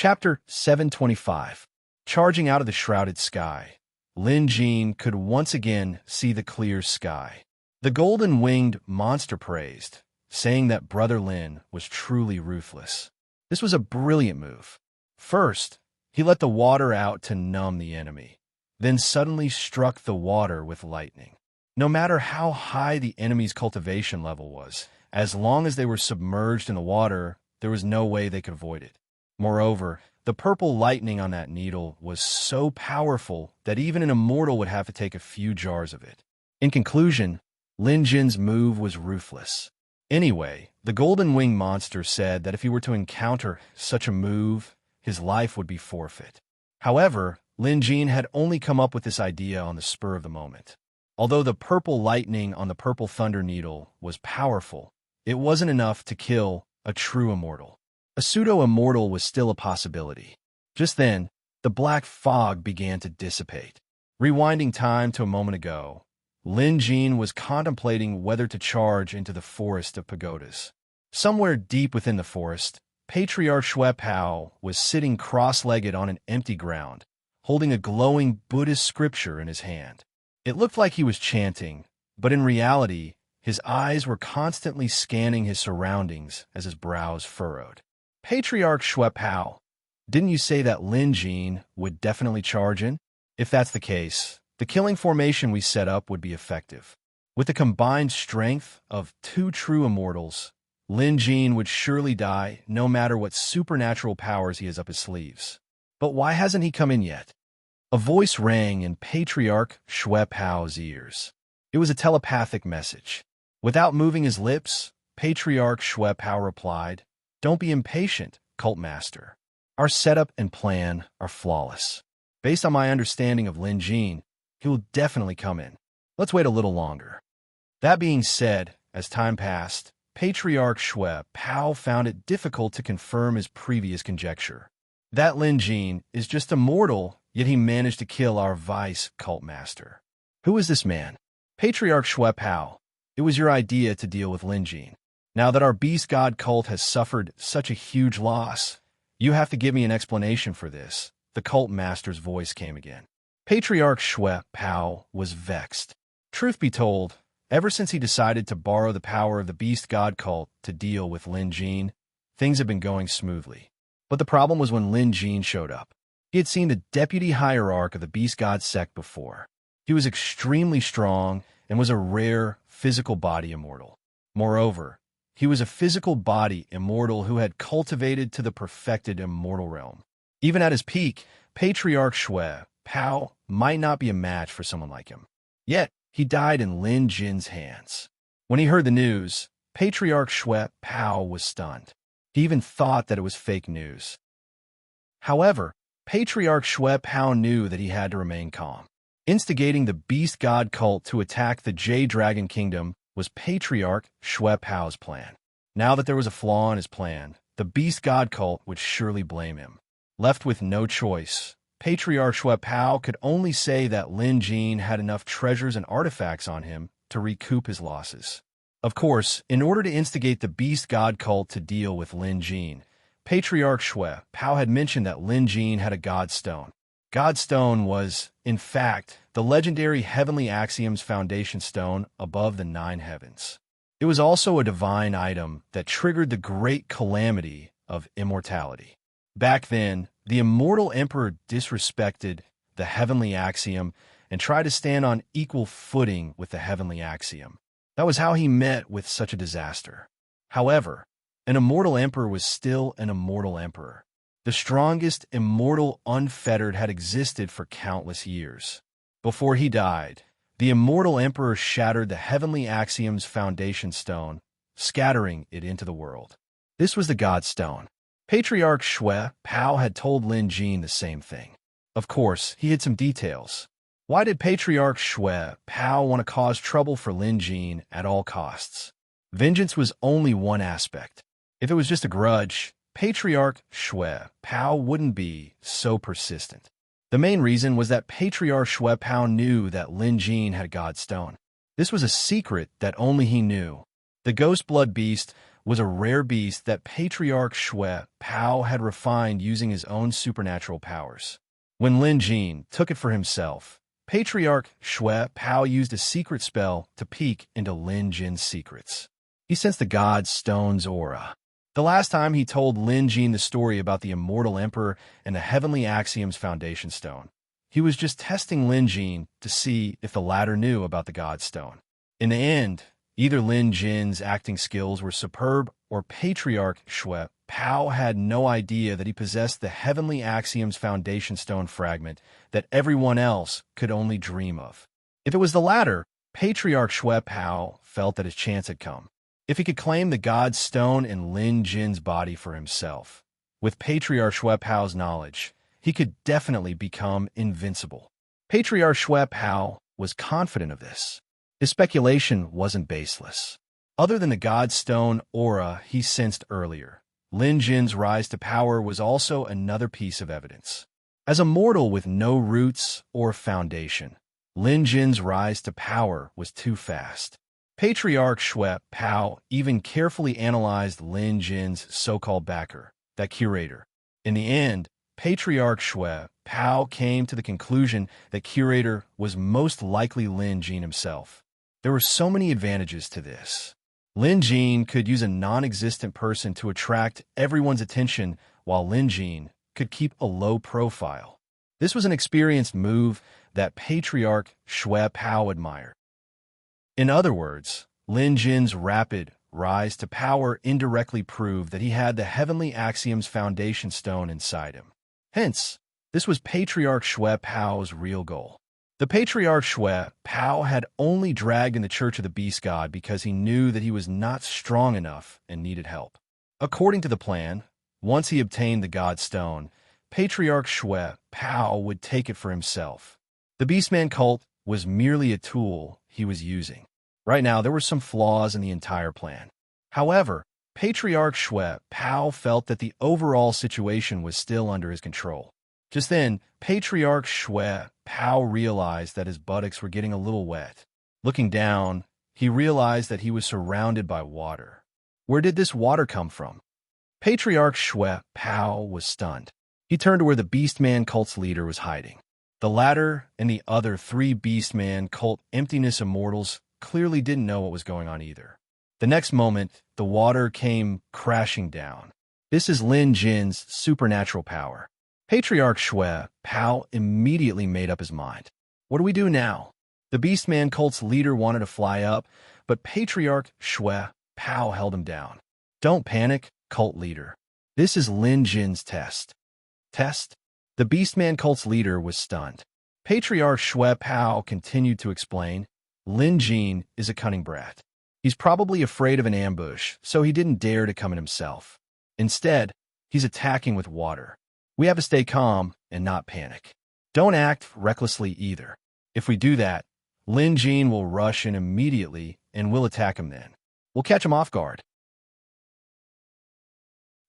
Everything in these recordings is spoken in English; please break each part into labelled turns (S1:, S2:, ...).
S1: Chapter 725. Charging out of the shrouded sky, Lin Jin could once again see the clear sky. The golden-winged monster praised, saying that Brother Lin was truly ruthless. This was a brilliant move. First, he let the water out to numb the enemy, then suddenly struck the water with lightning. No matter how high the enemy's cultivation level was, as long as they were submerged in the water, there was no way they could avoid it. Moreover, the purple lightning on that needle was so powerful that even an immortal would have to take a few jars of it. In conclusion, Lin Jin's move was ruthless. Anyway, the golden wing monster said that if he were to encounter such a move, his life would be forfeit. However, Lin Jin had only come up with this idea on the spur of the moment. Although the purple lightning on the purple thunder needle was powerful, it wasn't enough to kill a true immortal. A pseudo-immortal was still a possibility. Just then, the black fog began to dissipate. Rewinding time to a moment ago, Lin Jin was contemplating whether to charge into the forest of pagodas. Somewhere deep within the forest, Patriarch Xue Pao was sitting cross-legged on an empty ground, holding a glowing Buddhist scripture in his hand. It looked like he was chanting, but in reality, his eyes were constantly scanning his surroundings as his brows furrowed. Patriarch Xue Pao, didn't you say that Lin Jin would definitely charge in? If that's the case, the killing formation we set up would be effective. With the combined strength of two true immortals, Lin Jin would surely die no matter what supernatural powers he has up his sleeves. But why hasn't he come in yet? A voice rang in Patriarch Xue Pao's ears. It was a telepathic message. Without moving his lips, Patriarch Xue Pao replied, "Don't be impatient, Cult Master. Our setup and plan are flawless. Based on my understanding of Lin Jin, he will definitely come in. Let's wait a little longer." That being said, as time passed, Patriarch Xue Pao found it difficult to confirm his previous conjecture. That Lin Jin is just a mortal, yet he managed to kill our vice cult master. Who is this man? Patriarch Xue Pao, it was your idea to deal with Lin Jin. Now that our beast god cult has suffered such a huge loss, you have to give me an explanation for this. The cult master's voice came again. Patriarch Xue Pao was vexed. Truth be told, ever since he decided to borrow the power of the beast god cult to deal with Lin Jin, things had been going smoothly. But the problem was when Lin Jin showed up. He had seen the deputy hierarch of the beast god sect before. He was extremely strong and was a rare physical body immortal. Moreover, he was a physical body immortal who had cultivated to the perfected immortal realm. Even at his peak, Patriarch Xue Pao might not be a match for someone like him. Yet, he died in Lin Jin's hands. When he heard the news, Patriarch Xue Pao was stunned. He even thought that it was fake news. However, Patriarch Xue Pao knew that he had to remain calm. Instigating the beast god cult to attack the Jade Dragon Kingdom was Patriarch Xue Pao's plan. Now that there was a flaw in his plan, the beast god cult would surely blame him. Left with no choice, Patriarch Xue Pao could only say that Lin Jin had enough treasures and artifacts on him to recoup his losses. Of course, in order to instigate the beast god cult to deal with Lin Jin, Patriarch Xue Pao had mentioned that Lin Jin had a god stone. God stone was, in fact, the legendary Heavenly Axiom's foundation stone above the 9 heavens. It was also a divine item that triggered the great calamity of immortality. Back then, the immortal emperor disrespected the Heavenly Axiom and tried to stand on equal footing with the Heavenly Axiom. That was how he met with such a disaster. However, an immortal emperor was still an immortal emperor. The strongest immortal unfettered had existed for countless years. Before he died, the immortal emperor shattered the Heavenly Axiom's foundation stone, scattering it into the world. This was the God Stone. Patriarch Xue Pao had told Lin Jin the same thing. Of course, he hid some details. Why did Patriarch Xue Pao want to cause trouble for Lin Jin at all costs? Vengeance was only one aspect. If it was just a grudge, Patriarch Xue Pao wouldn't be so persistent. The main reason was that Patriarch Xue Pao knew that Lin Jin had a God Stone. This was a secret that only he knew. The Ghost Blood Beast was a rare beast that Patriarch Shui Pao had refined using his own supernatural powers. When Lin Jin took it for himself, Patriarch Shui Pao used a secret spell to peek into Lin Jin's secrets. He sensed the god stone's aura. The last time he told Lin Jin the story about the immortal emperor and the heavenly axiom's foundation stone, he was just testing Lin Jin to see if the latter knew about the god stone. In the end, either Lin Jin's acting skills were superb or Patriarch Shui Pao had no idea that he possessed the heavenly axiom's foundation stone fragment that everyone else could only dream of. If it was the latter, Patriarch Shui Pao felt that his chance had come. If he could claim the god stone in Lin Jin's body for himself, with Patriarch Shui Pao's knowledge, he could definitely become invincible. Patriarch Shui Pao was confident of this. His speculation wasn't baseless. Other than the god stone aura he sensed earlier, Lin Jin's rise to power was also another piece of evidence. As a mortal with no roots or foundation, Lin Jin's rise to power was too fast. Patriarch Shui Pao even carefully analyzed Lin Jin's so-called backer, that curator. In the end, Patriarch Shui Pao came to the conclusion that curator was most likely Lin Jin himself. There were so many advantages to this. Lin Jin could use a non-existent person to attract everyone's attention, while Lin Jin could keep a low profile. This was an experienced move that Patriarch Shui Pao admired. In other words, Lin Jin's rapid rise to power indirectly proved that he had the heavenly axiom's foundation stone inside him. Hence, this was Patriarch Shui Pao's real goal. The Patriarch Shui Pao had only dragged in the Church of the Beast God because he knew that he was not strong enough and needed help. According to the plan, once he obtained the God Stone, Patriarch Shui Pao would take it for himself. The Beastman cult was merely a tool he was using. Right now, there were some flaws in the entire plan. However, Patriarch Shui Pao felt that the overall situation was still under his control. Just then, Patriarch Shui Pao realized that his buttocks were getting a little wet. Looking down, he realized that he was surrounded by water. Where did this water come from? Patriarch Shui Pao was stunned. He turned to where the Beastman cult's leader was hiding. The latter and the other three Beastman cult emptiness immortals clearly didn't know what was going on either. The next moment, the water came crashing down. This is Lin Jin's supernatural power. Patriarch Shui Pao immediately made up his mind. What do we do now? The Beastman cult's leader wanted to fly up, but Patriarch Shui Pao held him down. Don't panic, cult leader. This is Lin Jin's test. Test? The Beastman cult's leader was stunned. Patriarch Shui Pao continued to explain, Lin Jin is a cunning brat. He's probably afraid of an ambush, so he didn't dare to come in himself. Instead, he's attacking with water. We have to stay calm and not panic. Don't act recklessly either. If we do that, Lin Jin will rush in immediately and we'll attack him then. We'll catch him off guard.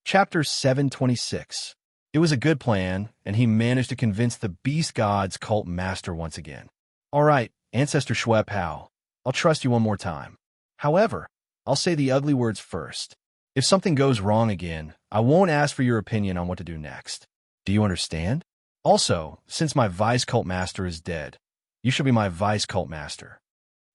S1: Chapter 726. It was a good plan, and he managed to convince the Beast God's cult master once again. All right, Ancestor Shui Pao, I'll trust you one more time. However, I'll say the ugly words first. If something goes wrong again, I won't ask for your opinion on what to do next. Do you understand? Also, since my vice cult master is dead, you should be my vice cult master.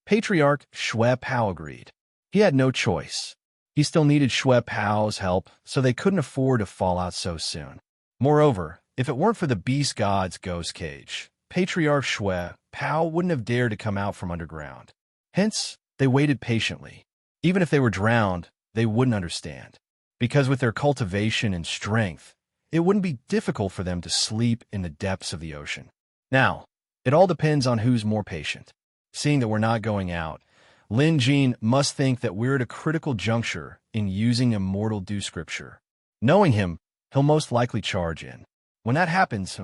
S1: Patriarch Shui Pao agreed. He had no choice. He still needed Shui Pao's help, so they couldn't afford to fall out so soon. Moreover, if it weren't for the Beast God's ghost cage, Patriarch Shui Pao wouldn't have dared to come out from underground. Hence, they waited patiently. Even if they were drowned, they wouldn't understand. Because with their cultivation and strength, it wouldn't be difficult for them to sleep in the depths of the ocean. Now, it all depends on who's more patient. Seeing that we're not going out, Lin Jin must think that we're at a critical juncture in using immortal do scripture. Knowing him, he'll most likely charge in. When that happens,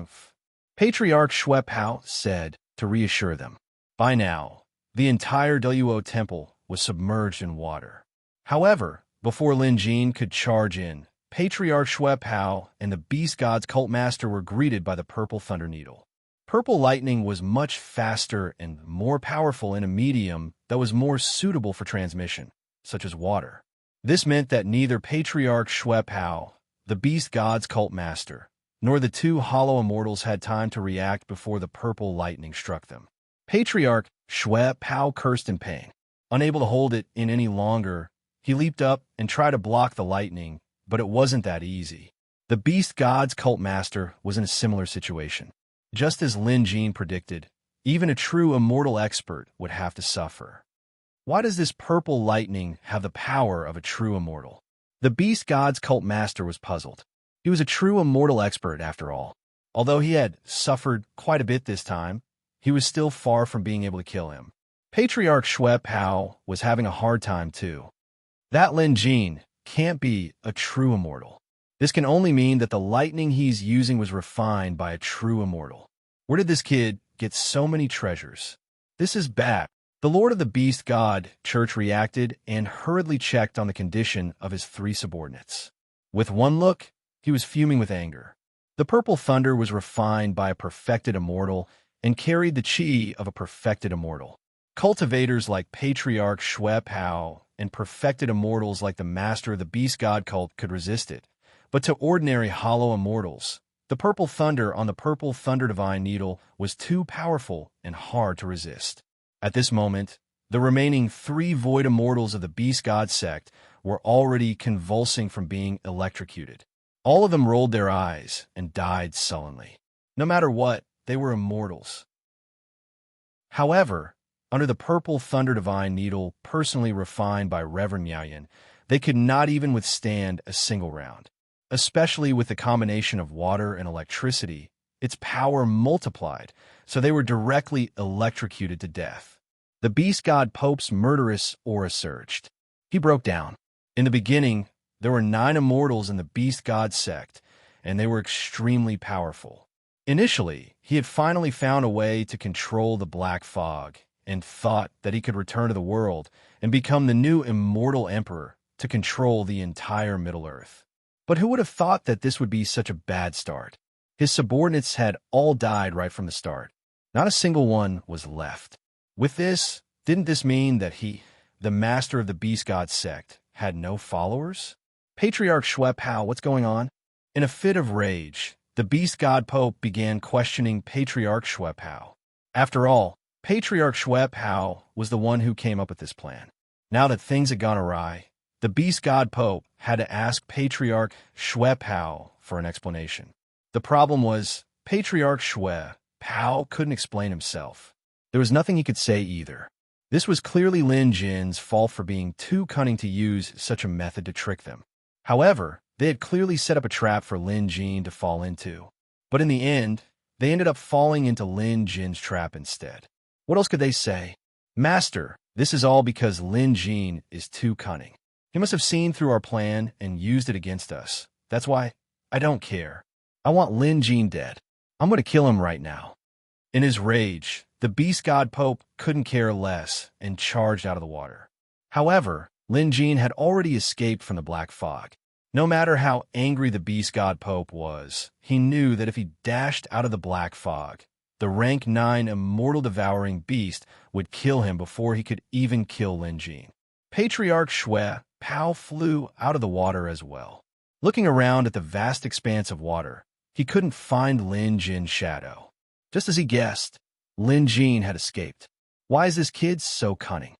S1: Patriarch Shui Pao said to reassure them. By now, the entire Duo temple was submerged in water. However, before Lin Jin could charge in, Patriarch Shui Pao and the Beast God's cult master were greeted by the purple thunder needle. Purple lightning was much faster and more powerful in a medium that was more suitable for transmission, such as water. This meant that neither Patriarch Shui-Pao, the beast god's cult master, nor the two hollow immortals had time to react before the purple lightning struck them. Patriarch Shui-Pao cursed in pain. Unable to hold it in any longer, he leaped up and tried to block the lightning, but it wasn't that easy. The beast god's cult master was in a similar situation. Just as Lin Jin predicted, even a true immortal expert would have to suffer. Why does this purple lightning have the power of a true immortal? The beast god's cult master was puzzled. He was a true immortal expert after all. Although he had suffered quite a bit this time, he was still far from being able to kill him. Patriarch Shui-Pao was having a hard time too. That Lin Jin can't be a true immortal. This can only mean that the lightning he's using was refined by a true immortal. Where did this kid get so many treasures? This is bad. The Lord of the Beast God Church reacted and hurriedly checked on the condition of his three subordinates. With one look, he was fuming with anger. The purple thunder was refined by a perfected immortal and carried the chi of a perfected immortal. Cultivators like Patriarch Shui-Pao and perfected immortals like the Master of the Beast God cult could resist it. But to ordinary hollow immortals, the purple thunder on the purple thunder divine needle was too powerful and hard to resist. At this moment, the remaining three void immortals of the Beast God sect were already convulsing from being electrocuted. All of them rolled their eyes and died sullenly. No matter what, they were immortals. However, under the purple thunder divine needle personally refined by Reverend Miaoyan, they could not even withstand a single round. Especially with the combination of water and electricity, its power multiplied, so they were directly electrocuted to death. The Beast God Pope's murderous aura surged. He broke down. In the beginning, there were 9 immortals in the Beast God sect, and they were extremely powerful. Initially, he had finally found a way to control the black fog, and thought that he could return to the world and become the new immortal emperor to control the entire Middle-earth. But who would have thought that this would be such a bad start? His subordinates had all died right from the start. Not a single one was left. With this, didn't this mean that he, the master of the Beast God sect, had no followers? Patriarch Shui-Pao, what's going on? In a fit of rage, the Beast God Pope began questioning Patriarch Shui-Pao. After all, Patriarch Shui-Pao was the one who came up with this plan. Now that things had gone awry, the Beast God Pope had to ask Patriarch Shui-Pao for an explanation. The problem was, Patriarch Shui-Pao couldn't explain himself. There was nothing he could say either. This was clearly Lin Jin's fault for being too cunning to use such a method to trick them. However, they had clearly set up a trap for Lin Jin to fall into. But in the end, they ended up falling into Lin Jin's trap instead. What else could they say? Master, this is all because Lin Jin is too cunning. He must have seen through our plan and used it against us. That's why I don't care. I want Lin Jin dead. I'm going to kill him right now. In his rage, the Beast God Pope couldn't care less and charged out of the water. However, Lin Jin had already escaped from the black fog. No matter how angry the Beast God Pope was, he knew that if he dashed out of the black fog, the rank 9 immortal devouring beast would kill him before he could even kill Lin Jin. Patriarch Shui-Pao flew out of the water as well. Looking around at the vast expanse of water, he couldn't find Lin Jin's shadow. Just as he guessed, Lin Jin had escaped. Why is this kid so cunning?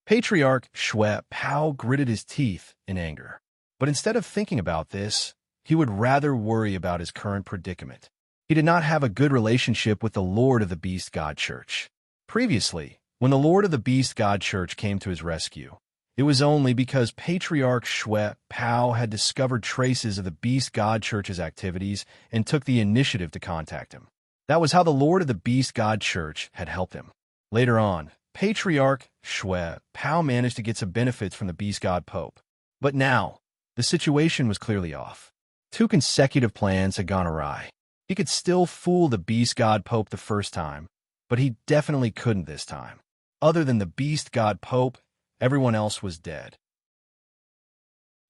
S1: Patriarch Shui-Pao gritted his teeth in anger. But instead of thinking about this, he would rather worry about his current predicament. He did not have a good relationship with the Lord of the Beast God Church. Previously, when the Lord of the Beast God Church came to his rescue, it was only because Patriarch Shui-Pao had discovered traces of the Beast God Church's activities and took the initiative to contact him. That was how the Lord of the Beast God Church had helped him. Later on, Patriarch Shui-Pao managed to get some benefits from the Beast God Pope. But now, the situation was clearly off. 2 consecutive plans had gone awry. He could still fool the Beast God Pope the first time, but he definitely couldn't this time. Other than the Beast God Pope, everyone else was dead.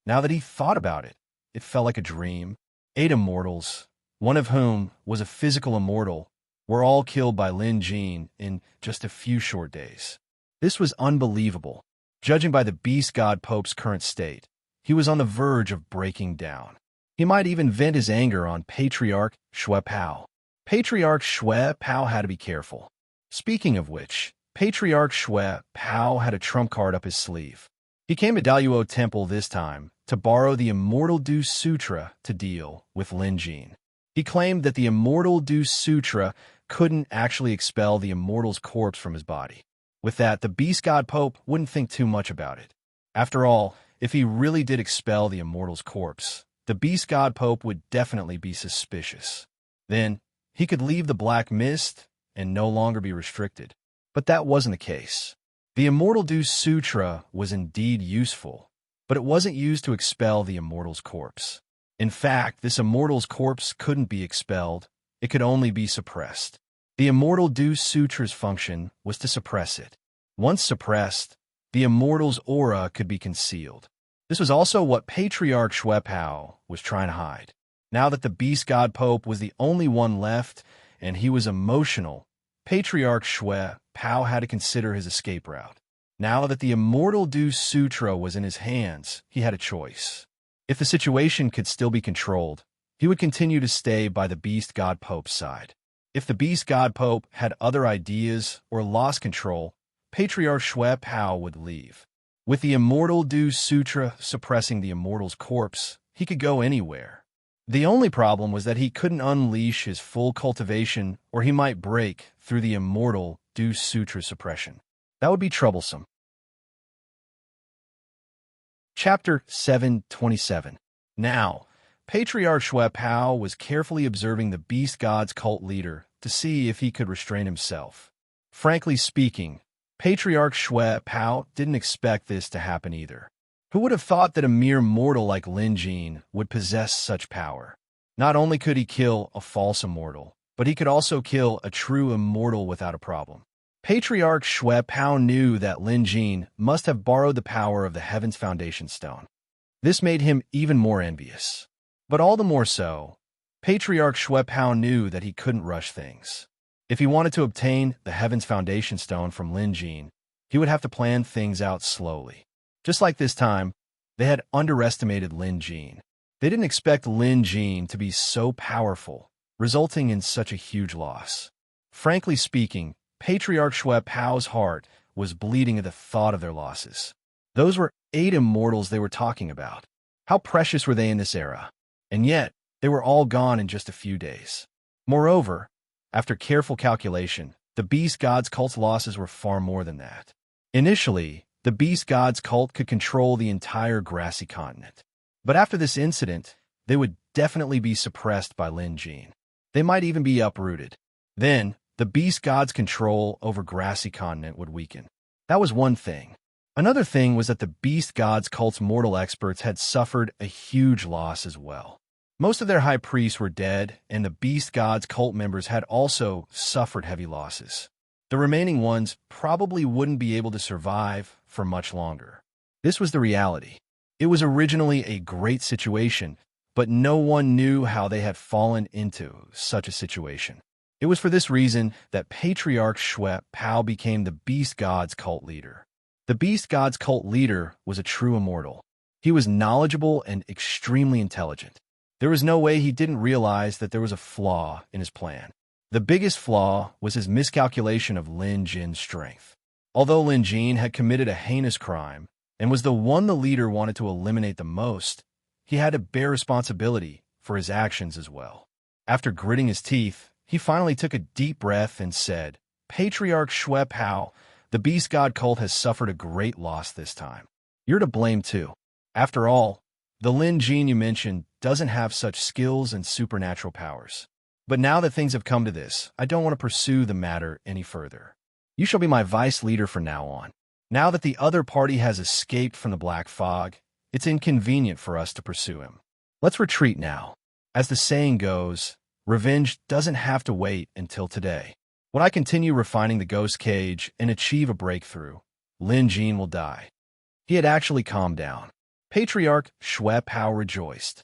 S1: Now that he thought about it, it felt like a dream. 8 immortals, one of whom was a physical immortal, were all killed by Lin Jin in just a few short days. This was unbelievable. Judging by the Beast God Pope's current state, he was on the verge of breaking down. He might even vent his anger on Patriarch Shui Pao. Patriarch Shui Pao had to be careful. Speaking of which, Patriarch Shui Pao had a trump card up his sleeve. He came to Daluo Temple this time to borrow the Immortal Dew Sutra to deal with Lin Jin. He claimed that the Immortal Dew Sutra couldn't actually expel the Immortal's corpse from his body. With that, the Beast God Pope wouldn't think too much about it. After all, if he really did expel the Immortal's corpse, the Beast God Pope would definitely be suspicious. Then, he could leave the Black Mist and no longer be restricted. But that wasn't the case. The Immortal Dew Sutra was indeed useful, but it wasn't used to expel the Immortal's corpse. In fact, this Immortal's corpse couldn't be expelled, it could only be suppressed. The Immortal Dew Sutra's function was to suppress it. Once suppressed, the Immortal's aura could be concealed. This was also what Patriarch Shui Pao was trying to hide. Now that the Beast God Pope was the only one left, and he was emotional, Patriarch Shui Pao had to consider his escape route. Now that the Immortal Dew Sutra was in his hands, he had a choice. If the situation could still be controlled, he would continue to stay by the Beast God Pope's side. If the Beast God Pope had other ideas or lost control, Patriarch Shui Pao would leave. With the Immortal Dew Sutra suppressing the Immortal's corpse, he could go anywhere. The only problem was that he couldn't unleash his full cultivation, or he might break through the Immortal Dew Sutra suppression. That would be troublesome. Chapter 727. Now, Patriarch Shui Pao was carefully observing the Beast God's cult leader to see if he could restrain himself. Frankly speaking, Patriarch Shui Pao didn't expect this to happen either. Who would have thought that a mere mortal like Lin Jin would possess such power? Not only could he kill a false immortal, but he could also kill a true immortal without a problem. Patriarch Shui Pao knew that Lin Jin must have borrowed the power of the Heaven's Foundation Stone. This made him even more envious. But all the more so, Patriarch Shui Pao knew that he couldn't rush things. If he wanted to obtain the Heaven's Foundation Stone from Lin Jin, he would have to plan things out slowly. Just like this time, they had underestimated Lin Jin. They didn't expect Lin Jin to be so powerful, resulting in such a huge loss. Frankly speaking, Patriarch Shui Pao's heart was bleeding at the thought of their losses. Those were 8 immortals they were talking about. How precious were they in this era? And yet, they were all gone in just a few days. Moreover, after careful calculation, the Beast God's cult's losses were far more than that. Initially, the Beast God's cult could control the entire grassy continent. But after this incident, they would definitely be suppressed by Lin Jin. They might even be uprooted. Then, the Beast God's control over grassy continent would weaken. That was one thing. Another thing was that the Beast God's cult's mortal experts had suffered a huge loss as well. Most of their high priests were dead, and the Beast God's cult members had also suffered heavy losses. The remaining ones probably wouldn't be able to survive for much longer. This was the reality. It was originally a great situation, but no one knew how they had fallen into such a situation. It was for this reason that Patriarch Shui Pao became the Beast God's cult leader. The Beast God's cult leader was a true immortal. He was knowledgeable and extremely intelligent. There was no way he didn't realize that there was a flaw in his plan. The biggest flaw was his miscalculation of Lin Jin's strength. Although Lin Jin had committed a heinous crime and was the one the leader wanted to eliminate the most, he had to bear responsibility for his actions as well. After gritting his teeth, he finally took a deep breath and said, "Patriarch Shui Pao, the Beast God cult has suffered a great loss this time. You're to blame too. After all, the Lin Jin you mentioned doesn't have such skills and supernatural powers. But now that things have come to this, I don't want to pursue the matter any further. You shall be my vice leader from now on. Now that the other party has escaped from the black fog, it's inconvenient for us to pursue him. Let's retreat now. As the saying goes, revenge doesn't have to wait until today. When I continue refining the ghost cage and achieve a breakthrough, Lin Jin will die." He had actually calmed down. Patriarch Shui Pao rejoiced.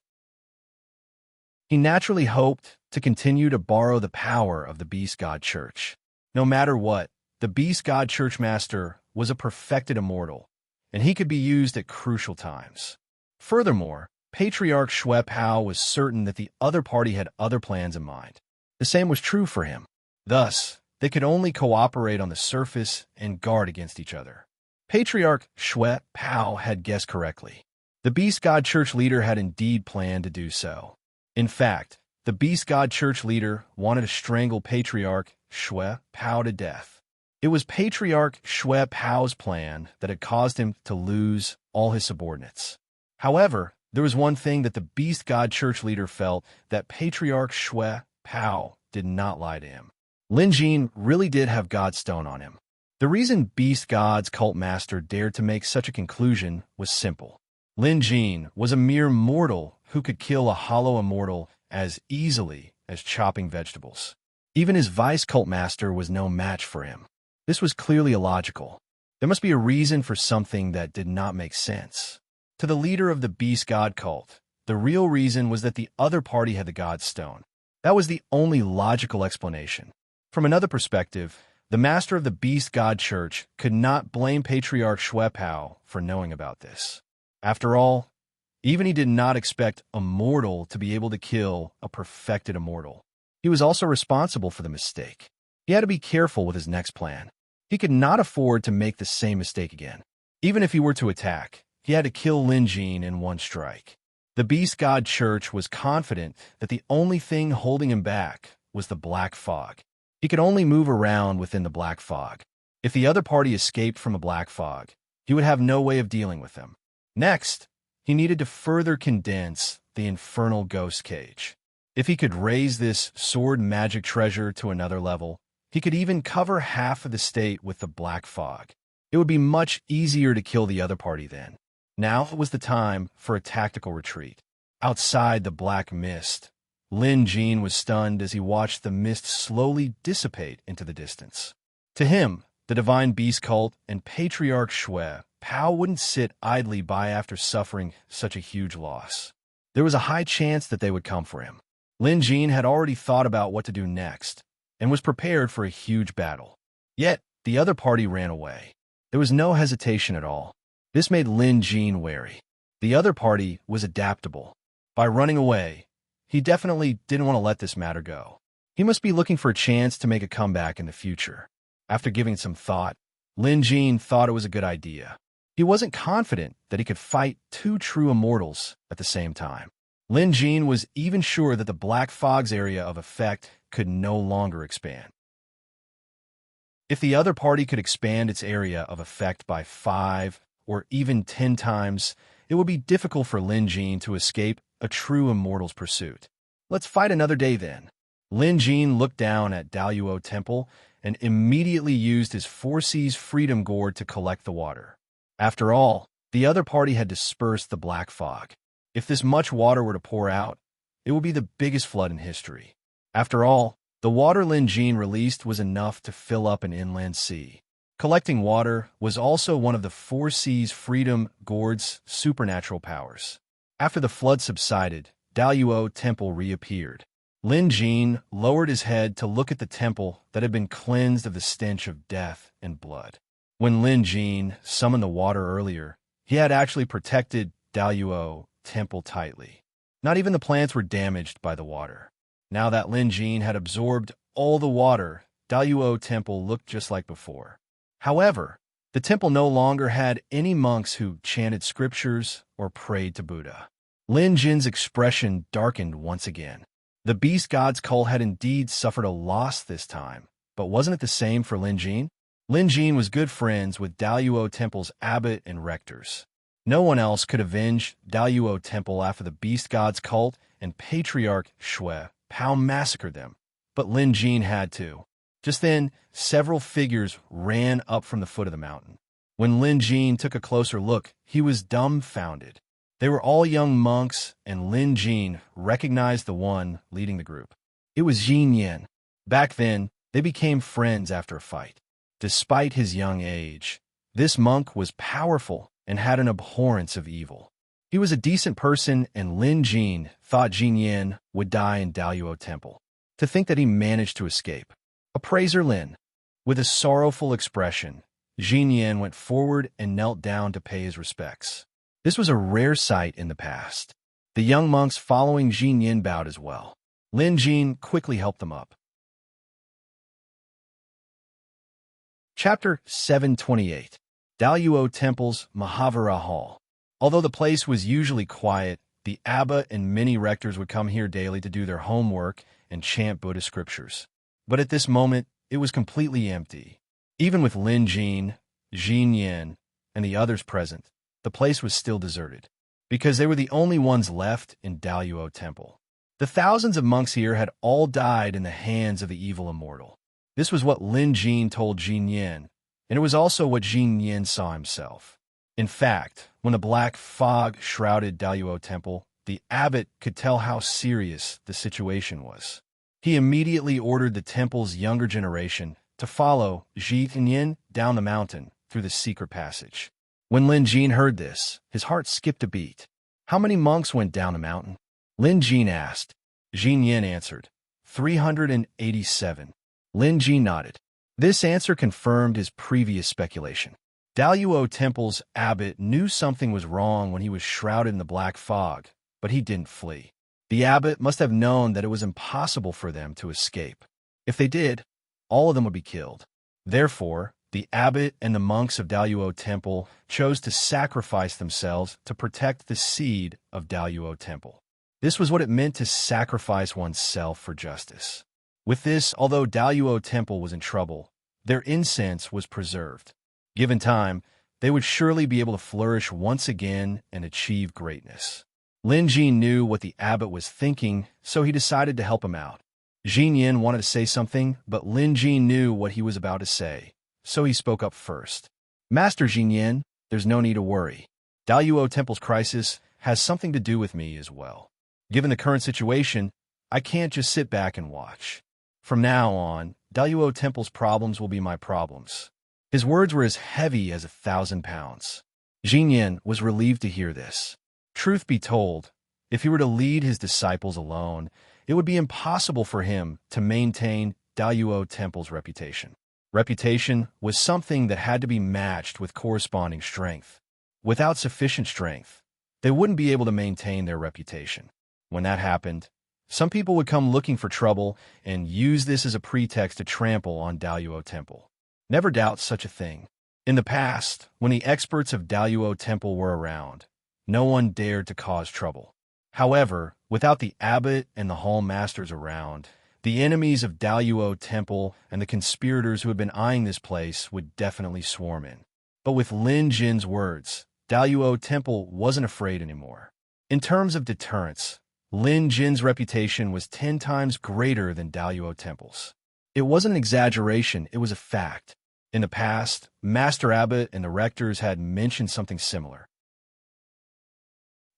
S1: He naturally hoped to continue to borrow the power of the Beast God Church. No matter what, the Beast God Church Master was a perfected immortal, and he could be used at crucial times. Furthermore, Patriarch Xue Pao was certain that the other party had other plans in mind. The same was true for him. Thus, they could only cooperate on the surface and guard against each other. Patriarch Xue Pao had guessed correctly. The Beast God Church leader had indeed planned to do so. In fact, the Beast God Church leader wanted to strangle Patriarch Xue Pao to death. It was Patriarch Xue Pao's plan that had caused him to lose all his subordinates. However, there was one thing that the Beast God Church leader felt, that Patriarch Xue Pao did not lie to him. Lin Jin really did have God's stone on him. The reason Beast God's cult master dared to make such a conclusion was simple. Lin Jin was a mere mortal who could kill a hollow immortal as easily as chopping vegetables. Even his vice cult master was no match for him. This was clearly illogical. There must be a reason for something that did not make sense. To the leader of the Beast God cult, the real reason was that the other party had the God's stone. That was the only logical explanation. From another perspective, the master of the Beast God Church could not blame Patriarch Xue Pao for knowing about this. After all, even he did not expect a mortal to be able to kill a perfected immortal. He was also responsible for the mistake. He had to be careful with his next plan. He could not afford to make the same mistake again. Even if he were to attack, he had to kill Lin Jin in one strike. The Beast God Church was confident that the only thing holding him back was the black fog. He could only move around within the black fog. If the other party escaped from a black fog, he would have no way of dealing with them. Next, he needed to further condense the infernal ghost cage. If he could raise this sword magic treasure to another level, he could even cover half of the state with the black fog. It would be much easier to kill the other party then. Now was the time for a tactical retreat. Outside the black mist, Lin Jin was stunned as he watched the mist slowly dissipate into the distance. To him, the Divine Beast Cult and Patriarch Xue Pao wouldn't sit idly by after suffering such a huge loss. There was a high chance that they would come for him. Lin Jin had already thought about what to do next and was prepared for a huge battle. Yet, the other party ran away. There was no hesitation at all. This made Lin Jin wary. The other party was adaptable. By running away, he definitely didn't want to let this matter go. He must be looking for a chance to make a comeback in the future. After giving some thought, Lin Jin thought it was a good idea. He wasn't confident that he could fight two true immortals at the same time. Lin Jin was even sure that the Black Fog's area of effect could no longer expand. If the other party could expand its area of effect by 5 or even 10 times, it would be difficult for Lin Jin to escape a true immortal's pursuit. Let's fight another day then. Lin Jin looked down at Daluo Temple and immediately used his 4 Seas Freedom Gourd to collect the water. After all, the other party had dispersed the black fog. If this much water were to pour out, it would be the biggest flood in history. After all, the water Lin Jin released was enough to fill up an inland sea. Collecting water was also one of the 4 Seas Freedom Gourd's supernatural powers. After the flood subsided, Daluo Temple reappeared. Lin Jin lowered his head to look at the temple that had been cleansed of the stench of death and blood. When Lin Jin summoned the water earlier, he had actually protected Daluo Temple tightly. Not even the plants were damaged by the water. Now that Lin Jin had absorbed all the water, Daluo Temple looked just like before. However, the temple no longer had any monks who chanted scriptures or prayed to Buddha. Lin Jin's expression darkened once again. The Beast God's cult had indeed suffered a loss this time, but wasn't it the same for Lin Jin? Lin Jin was good friends with Daluo Temple's abbot and rectors. No one else could avenge Daluo Temple after the Beast God's cult and Patriarch Xue Pao massacred them, but Lin Jin had to. Just then, several figures ran up from the foot of the mountain. When Lin Jin took a closer look, he was dumbfounded. They were all young monks, and Lin Jin recognized the one leading the group. It was Jin Yan. Back then, they became friends after a fight. Despite his young age, this monk was powerful and had an abhorrence of evil. He was a decent person, and Lin Jin thought Jin Yan would die in Daluo Temple. To think that he managed to escape. Appraiser Lin. With a sorrowful expression, Jin Yan went forward and knelt down to pay his respects. This was a rare sight in the past. The young monks following Jin Yin bowed as well. Lin Jin quickly helped them up. Chapter 728. Daluo Temple's Mahavira Hall. Although the place was usually quiet, the abbot and many rectors would come here daily to do their homework and chant Buddhist scriptures. But at this moment, it was completely empty. Even with Lin Jin, Jin Yin, and the others present, the place was still deserted, because they were the only ones left in Daluo Temple. The thousands of monks here had all died in the hands of the evil immortal. This was what Lin Jin told Jin Yin, and it was also what Jin Yin saw himself. In fact, when the black fog shrouded Daluo Temple, the abbot could tell how serious the situation was. He immediately ordered the temple's younger generation to follow Jin Yin down the mountain through the secret passage. When Lin Jin heard this, his heart skipped a beat. How many monks went down the mountain? Lin Jin asked. Jin Yin answered, 387. Lin Jin nodded. This answer confirmed his previous speculation. Daluo Temple's abbot knew something was wrong when he was shrouded in the black fog, but he didn't flee. The abbot must have known that it was impossible for them to escape. If they did, all of them would be killed. Therefore, the abbot and the monks of Daluo Temple chose to sacrifice themselves to protect the seed of Daluo Temple. This was what it meant to sacrifice oneself for justice. With this, although Daluo Temple was in trouble, their incense was preserved. Given time, they would surely be able to flourish once again and achieve greatness. Lin Jin knew what the abbot was thinking, so he decided to help him out. Jin Yin wanted to say something, but Lin Jin knew what he was about to say, so he spoke up first. Master Jin Yin, there's no need to worry. Daluo Temple's crisis has something to do with me as well. Given the current situation, I can't just sit back and watch. From now on, Daluo Temple's problems will be my problems. His words were as heavy as 1,000 pounds. Jin Yin was relieved to hear this. Truth be told, if he were to lead his disciples alone, it would be impossible for him to maintain Daluo Temple's reputation. Reputation was something that had to be matched with corresponding strength. Without sufficient strength, they wouldn't be able to maintain their reputation. When that happened, some people would come looking for trouble and use this as a pretext to trample on Daluo Temple. Never doubt such a thing. In the past, when the experts of Daluo Temple were around, no one dared to cause trouble. However, without the abbot and the hall masters around, the enemies of Daluo Temple and the conspirators who had been eyeing this place would definitely swarm in. But with Lin Jin's words, Daluo Temple wasn't afraid anymore. In terms of deterrence, Lin Jin's reputation was 10 times greater than Daluo Temple's. It wasn't an exaggeration, it was a fact. In the past, Master Abbot and the rectors had mentioned something similar.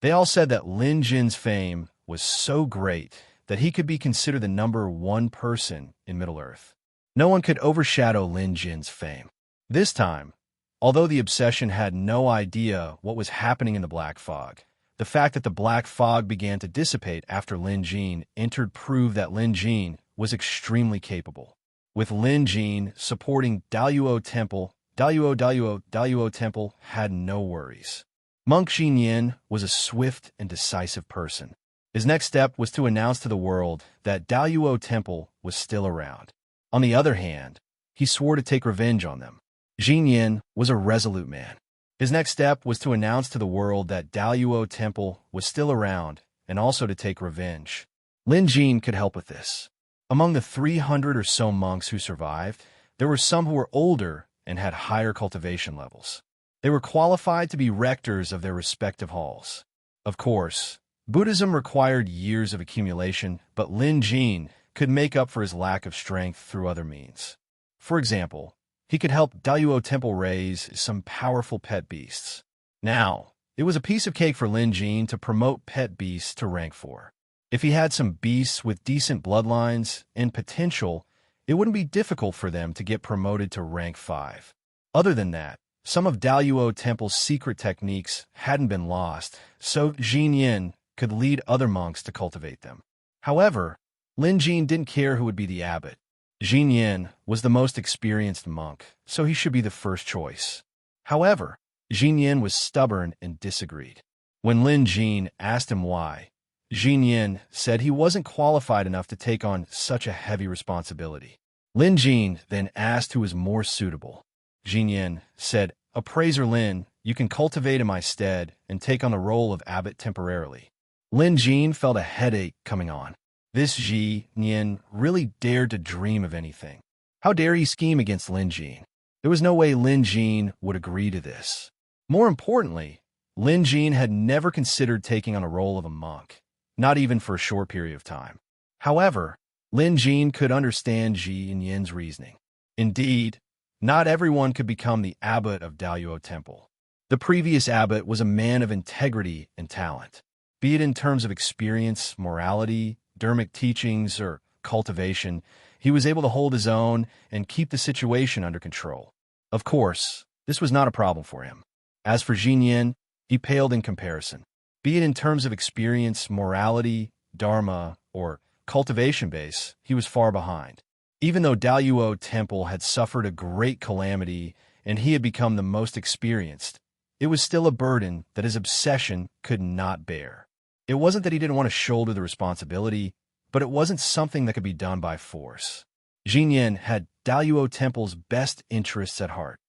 S1: They all said that Lin Jin's fame was so great that he could be considered the #1 person in Middle-earth. No one could overshadow Lin Jin's fame. This time, although the obsession had no idea what was happening in the black fog, the fact that the black fog began to dissipate after Lin Jin entered proved that Lin Jin was extremely capable. With Lin Jin supporting Daluo Temple, Daluo Temple had no worries. Monk Jin Yin was a swift and decisive person. His next step was to announce to the world that Daluo Temple was still around. On the other hand, he swore to take revenge on them. Jin Yin was a resolute man. His next step was to announce to the world that Daluo Temple was still around and also to take revenge. Lin Jin could help with this. Among the 300 or so monks who survived, there were some who were older and had higher cultivation levels. They were qualified to be rectors of their respective halls. Of course, Buddhism required years of accumulation, but Lin Jin could make up for his lack of strength through other means. For example, he could help Daluo Temple raise some powerful pet beasts. Now, it was a piece of cake for Lin Jin to promote pet beasts to rank 4. If he had some beasts with decent bloodlines and potential, it wouldn't be difficult for them to get promoted to rank 5. Other than that, some of Daluo Temple's secret techniques hadn't been lost, so Jin Yin could lead other monks to cultivate them. However, Lin Jin didn't care who would be the abbot. Jin Yin was the most experienced monk, so he should be the first choice. However, Jin Yin was stubborn and disagreed. When Lin Jin asked him why, Jin Yin said he wasn't qualified enough to take on such a heavy responsibility. Lin Jin then asked who was more suitable. Jin Yin said, "Appraiser Lin, you can cultivate in my stead and take on the role of abbot temporarily." Lin Jin felt a headache coming on. This Ji Yin really dared to dream of anything. How dare he scheme against Lin Jin? There was no way Lin Jin would agree to this. More importantly, Lin Jin had never considered taking on a role of a monk, not even for a short period of time. However, Lin Jin could understand Ji Yin's reasoning. Indeed, not everyone could become the abbot of Daluo Temple. The previous abbot was a man of integrity and talent. Be it in terms of experience, morality, dharmic teachings, or cultivation, he was able to hold his own and keep the situation under control. Of course, this was not a problem for him. As for Jin Yin, he paled in comparison. Be it in terms of experience, morality, dharma, or cultivation base, he was far behind. Even though Daluo Temple had suffered a great calamity and he had become the most experienced, it was still a burden that his obsession could not bear. It wasn't that he didn't want to shoulder the responsibility, but it wasn't something that could be done by force. Jin Yin had Daluo Temple's best interests at heart.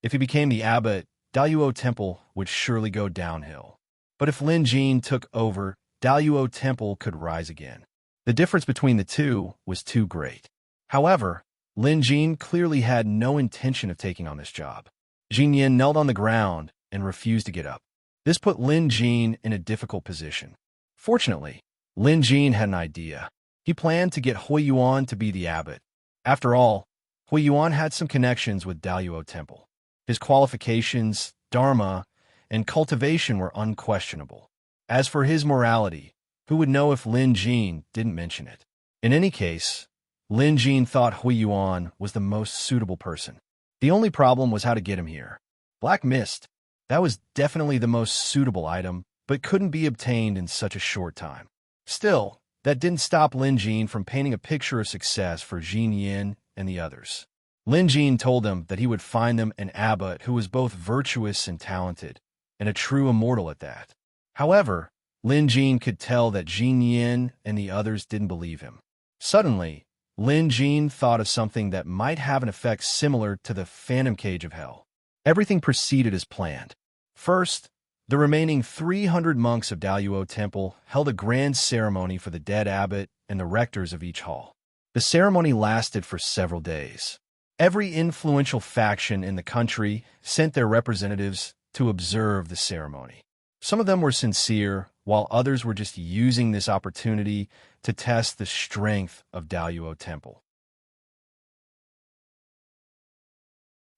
S1: If he became the abbot, Daluo Temple would surely go downhill. But if Lin Jin took over, Daluo Temple could rise again. The difference between the two was too great. However, Lin Jin clearly had no intention of taking on this job. Jin Yin knelt on the ground and refused to get up. This put Lin Jin in a difficult position. Fortunately, Lin Jin had an idea. He planned to get Hui Yuan to be the abbot. After all, Hui Yuan had some connections with Daluo Temple. His qualifications, dharma, and cultivation were unquestionable. As for his morality, who would know if Lin Jin didn't mention it? In any case, Lin Jin thought Hui Yuan was the most suitable person. The only problem was how to get him here. Black mist, that was definitely the most suitable item, but couldn't be obtained in such a short time. Still, that didn't stop Lin Jin from painting a picture of success for Jin Yin and the others. Lin Jin told them that he would find them an abbot who was both virtuous and talented, and a true immortal at that. However, Lin Jin could tell that Jin Yin and the others didn't believe him. Suddenly, Lin Jin thought of something that might have an effect similar to the Phantom Cage of Hell. Everything proceeded as planned. First, the remaining 300 monks of Daluo Temple held a grand ceremony for the dead abbot and the rectors of each hall. The ceremony lasted for several days. Every influential faction in the country sent their representatives to observe the ceremony. Some of them were sincere, while others were just using this opportunity to test the strength of Daluo Temple.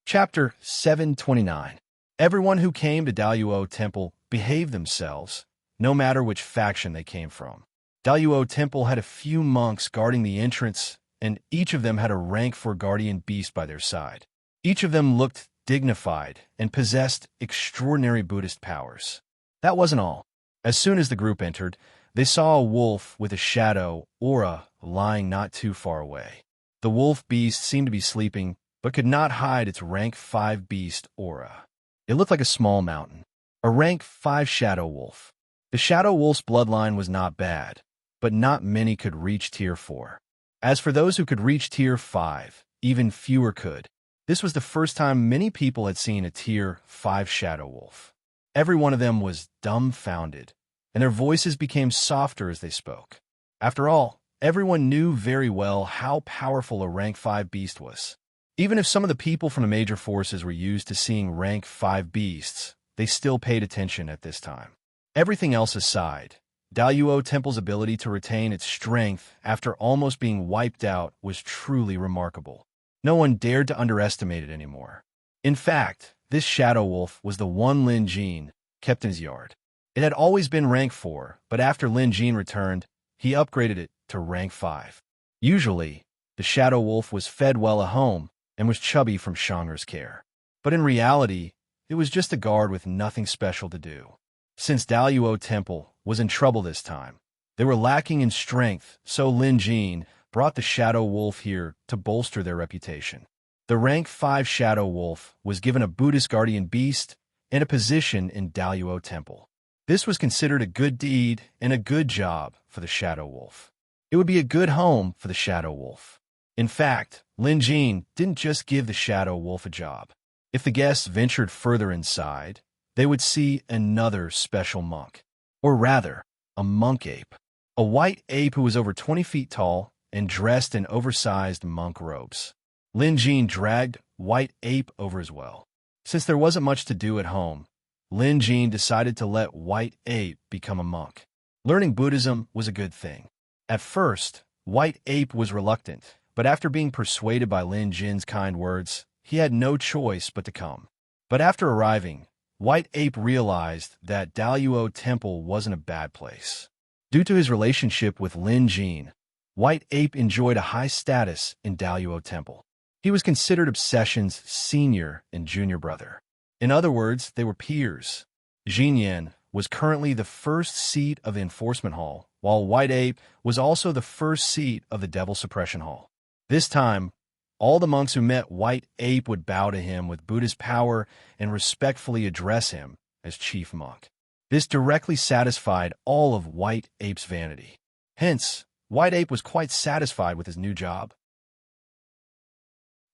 S1: Chapter 729. Everyone who came to Daluo Temple behaved themselves, no matter which faction they came from. Daluo Temple had a few monks guarding the entrance, and each of them had a rank 4 guardian beast by their side. Each of them looked dignified and possessed extraordinary Buddhist powers. That wasn't all. As soon as the group entered, they saw a wolf with a shadow, aura, lying not too far away. The wolf beast seemed to be sleeping, but could not hide its rank 5 beast aura. It looked like a small mountain. A rank 5 shadow wolf. The shadow wolf's bloodline was not bad, but not many could reach tier 4. As for those who could reach tier 5, even fewer could. This was the first time many people had seen a tier 5 shadow wolf. Every one of them was dumbfounded, and their voices became softer as they spoke. After all, everyone knew very well how powerful a rank 5 beast was. Even if some of the people from the major forces were used to seeing rank 5 beasts, they still paid attention at this time. Everything else aside, Daluo Temple's ability to retain its strength after almost being wiped out was truly remarkable. No one dared to underestimate it anymore. In fact, this shadow wolf was the one Lin Jin kept in his yard. It had always been rank 4, but after Lin Jin returned, he upgraded it to rank 5. Usually, the shadow wolf was fed well at home and was chubby from Shanger's care. But in reality, it was just a guard with nothing special to do. Since Daluo Temple was in trouble this time, they were lacking in strength, so Lin Jin brought the shadow wolf here to bolster their reputation. The rank 5 Shadow Wolf was given a Buddhist guardian beast and a position in Daluo Temple. This was considered a good deed and a good job for the Shadow Wolf. It would be a good home for the Shadow Wolf. In fact, Lin Jin didn't just give the Shadow Wolf a job. If the guests ventured further inside, they would see another special monk. Or rather, a monk ape. A white ape who was over 20 feet tall and dressed in oversized monk robes. Lin Jin dragged White Ape over as well. Since there wasn't much to do at home, Lin Jin decided to let White Ape become a monk. Learning Buddhism was a good thing. At first, White Ape was reluctant, but after being persuaded by Lin Jin's kind words, he had no choice but to come. But after arriving, White Ape realized that Daluo Temple wasn't a bad place. Due to his relationship with Lin Jin, White Ape enjoyed a high status in Daluo Temple. He was considered Obsession's senior and junior brother. In other words, they were peers. Jinyan was currently the first seat of the Enforcement Hall, while White Ape was also the first seat of the Devil Suppression Hall. This time, all the monks who met White Ape would bow to him with Buddha's power and respectfully address him as chief monk. This directly satisfied all of White Ape's vanity. Hence, White Ape was quite satisfied with his new job.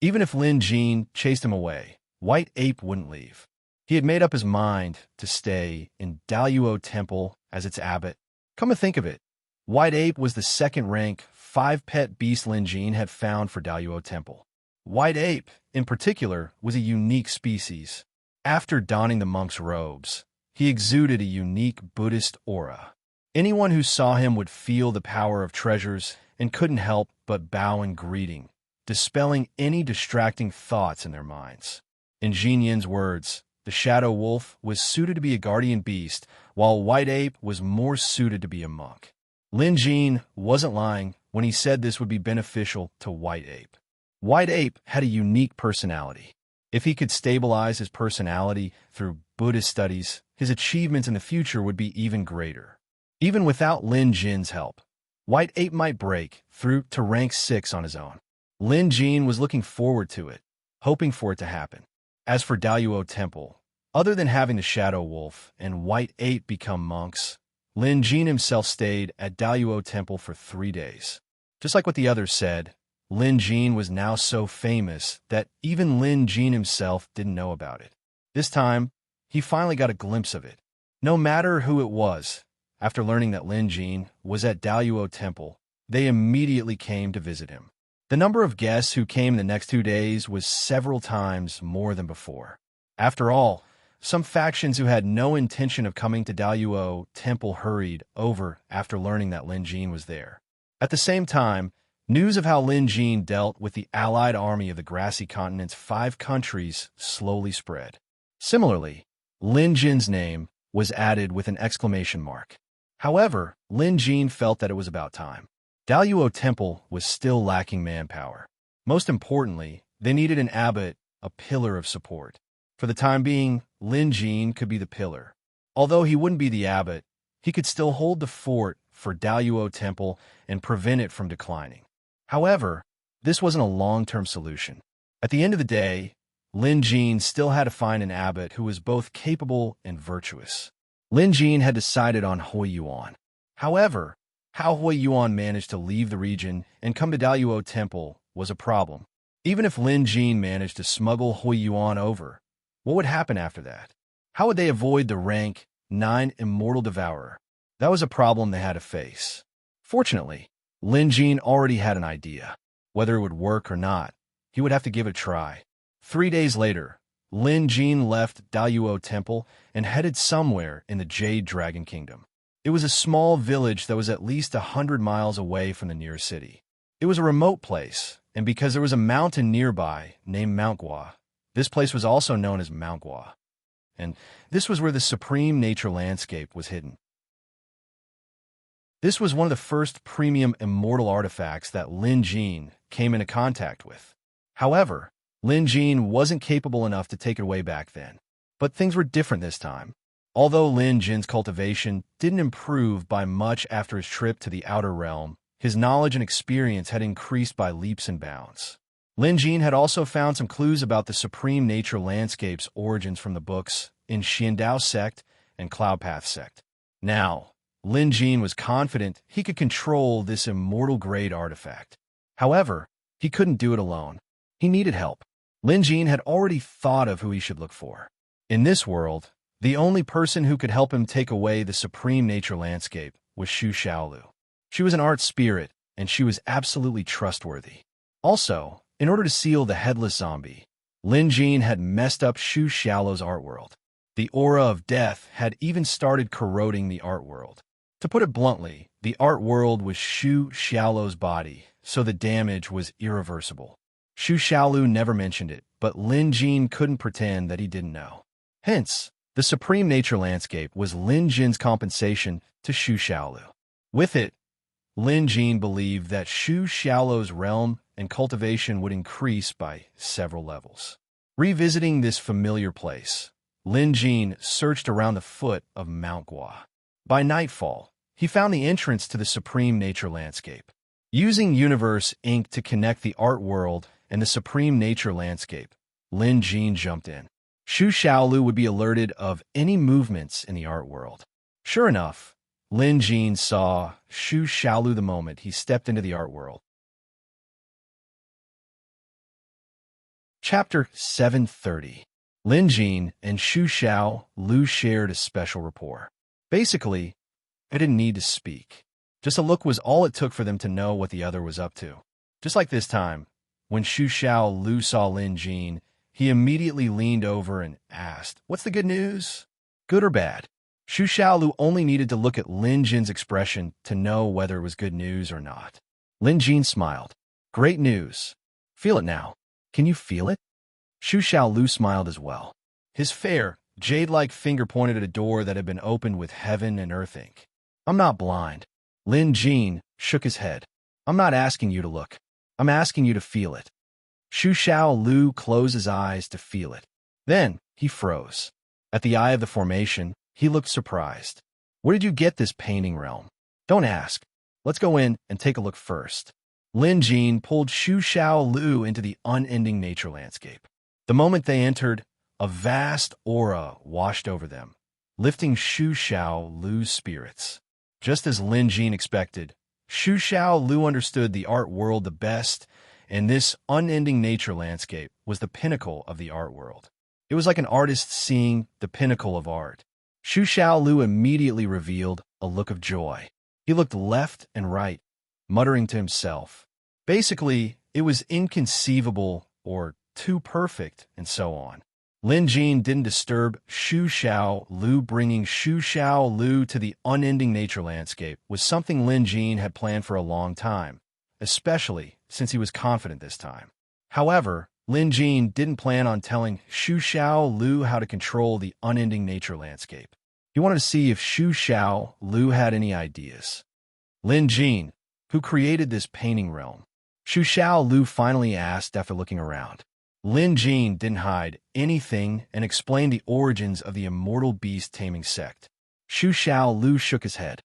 S1: Even if Lin Jin chased him away, White Ape wouldn't leave. He had made up his mind to stay in Daluo Temple as its abbot. Come to think of it, White Ape was the second-rank 5 pet beast Lin Jin had found for Daluo Temple. White Ape, in particular, was a unique species. After donning the monk's robes, he exuded a unique Buddhist aura. Anyone who saw him would feel the power of treasures and couldn't help but bow in greeting, dispelling any distracting thoughts in their minds. In Jinyan's words, the Shadow Wolf was suited to be a guardian beast, while White Ape was more suited to be a monk. Lin Jin wasn't lying when he said this would be beneficial to White Ape. White Ape had a unique personality. If he could stabilize his personality through Buddhist studies, his achievements in the future would be even greater. Even without Lin Jin's help, White Ape might break through to rank 6 on his own. Lin Jin was looking forward to it, hoping for it to happen. As for Daluo Temple, other than having the Shadow Wolf and White Ape become monks, Lin Jin himself stayed at Daluo Temple for 3 days. Just like what the others said, Lin Jin was now so famous that even Lin Jin himself didn't know about it. This time, he finally got a glimpse of it. No matter who it was, after learning that Lin Jin was at Daluo Temple, they immediately came to visit him. The number of guests who came in the next 2 days was several times more than before. After all, some factions who had no intention of coming to Daluo Temple hurried over after learning that Lin Jin was there. At the same time, news of how Lin Jin dealt with the allied army of the grassy continent's 5 countries slowly spread. Similarly, Lin Jin's name was added with an exclamation mark. However, Lin Jin felt that it was about time. Daluo Temple was still lacking manpower. Most importantly, they needed an abbot, a pillar of support. For the time being, Lin Jin could be the pillar. Although he wouldn't be the abbot, he could still hold the fort for Daluo Temple and prevent it from declining. However, this wasn't a long-term solution. At the end of the day, Lin Jin still had to find an abbot who was both capable and virtuous. Lin Jin had decided on Hui Yuan. However, how Hui Yuan managed to leave the region and come to Daluo Temple was a problem. Even if Lin Jin managed to smuggle Hui Yuan over, what would happen after that? How would they avoid the rank 9 Immortal Devourer? That was a problem they had to face. Fortunately, Lin Jin already had an idea. Whether it would work or not, he would have to give it a try. 3 days later, Lin Jin left Daluo Temple and headed somewhere in the Jade Dragon Kingdom. It was a small village that was at least 100 miles away from the nearest city. It was a remote place, and because there was a mountain nearby named Mount Gua, this place was also known as Mount Gua. And this was where the supreme nature landscape was hidden. This was one of the first premium immortal artifacts that Lin Jin came into contact with. However, Lin Jin wasn't capable enough to take it away back then. But things were different this time. Although Lin Jin's cultivation didn't improve by much after his trip to the Outer Realm, his knowledge and experience had increased by leaps and bounds. Lin Jin had also found some clues about the supreme nature landscape's origins from the books in Xiandao sect and Cloudpath sect. Now, Lin Jin was confident he could control this immortal-grade artifact. However, he couldn't do it alone. He needed help. Lin Jin had already thought of who he should look for. In this world, the only person who could help him take away the supreme nature landscape was Xu Xiaolu. She was an art spirit, and she was absolutely trustworthy. Also, in order to seal the headless zombie, Lin Jin had messed up Xu Xiaolu's art world. The aura of death had even started corroding the art world. To put it bluntly, the art world was Xu Xiaolu's body, so the damage was irreversible. Xu Xiaolu never mentioned it, but Lin Jin couldn't pretend that he didn't know. Hence, the supreme nature landscape was Lin Jin's compensation to Xu Xiaolu. With it, Lin Jin believed that Xu Xiaolu's realm and cultivation would increase by several levels. Revisiting this familiar place, Lin Jin searched around the foot of Mount Gua. By nightfall, he found the entrance to the supreme nature landscape. Using Universe Ink to connect the art world and the supreme nature landscape, Lin Jin jumped in. Xu Xiaolu would be alerted of any movements in the art world. Sure enough, Lin Jin saw Xu Xiaolu the moment he stepped into the art world. Chapter 730. Lin Jin and Xu Xiaolu shared a special rapport. Basically, they didn't need to speak. Just a look was all it took for them to know what the other was up to. Just like this time, when Xu Xiaolu saw Lin Jin, he immediately leaned over and asked, "What's the good news? Good or bad?" Xu Xiaolu only needed to look at Lin Jin's expression to know whether it was good news or not. Lin Jin smiled. "Great news. Feel it now. Can you feel it?" Xu Xiaolu smiled as well. His fair, jade-like finger pointed at a door that had been opened with heaven and earth ink. "I'm not blind." Lin Jin shook his head. "I'm not asking you to look. I'm asking you to feel it." Xu Xiaolu closed his eyes to feel it. Then he froze. At the eye of the formation, he looked surprised. "Where did you get this painting realm?" "Don't ask. Let's go in and take a look first." Lin Jin pulled Xu Xiaolu into the unending nature landscape. The moment they entered, a vast aura washed over them, lifting Xu Xiaolu's spirits. Just as Lin Jin expected, Xu Xiaolu understood the art world the best, and this unending nature landscape was the pinnacle of the art world. It was like an artist seeing the pinnacle of art. Xu Xiaolu immediately revealed a look of joy. He looked left and right, muttering to himself. Basically, it was inconceivable or too perfect, and so on. Lin Jin didn't disturb Xu Xiaolu. Bringing Xu Xiaolu to the unending nature landscape was something Lin Jin had planned for a long time, especially since he was confident this time. However, Lin Jin didn't plan on telling Xu Xiaolu how to control the unending nature landscape. He wanted to see if Xu Xiaolu had any ideas. Lin Jin, who created this painting realm? Xu Xiaolu finally asked after looking around. Lin Jin didn't hide anything and explained the origins of the immortal beast-taming sect. Xu Xiaolu shook his head.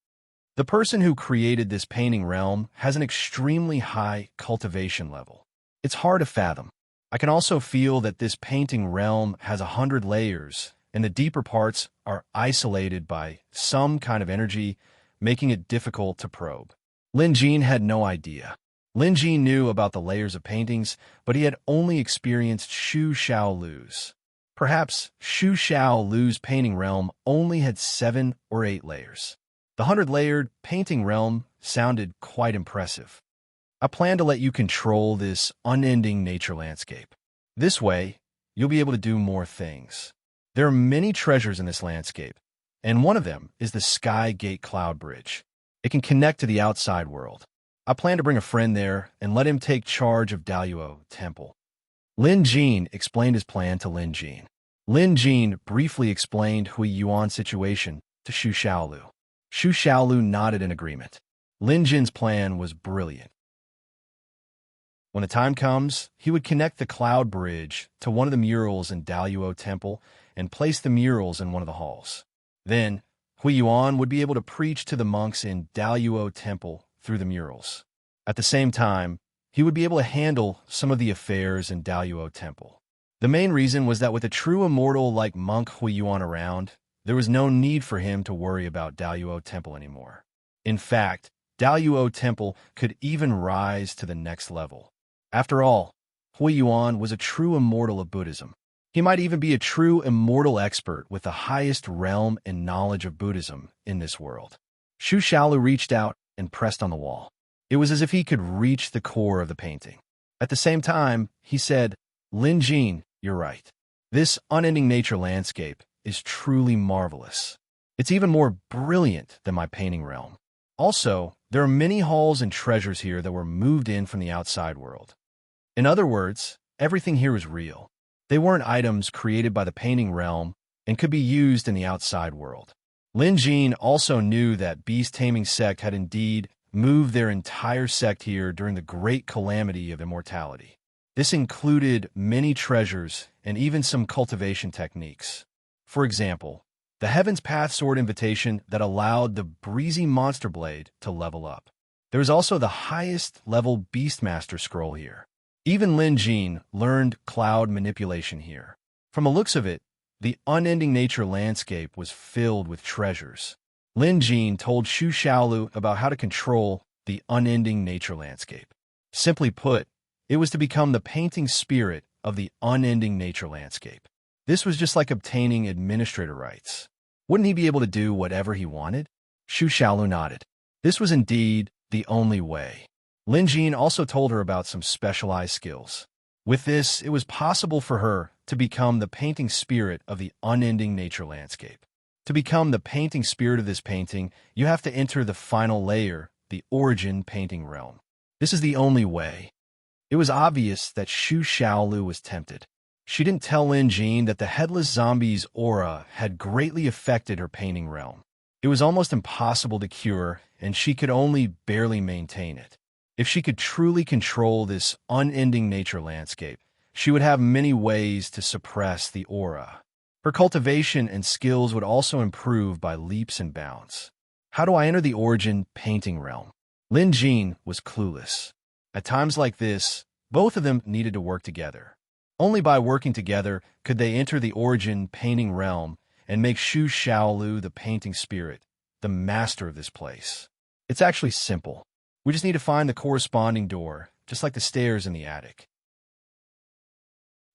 S1: The person who created this painting realm has an extremely high cultivation level. It's hard to fathom. I can also feel that this painting realm has 100 layers, and the deeper parts are isolated by some kind of energy, making it difficult to probe. Lin Jin had no idea. Lin Jin knew about the layers of paintings, but he had only experienced Xu Xiaolu's. Perhaps Xu Xiaolu's painting realm only had 7 or 8 layers. The 100-layered painting realm sounded quite impressive. I plan to let you control this unending nature landscape. This way, you'll be able to do more things. There are many treasures in this landscape, and one of them is the Sky Gate Cloud Bridge. It can connect to the outside world. I plan to bring a friend there and let him take charge of Daluo Temple. Lin Jin explained his plan to Lin Jin. Lin Jin briefly explained Hui Yuan's situation to Xu Xiaolu. Xu Xiaolu nodded in agreement. Lin Jin's plan was brilliant. When the time comes, he would connect the Cloud Bridge to one of the murals in Daluo Temple and place the murals in one of the halls. Then, Hui Yuan would be able to preach to the monks in Daluo Temple through the murals. At the same time, he would be able to handle some of the affairs in Daluo Temple. The main reason was that with a true immortal like Monk Huiyuan around, there was no need for him to worry about Daluo Temple anymore. In fact, Daluo Temple could even rise to the next level. After all, Huiyuan was a true immortal of Buddhism. He might even be a true immortal expert with the highest realm and knowledge of Buddhism in this world. Shu Xiaolu reached out and pressed on the wall. It was as if he could reach the core of the painting. At the same time, he said, "Lin Jin, you're right. This unending nature landscape is truly marvelous. It's even more brilliant than my painting realm. Also, there are many halls and treasures here that were moved in from the outside world. In other words, everything here is real. They weren't items created by the painting realm and could be used in the outside world." Lin Jin also knew that Beast Taming Sect had indeed moved their entire sect here during the great calamity of immortality. This included many treasures and even some cultivation techniques. For example, the Heaven's Path Sword invitation that allowed the breezy monster blade to level up. There was also the highest level Beastmaster scroll here. Even Lin Jin learned cloud manipulation here. From the looks of it, the unending nature landscape was filled with treasures. Lin Jin told Shu Xiaolu about how to control the unending nature landscape. Simply put, it was to become the painting spirit of the unending nature landscape. This was just like obtaining administrator rights. Wouldn't he be able to do whatever he wanted? Shu Xiaolu nodded. This was indeed the only way. Lin Jin also told her about some specialized skills. With this, it was possible for her to become the painting spirit of the unending nature landscape. To become the painting spirit of this painting, you have to enter the final layer, the origin painting realm. This is the only way. It was obvious that Shu Xiaolu was tempted. She didn't tell Lin Jin that the headless zombie's aura had greatly affected her painting realm. It was almost impossible to cure, and she could only barely maintain it. If she could truly control this unending nature landscape, she would have many ways to suppress the aura. Her cultivation and skills would also improve by leaps and bounds. How do I enter the origin painting realm? Lin Jin was clueless. At times like this, both of them needed to work together. Only by working together could they enter the origin painting realm and make Shu Xiaolu the painting spirit, the master of this place. It's actually simple. We just need to find the corresponding door, just like the stairs in the attic.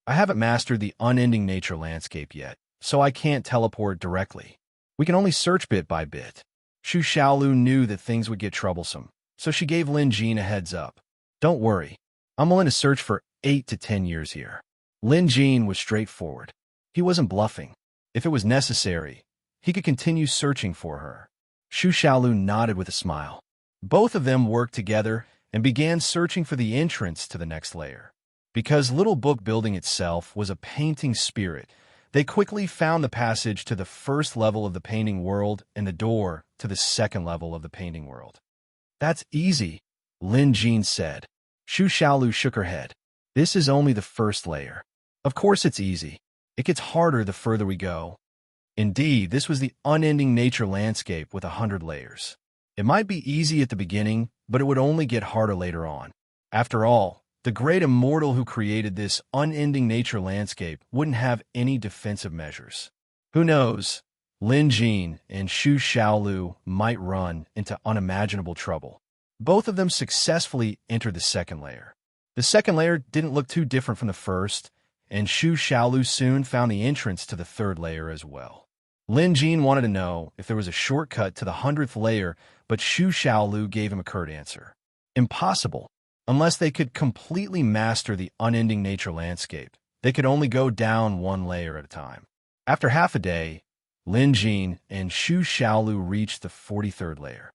S1: I haven't mastered the unending nature landscape yet, so I can't teleport directly. We can only search bit by bit. Shu Xiaolu knew that things would get troublesome, so she gave Lin Jin a heads up. Don't worry, I'm willing to search for 8 to 10 years here. Lin Jin was straightforward. He wasn't bluffing. If it was necessary, he could continue searching for her. Shu Xiaolu nodded with a smile. Both of them worked together and began searching for the entrance to the next layer. Because Little Book Building itself was a painting spirit, they quickly found the passage to the first level of the painting world and the door to the second level of the painting world. That's easy, Lin Jin said. Shu Xiaolu shook her head. This is only the first layer. Of course it's easy. It gets harder the further we go. Indeed, this was the unending nature landscape with 100 layers. It might be easy at the beginning, but it would only get harder later on. After all, the great immortal who created this unending nature landscape wouldn't have any defensive measures. Who knows? Lin Jin and Shu Xiaolu might run into unimaginable trouble. Both of them successfully entered the second layer. The second layer didn't look too different from the first, and Shu Xiaolu soon found the entrance to the third layer as well. Lin Jin wanted to know if there was a shortcut to the 100th layer, but Shu Xiaolu gave him a curt answer. Impossible. Unless they could completely master the unending nature landscape, they could only go down one layer at a time. After half a day, Lin Jin and Shu Xiaolu reached the 43rd layer.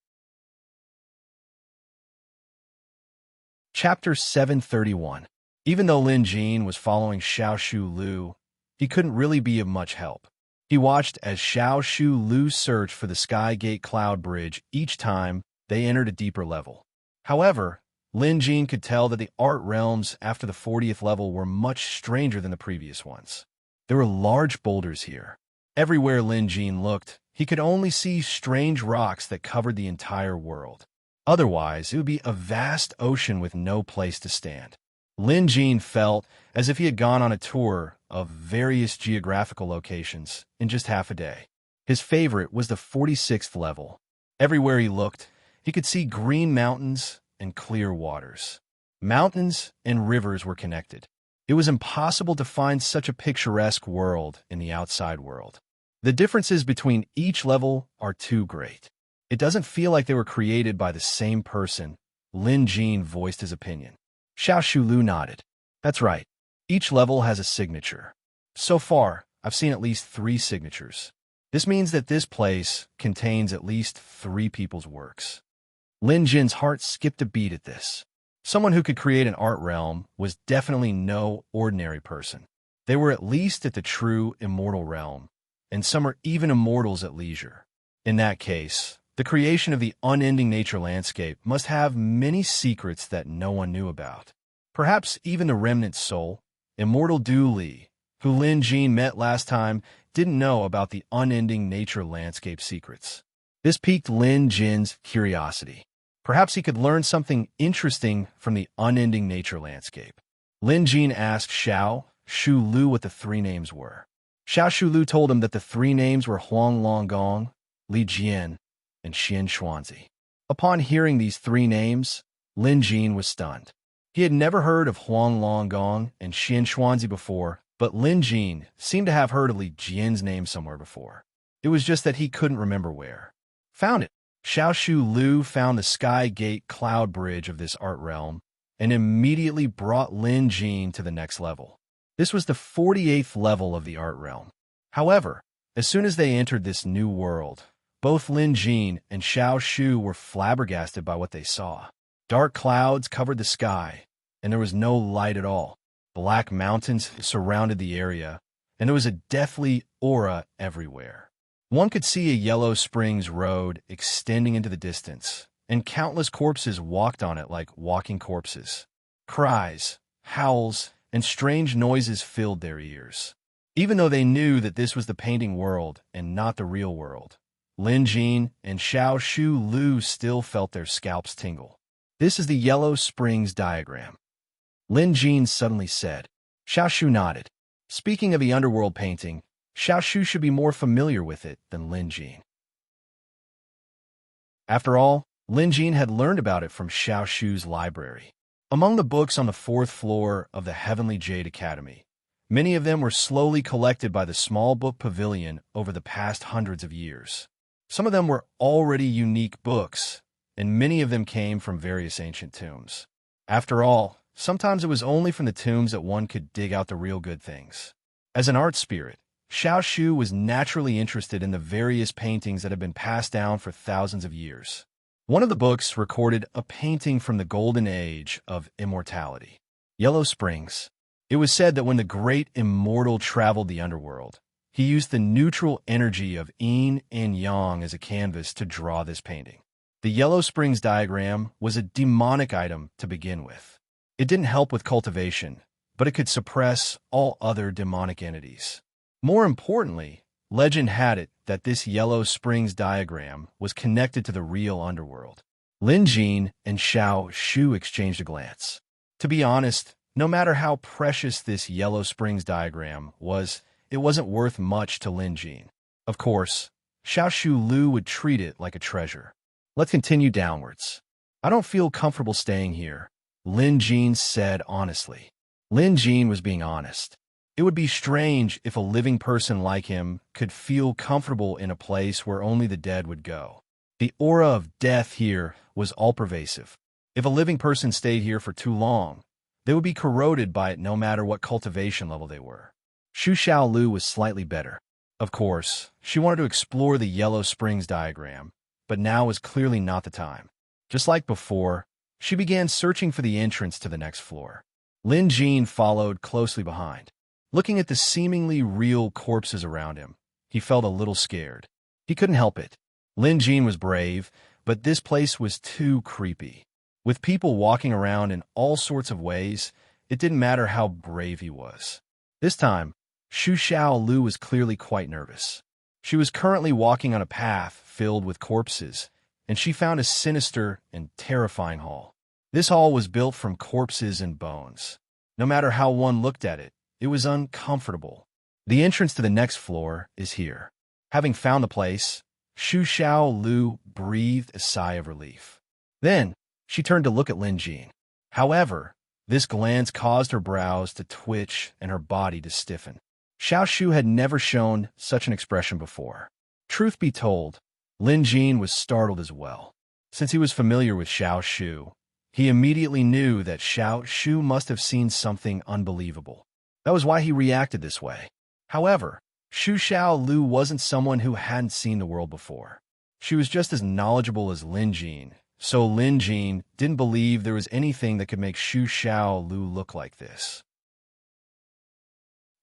S1: Chapter 731. Even though Lin Jin was following Xiao Shu Lu, he couldn't really be of much help. He watched as Xiao Shu Lu searched for the Sky Gate Cloud Bridge each time they entered a deeper level. However, Lin Jin could tell that the art realms after the 40th level were much stranger than the previous ones. There were large boulders here. Everywhere Lin Jin looked, he could only see strange rocks that covered the entire world. Otherwise, it would be a vast ocean with no place to stand. Lin Jin felt as if he had gone on a tour of various geographical locations in just half a day. His favorite was the 46th level. Everywhere he looked, he could see green mountains and clear waters. Mountains and rivers were connected. It was impossible to find such a picturesque world in the outside world. The differences between each level are too great. It doesn't feel like they were created by the same person. Lin Jin voiced his opinion. Xiao Shulu nodded. That's right. Each level has a signature. So far, I've seen at least 3 signatures. This means that this place contains at least 3 people's works. Lin Jin's heart skipped a beat at this. Someone who could create an art realm was definitely no ordinary person. They were at least at the true immortal realm, and some are even immortals at leisure. In that case, the creation of the unending nature landscape must have many secrets that no one knew about. Perhaps even the remnant soul, immortal Du Li, who Lin Jin met last time, didn't know about the unending nature landscape secrets. This piqued Lin Jin's curiosity. Perhaps he could learn something interesting from the unending nature landscape. Lin Jin asked Xiao Shu Lu what the 3 names were. Xiao Shu Lu told him that the 3 names were Huang Long Gong, Li Jian, and Xian Xuanzi. Upon hearing these 3 names, Lin Jin was stunned. He had never heard of Huang Long Gong and Xian Xuanzi before, but Lin Jin seemed to have heard of Li Jian's name somewhere before. It was just that he couldn't remember where. Found it. Xiao Shu Lu found the Sky Gate cloud bridge of this art realm and immediately brought Lin Jin to the next level. This was the 48th level of the art realm. However, as soon as they entered this new world, both Lin Jin and Xiao Shu were flabbergasted by what they saw. Dark clouds covered the sky, and there was no light at all. Black mountains surrounded the area, and there was a deathly aura everywhere. One could see a Yellow Springs road extending into the distance, and countless corpses walked on it like walking corpses. Cries, howls, and strange noises filled their ears. Even though they knew that this was the painting world and not the real world, Lin Jin and Xiao Shu Lu still felt their scalps tingle. This is the Yellow Springs diagram. Lin Jin suddenly said. Xiao Shu nodded. Speaking of the underworld painting, Xiao Shu should be more familiar with it than Lin Jin. After all, Lin Jin had learned about it from Xiao Shu's library. Among the books on the 4th floor of the Heavenly Jade Academy, many of them were slowly collected by the small book pavilion over the past hundreds of years. Some of them were already unique books, and many of them came from various ancient tombs. After all, sometimes it was only from the tombs that one could dig out the real good things. As an art spirit, Xiao Shu was naturally interested in the various paintings that had been passed down for thousands of years. One of the books recorded a painting from the golden age of immortality. Yellow Springs. It was said that when the great immortal traveled the underworld, he used the neutral energy of yin and yang as a canvas to draw this painting. The Yellow Springs diagram was a demonic item to begin with. It didn't help with cultivation, but it could suppress all other demonic entities. More importantly, legend had it that this Yellow Springs diagram was connected to the real underworld. Lin Jin and Xiao Shu exchanged a glance. To be honest, no matter how precious this Yellow Springs diagram was, it wasn't worth much to Lin Jin. Of course, Xiao Shu Lu would treat it like a treasure. Let's continue downwards. I don't feel comfortable staying here, Lin Jin said honestly. Lin Jin was being honest. It would be strange if a living person like him could feel comfortable in a place where only the dead would go. The aura of death here was all-pervasive. If a living person stayed here for too long, they would be corroded by it no matter what cultivation level they were. Xu Xiaolu was slightly better. Of course, she wanted to explore the Yellow Springs diagram, but now was clearly not the time. Just like before, she began searching for the entrance to the next floor. Lin Jin followed closely behind. Looking at the seemingly real corpses around him, he felt a little scared. He couldn't help it. Lin Jin was brave, but this place was too creepy. With people walking around in all sorts of ways, it didn't matter how brave he was. This time, Xu Xiaolu was clearly quite nervous. She was currently walking on a path filled with corpses, and she found a sinister and terrifying hall. This hall was built from corpses and bones. No matter how one looked at it, it was uncomfortable. The entrance to the next floor is here. Having found the place, Xu Xiao Lu breathed a sigh of relief. Then, she turned to look at Lin Jin. However, this glance caused her brows to twitch and her body to stiffen. Xiao Shu had never shown such an expression before. Truth be told, Lin Jin was startled as well. Since he was familiar with Xiao Shu, he immediately knew that Xiao Shu must have seen something unbelievable. That was why he reacted this way. However, Xu Xiao Lu wasn't someone who hadn't seen the world before. She was just as knowledgeable as Lin Jin, so Lin Jin didn't believe there was anything that could make Xu Xiao Lu look like this.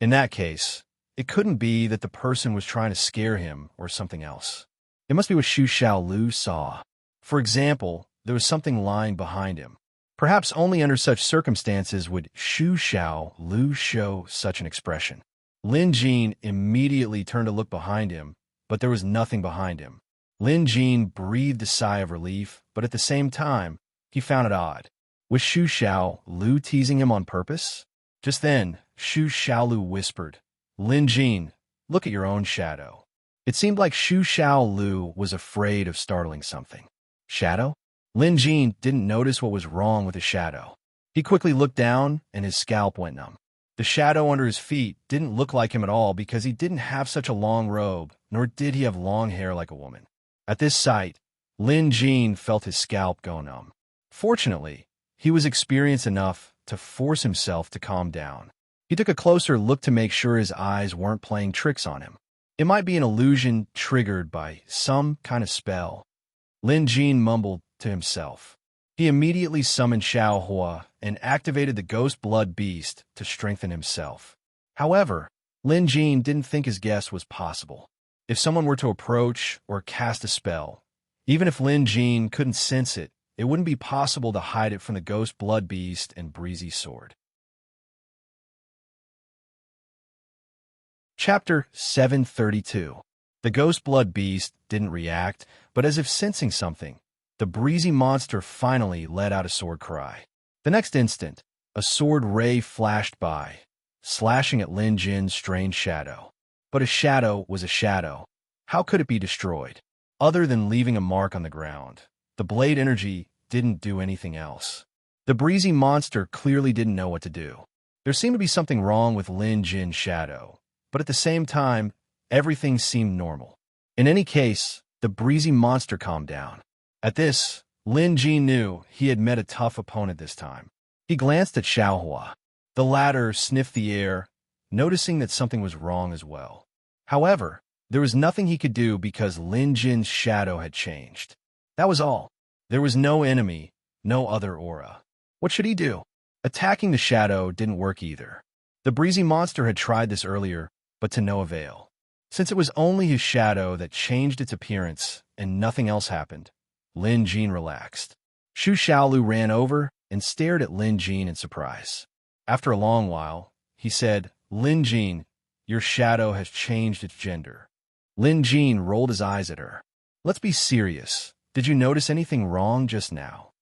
S1: In that case, it couldn't be that the person was trying to scare him or something else. It must be what Xu Xiao Lu saw. For example, there was something lying behind him. Perhaps only under such circumstances would Xu Xiao Lu show such an expression. Lin Jin immediately turned to look behind him, but there was nothing behind him. Lin Jin breathed a sigh of relief, but at the same time, he found it odd. Was Xu Xiao Lu teasing him on purpose? Just then, Xu Xiao Lu whispered, "Lin Jin, look at your own shadow." It seemed like Xu Xiao Lu was afraid of startling something. Shadow? Lin Jin didn't notice what was wrong with his shadow. He quickly looked down, and his scalp went numb. The shadow under his feet didn't look like him at all because he didn't have such a long robe, nor did he have long hair like a woman. At this sight, Lin Jin felt his scalp go numb. Fortunately, he was experienced enough to force himself to calm down. He took a closer look to make sure his eyes weren't playing tricks on him. It might be an illusion triggered by some kind of spell. Lin Jin mumbled to himself. He immediately summoned Xiao Hua and activated the ghost blood beast to strengthen himself. However, Lin Jin didn't think his guess was possible. If someone were to approach or cast a spell, even if Lin Jin couldn't sense it, it wouldn't be possible to hide it from the ghost blood beast and breezy sword. Chapter 732. The ghost blood beast didn't react, but as if sensing something, the breezy monster finally let out a sword cry. The next instant, a sword ray flashed by, slashing at Lin Jin's strange shadow. But a shadow was a shadow. How could it be destroyed? Other than leaving a mark on the ground, the blade energy didn't do anything else. The breezy monster clearly didn't know what to do. There seemed to be something wrong with Lin Jin's shadow, but at the same time, everything seemed normal. In any case, the breezy monster calmed down. At this, Lin Jin knew he had met a tough opponent this time. He glanced at Xiao Hua. The latter sniffed the air, noticing that something was wrong as well. However, there was nothing he could do because Lin Jin's shadow had changed. That was all. There was no enemy, no other aura. What should he do? Attacking the shadow didn't work either. The breezy monster had tried this earlier, but to no avail. Since it was only his shadow that changed its appearance and nothing else happened, Lin Jin relaxed. Xu Xiaolu ran over and stared at Lin Jin in surprise. After a long while, he said, "Lin Jin, your shadow has changed its gender." Lin Jin rolled his eyes at her. "Let's be serious. Did you notice anything wrong just now?"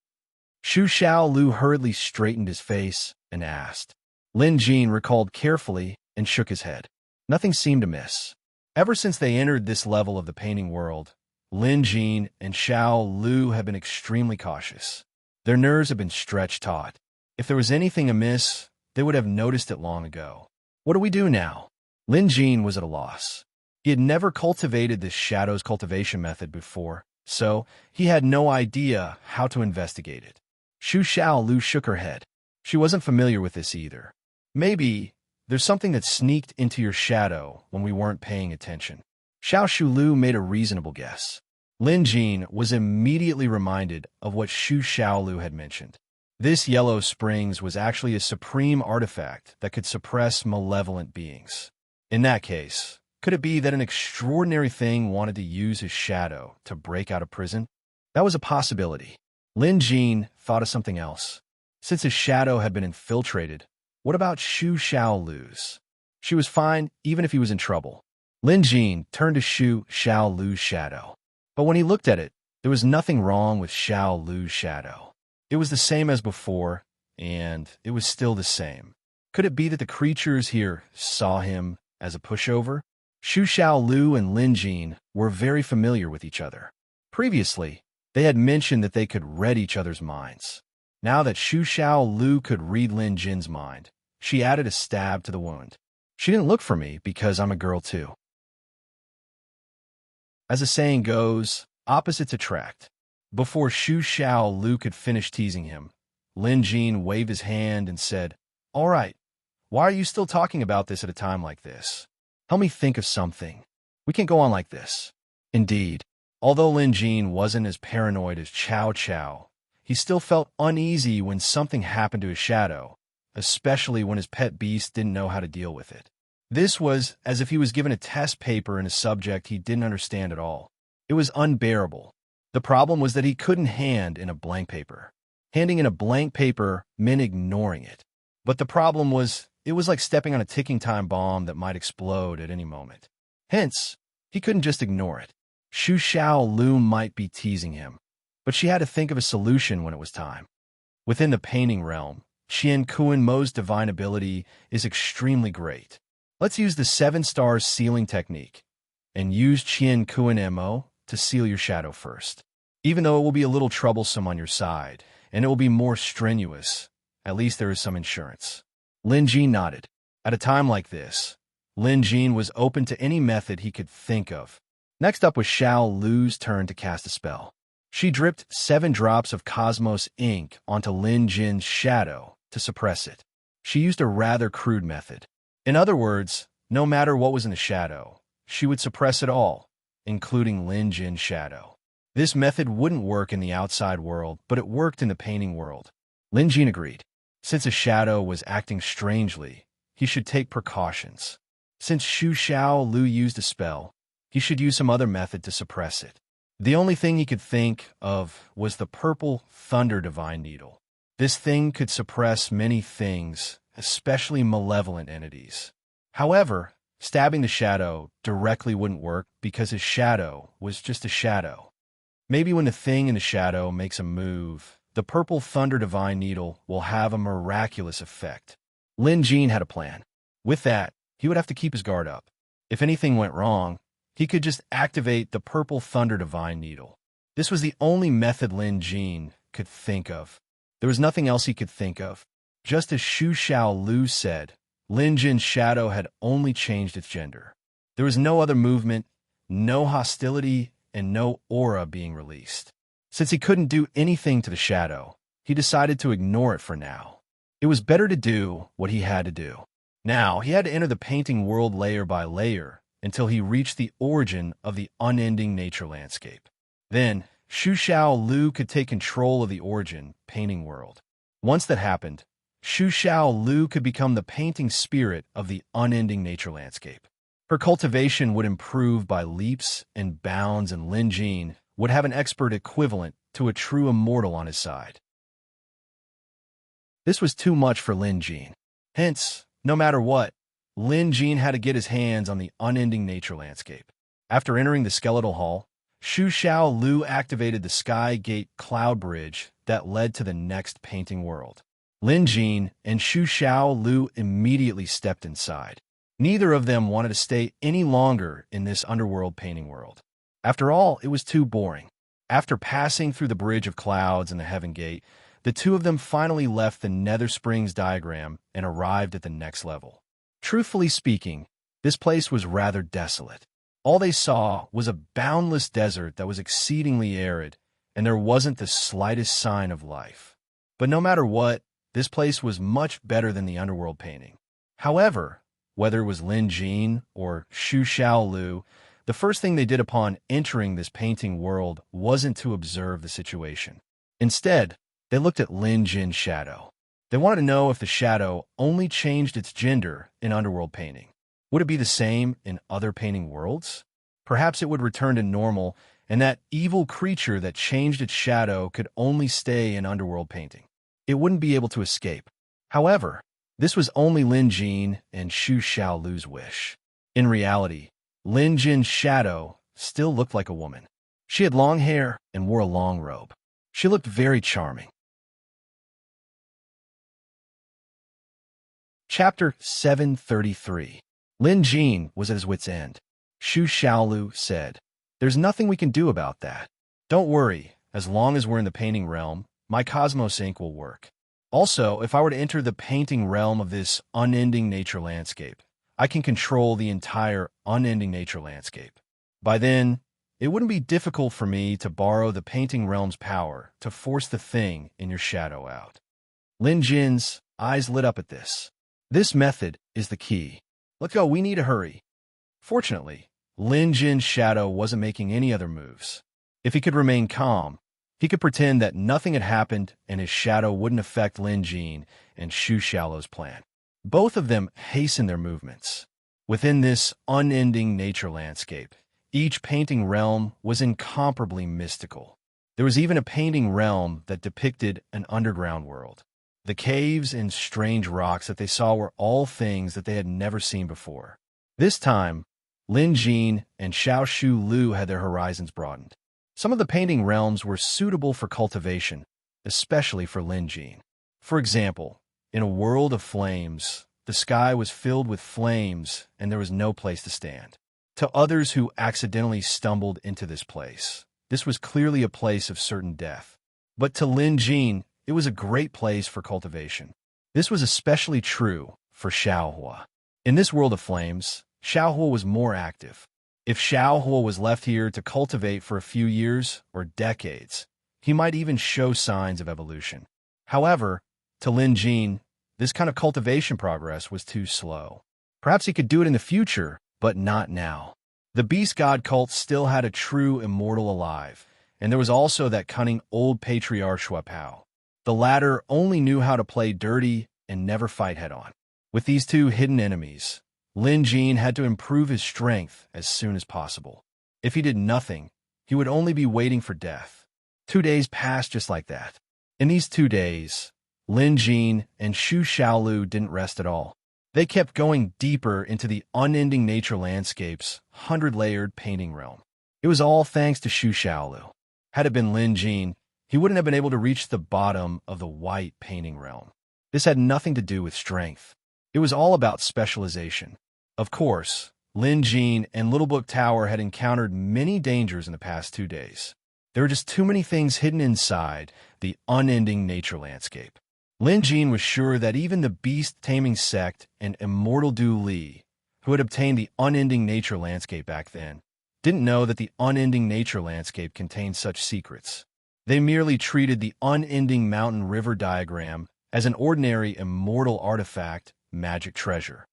S1: Xu Xiaolu hurriedly straightened his face and asked. Lin Jin recalled carefully and shook his head. Nothing seemed amiss. Ever since they entered this level of the painting world, Lin Jin and Xiao Lu have been extremely cautious. Their nerves have been stretched taut. If there was anything amiss, they would have noticed it long ago. What do we do now? Lin Jin was at a loss. He had never cultivated this shadow's cultivation method before, so he had no idea how to investigate it. Xu Xiaolu shook her head. She wasn't familiar with this either. Maybe there's something that sneaked into your shadow when we weren't paying attention. Xiao Shulu made a reasonable guess. Lin Jin was immediately reminded of what Xu Xiaolu had mentioned. This yellow springs was actually a supreme artifact that could suppress malevolent beings. In that case, could it be that an extraordinary thing wanted to use his shadow to break out of prison? That was a possibility. Lin Jin thought of something else. Since his shadow had been infiltrated, what about Xu Xiaolu's? She was fine even if he was in trouble. Lin Jin turned to Xu Xiaolu's shadow. But when he looked at it, There was nothing wrong with Xiao Lu's shadow. It was the same as before, and it was still the same. Could it be that the creatures here saw him as a pushover? Xu Xiaolu and Lin Jin were very familiar with each other. Previously, they had mentioned that they could read each other's minds. Now that Xu Xiaolu could read Lin Jin's mind, she added a stab to the wound. She didn't look for me because I'm a girl too. As the saying goes, opposites attract. Before Xu Xiaolu could finish teasing him, Lin Jin waved his hand and said, "All right, why are you still talking about this at a time like this? Help me think of something. We can't go on like this." Indeed, although Lin Jin wasn't as paranoid as Chow Chow, he still felt uneasy when something happened to his shadow, especially when his pet beast didn't know how to deal with it. This was as if he was given a test paper in a subject he didn't understand at all. It was unbearable. The problem was that he couldn't hand in a blank paper. Handing in a blank paper meant ignoring it. But the problem was, it was like stepping on a ticking time bomb that might explode at any moment. Hence, he couldn't just ignore it. Xu Xiaolu might be teasing him, but she had to think of a solution when it was time. Within the painting realm, Qian Kuan Mo's divine ability is extremely great. Let's use the 7 stars sealing technique, and use Qian Kuan Mo to seal your shadow first. Even though it will be a little troublesome on your side, and it will be more strenuous, at least there is some insurance. Lin Jin nodded. At a time like this, Lin Jin was open to any method he could think of. Next up was Xiao Lu's turn to cast a spell. She dripped 7 drops of Cosmos ink onto Lin Jin's shadow to suppress it. She used a rather crude method. In other words, no matter what was in the shadow, she would suppress it all, including Lin Jin's shadow. This method wouldn't work in the outside world, but it worked in the painting world. Lin Jin agreed. Since a shadow was acting strangely, he should take precautions. Since Xu Xiao Lu used a spell, he should use some other method to suppress it. The only thing he could think of was the purple thunder divine needle. This thing could suppress many things, especially malevolent entities. However, stabbing the shadow directly wouldn't work because his shadow was just a shadow. Maybe when the thing in the shadow makes a move, the purple thunder divine needle will have a miraculous effect. Lin Jin had a plan. With that, he would have to keep his guard up. If anything went wrong, he could just activate the purple thunder divine needle. This was the only method Lin Jin could think of. There was nothing else he could think of. Just as Xu Xiaolu said, Lin Jin's shadow had only changed its gender. There was no other movement, no hostility, and no aura being released. Since he couldn't do anything to the shadow, he decided to ignore it for now. It was better to do what he had to do. Now, he had to enter the painting world layer by layer until he reached the origin of the unending nature landscape. Then, Xu Xiaolu could take control of the origin painting world. Once that happened, Xu Xiaolu could become the painting spirit of the unending nature landscape. Her cultivation would improve by leaps and bounds, and Lin Jin would have an expert equivalent to a true immortal on his side. This was too much for Lin Jin. Hence, no matter what, Lin Jin had to get his hands on the unending nature landscape. After entering the skeletal hall, Xu Xiaolu activated the Sky Gate cloud bridge that led to the next painting world. Lin Jin and Xu Xiaolu immediately stepped inside. Neither of them wanted to stay any longer in this underworld painting world. After all, it was too boring. After passing through the Bridge of Clouds and the Heaven Gate, the two of them finally left the Nether Springs diagram and arrived at the next level. Truthfully speaking, this place was rather desolate. All they saw was a boundless desert that was exceedingly arid, and there wasn't the slightest sign of life. But no matter what, this place was much better than the underworld painting. However, whether it was Lin Jin or Xu Xiaolu, the first thing they did upon entering this painting world wasn't to observe the situation. Instead, they looked at Lin Jin's shadow. They wanted to know if the shadow only changed its gender in underworld painting. Would it be the same in other painting worlds? Perhaps it would return to normal, and that evil creature that changed its shadow could only stay in underworld painting. It wouldn't be able to escape. However, this was only Lin Jin and Xu Xiaolu's wish. In reality, Lin Jin's shadow still looked like a woman. She had long hair and wore a long robe. She looked very charming. Chapter 733. Lin Jin was at his wit's end. Xu Xiaolu said, "There's nothing we can do about that. Don't worry, as long as we're in the painting realm, my Cosmos ink will work. Also, if I were to enter the painting realm of this unending nature landscape, I can control the entire unending nature landscape. By then, it wouldn't be difficult for me to borrow the painting realm's power to force the thing in your shadow out." Lin Jin's eyes lit up at this. This method is the key. Let's go, we need to hurry. Fortunately, Lin Jin's shadow wasn't making any other moves. If he could remain calm, he could pretend that nothing had happened and his shadow wouldn't affect Lin Jin and Xu Xiaolu's plan. Both of them hastened their movements. Within this unending nature landscape, each painting realm was incomparably mystical. There was even a painting realm that depicted an underground world. The caves and strange rocks that they saw were all things that they had never seen before. This time, Lin Jin and Xiao Shu Lu had their horizons broadened. Some of the painting realms were suitable for cultivation, especially for Lin Jin. For example, in a world of flames, the sky was filled with flames and there was no place to stand. To others who accidentally stumbled into this place, this was clearly a place of certain death. But to Lin Jin, it was a great place for cultivation. This was especially true for Xiaohua. In this world of flames, Xiaohua was more active. If Xiaohua was left here to cultivate for a few years or decades, he might even show signs of evolution. However, to Lin Jin, this kind of cultivation progress was too slow. Perhaps he could do it in the future, but not now. The beast god cult still had a true immortal alive, and there was also that cunning old patriarch Shuapao. The latter only knew how to play dirty and never fight head-on. With these two hidden enemies, Lin Jin had to improve his strength as soon as possible. If he did nothing, he would only be waiting for death. 2 days passed just like that. In these 2 days, Lin Jin and Xu Xiaolu didn't rest at all. They kept going deeper into the unending nature landscape's 100-layered painting realm. It was all thanks to Xu Xiaolu. Had it been Lin Jin, he wouldn't have been able to reach the bottom of the white painting realm. This had nothing to do with strength. It was all about specialization. Of course, Lin Jin and Little Book Tower had encountered many dangers in the past 2 days. There were just too many things hidden inside the unending nature landscape. Lin Jin was sure that even the beast-taming sect and immortal Du Li, who had obtained the unending nature landscape back then, didn't know that the unending nature landscape contained such secrets. They merely treated the unending mountain river diagram as an ordinary immortal artifact, magic treasure.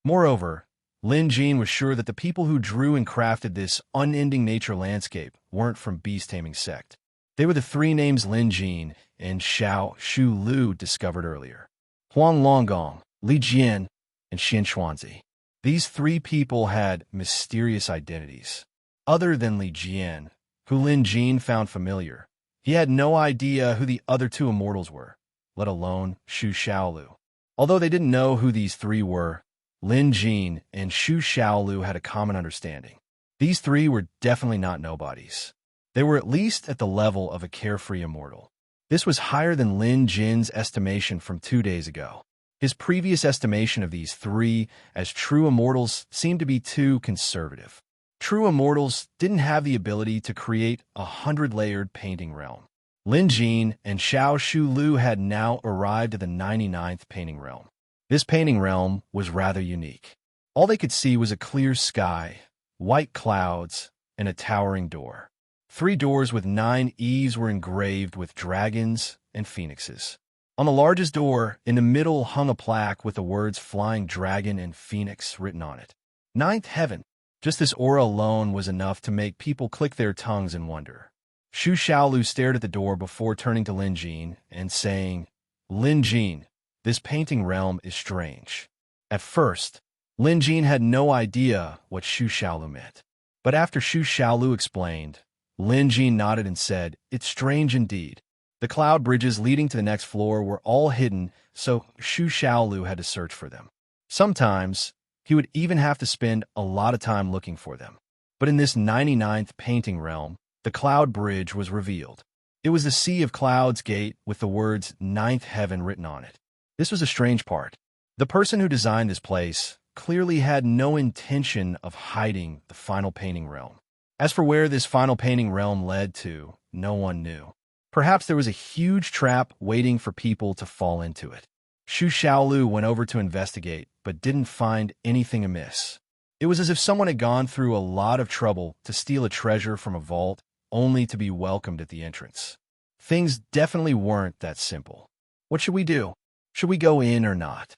S1: Moreover, Lin Jin was sure that the people who drew and crafted this unending nature landscape weren't from beast-taming sect. They were the 3 names Lin Jin and Xiao Shu Lu discovered earlier: Huang Longgong, Li Jian, and Xian Xuanzi. These 3 people had mysterious identities. Other than Li Jian, who Lin Jin found familiar, he had no idea who the other 2 immortals were, let alone Xu Xiaolu. Although they didn't know who these 3 were, Lin Jin and Xu Xiaolu had a common understanding. These 3 were definitely not nobodies. They were at least at the level of a carefree immortal. This was higher than Lin Jin's estimation from 2 days ago. His previous estimation of these 3 as true immortals seemed to be too conservative. True immortals didn't have the ability to create a 100-layered painting realm. Lin Jin and Xiao Shu Lu had now arrived at the 99th painting realm. This painting realm was rather unique. All they could see was a clear sky, white clouds, and a towering door. 3 doors with 9 eaves were engraved with dragons and phoenixes. On the largest door, in the middle, hung a plaque with the words Flying Dragon and Phoenix written on it. 9th Heaven. Just this aura alone was enough to make people click their tongues in wonder. Xu Xiaolu stared at the door before turning to Lin Jin and saying, "Lin Jin, this painting realm is strange." At first, Lin Jin had no idea what Xu Xiaolu meant. But after Xu Xiaolu explained, Lin Jin nodded and said, "It's strange indeed." The cloud bridges leading to the next floor were all hidden, so Xu Xiaolu had to search for them. Sometimes, he would even have to spend a lot of time looking for them. But in this 99th painting realm, the cloud bridge was revealed. It was the Sea of Clouds gate with the words Ninth Heaven written on it. This was a strange part. The person who designed this place clearly had no intention of hiding the final painting realm. As for where this final painting realm led to, no one knew. Perhaps there was a huge trap waiting for people to fall into it. Xu Xiaolu went over to investigate, but didn't find anything amiss. It was as if someone had gone through a lot of trouble to steal a treasure from a vault, only to be welcomed at the entrance. Things definitely weren't that simple. What should we do? Should we go in or not?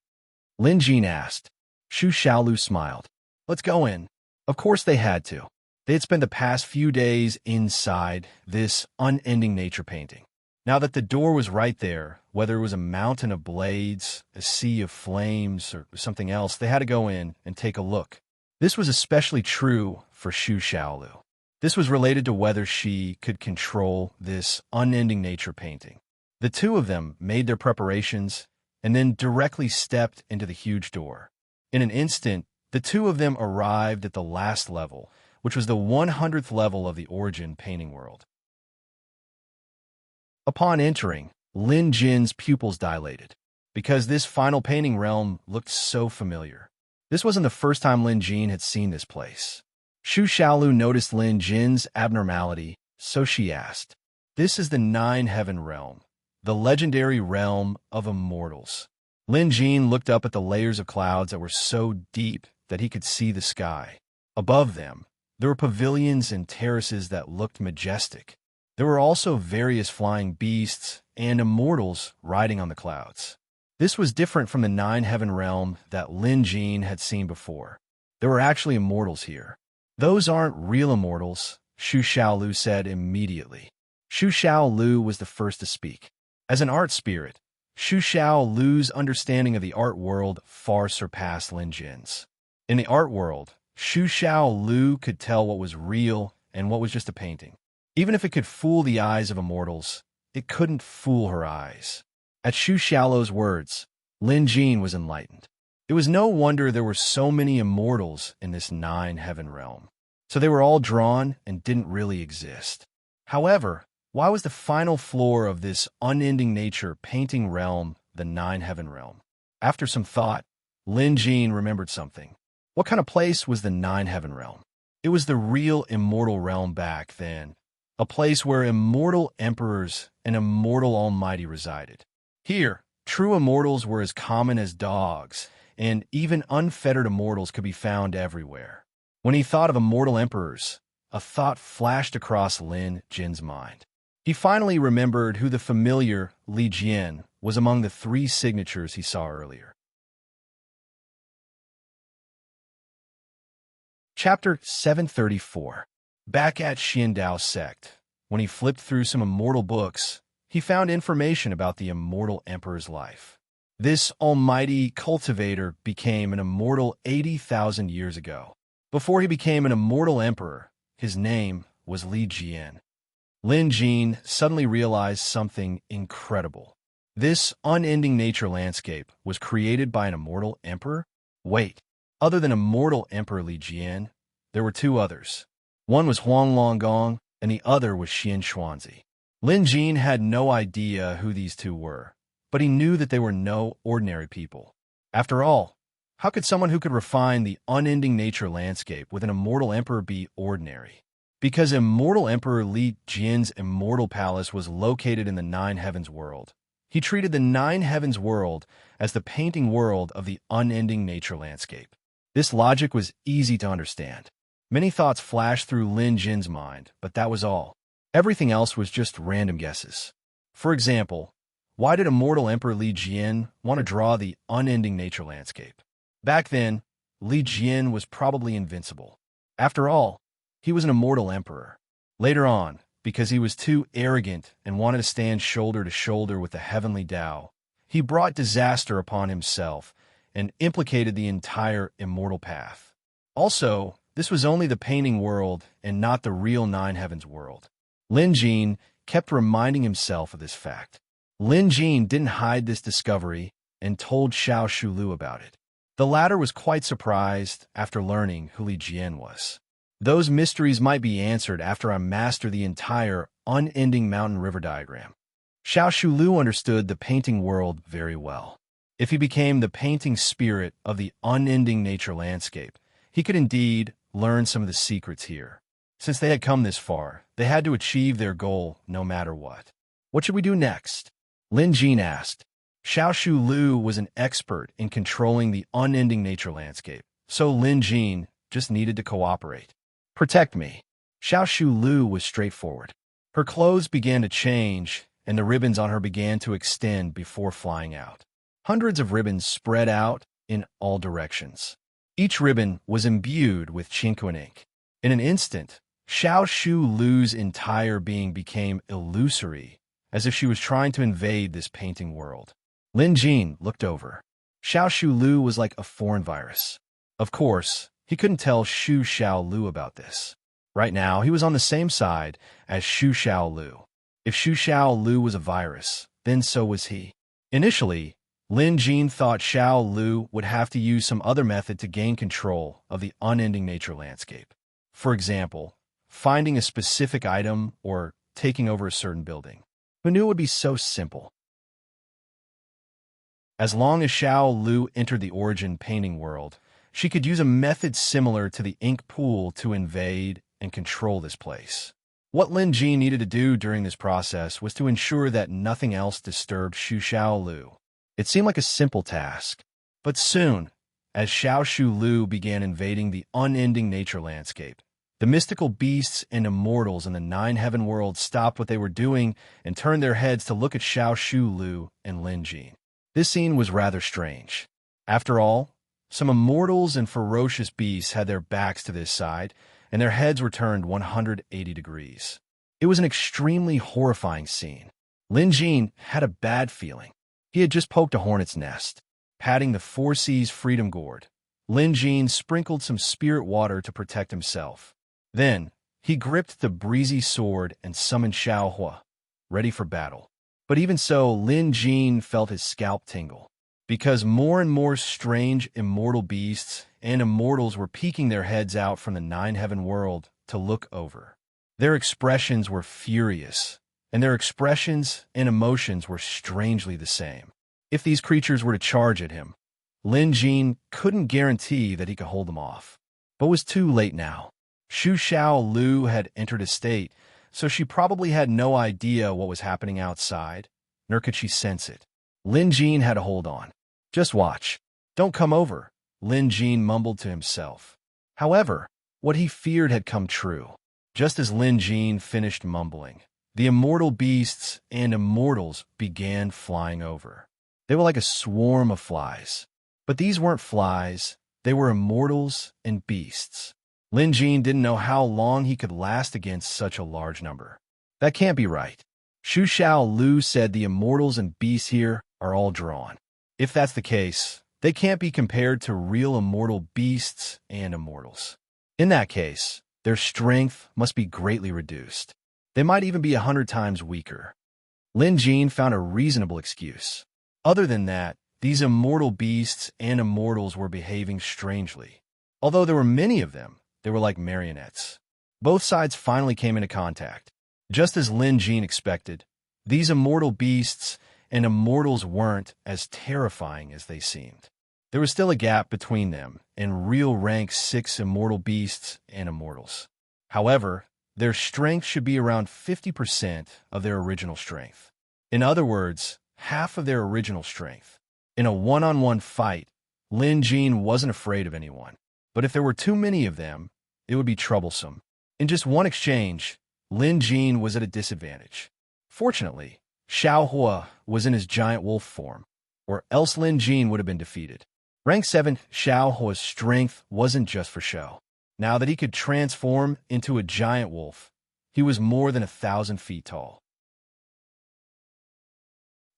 S1: Lin Jin asked. Xu Xiaolu smiled. Let's go in. Of course they had to. They had spent the past few days inside this unending nature painting. Now that the door was right there, whether it was a mountain of blades, a sea of flames, or something else, they had to go in and take a look. This was especially true for Xu Xiaolu. This was related to whether she could control this unending nature painting. The two of them made their preparations and then directly stepped into the huge door. In an instant, the two of them arrived at the last level, which was the 100th level of the Origin painting world. Upon entering, Lin Jin's pupils dilated, because this final painting realm looked so familiar. This wasn't the first time Lin Jin had seen this place. Xu Xiaolu noticed Lin Jin's abnormality, so she asked, "This is the Nine Heaven realm, the legendary realm of immortals." Lin Jin looked up at the layers of clouds that were so deep that he could see the sky. Above them, there were pavilions and terraces that looked majestic. There were also various flying beasts and immortals riding on the clouds. This was different from the Nine Heaven realm that Lin Jin had seen before. There were actually immortals here. "Those aren't real immortals," Xu Xiaolu said immediately. Xu Xiaolu was the first to speak. As an art spirit, Xu Xiaolu's understanding of the art world far surpassed Lin Jin's. In the art world, Xu Xiaolu could tell what was real and what was just a painting. Even if it could fool the eyes of immortals, it couldn't fool her eyes. At Xu Xiaolu's words, Lin Jin was enlightened. It was no wonder there were so many immortals in this Nine Heaven realm. So they were all drawn and didn't really exist. However, why was the final floor of this unending nature painting realm the Nine Heaven realm? After some thought, Lin Jin remembered something. What kind of place was the Nine Heaven realm? It was the real immortal realm back then, a place where immortal emperors and immortal almighty resided. Here, true immortals were as common as dogs, and even unfettered immortals could be found everywhere. When he thought of immortal emperors, a thought flashed across Lin Jin's mind. He finally remembered who the familiar Li Jian was among the 3 signatures he saw earlier. Chapter 734. Back at Xiandao sect, when he flipped through some immortal books, he found information about the immortal emperor's life. This almighty cultivator became an immortal 80,000 years ago. Before he became an immortal emperor, his name was Li Jian. Lin Jin suddenly realized something incredible. This unending nature landscape was created by an immortal emperor? Wait, other than immortal Emperor Li Jian, there were 2 others. One was Huang Longgong, and the other was Xian Xuanzi. Lin Jin had no idea who these 2 were, but he knew that they were no ordinary people. After all, how could someone who could refine the unending nature landscape with an immortal emperor be ordinary? Because immortal Emperor Li Jian's immortal palace was located in the Nine Heavens world, he treated the Nine Heavens world as the painting world of the unending nature landscape. This logic was easy to understand. Many thoughts flashed through Lin Jin's mind, but that was all. Everything else was just random guesses. For example, why did immortal Emperor Li Jian want to draw the unending nature landscape? Back then, Li Jian was probably invincible. After all, he was an immortal emperor. Later on, because he was too arrogant and wanted to stand shoulder to shoulder with the heavenly Tao, he brought disaster upon himself and implicated the entire immortal path. Also, this was only the painting world and not the real Nine Heavens world. Lin Jin kept reminding himself of this fact. Lin Jin didn't hide this discovery and told Xiao Shulu about it. The latter was quite surprised after learning who Li Jian was. Those mysteries might be answered after I master the entire unending mountain river diagram. Xiao Shulu understood the painting world very well. If he became the painting spirit of the unending nature landscape, he could indeed learn some of the secrets here. Since they had come this far, they had to achieve their goal no matter what. What should we do next? Lin Jin asked. Xiao Shulu was an expert in controlling the unending nature landscape, so Lin Jin just needed to cooperate. Protect me. Xiao Shulu was straightforward. Her clothes began to change, and the ribbons on her began to extend before flying out. Hundreds of ribbons spread out in all directions. Each ribbon was imbued with chinquin ink. In an instant, Xiao Shulu's entire being became illusory, as if she was trying to invade this painting world. Lin Jin looked over. Xiao Shulu was like a foreign virus. Of course, he couldn't tell Xu Xiaolu about this. Right now, he was on the same side as Xu Xiaolu. If Xu Xiaolu was a virus, then so was he. Initially, Lin Jin thought Xiaolu would have to use some other method to gain control of the unending nature landscape. For example, finding a specific item or taking over a certain building. Who knew it would be so simple? As long as Xiaolu entered the origin painting world, she could use a method similar to the ink pool to invade and control this place. What Lin Jin needed to do during this process was to ensure that nothing else disturbed Xu Xiaolu. It seemed like a simple task, but soon, as Xiao Shulu began invading the unending nature landscape, the mystical beasts and immortals in the nine heaven worlds stopped what they were doing and turned their heads to look at Xiao Shulu and Lin Jin. This scene was rather strange. After all, some immortals and ferocious beasts had their backs to this side, and their heads were turned 180 degrees. It was an extremely horrifying scene. Lin Jin had a bad feeling. He had just poked a hornet's nest. Patting the Four Seas Freedom Gourd, Lin Jin sprinkled some spirit water to protect himself. Then, he gripped the breezy sword and summoned Xiao Hua, ready for battle. But even so, Lin Jin felt his scalp tingle, because more and more strange immortal beasts and immortals were peeking their heads out from the nine heaven world to look over. Their expressions were furious, and their expressions and emotions were strangely the same. If these creatures were to charge at him, Lin Jin couldn't guarantee that he could hold them off. But it was too late now. Xu Xiaolu had entered a state, so she probably had no idea what was happening outside, nor could she sense it. Lin Jin had to hold on. Just watch. Don't come over, Lin Jin mumbled to himself. However, what he feared had come true. Just as Lin Jin finished mumbling, the immortal beasts and immortals began flying over. They were like a swarm of flies. But these weren't flies, they were immortals and beasts. Lin Jin didn't know how long he could last against such a large number. That can't be right. Xu Xiaolu said the immortals and beasts here are all drawn. If that's the case, they can't be compared to real immortal beasts and immortals. In that case, their strength must be greatly reduced. They might even be 100 times weaker. Lin Jin found a reasonable excuse. Other than that, these immortal beasts and immortals were behaving strangely. Although there were many of them, they were like marionettes. Both sides finally came into contact. Just as Lin Jin expected, these immortal beasts and immortals weren't as terrifying as they seemed. There was still a gap between them and real rank 6 immortal beasts and immortals. However, their strength should be around 50% of their original strength. In other words, half of their original strength. In a one-on-one fight, Lin Jin wasn't afraid of anyone. But if there were too many of them, it would be troublesome. In just one exchange, Lin Jin was at a disadvantage. Fortunately, Xiao Hua was in his giant wolf form, or else Lin Jin would have been defeated. Rank 7 Xiao Hua's strength wasn't just for show. Now that he could transform into a giant wolf, he was more than 1,000 feet tall.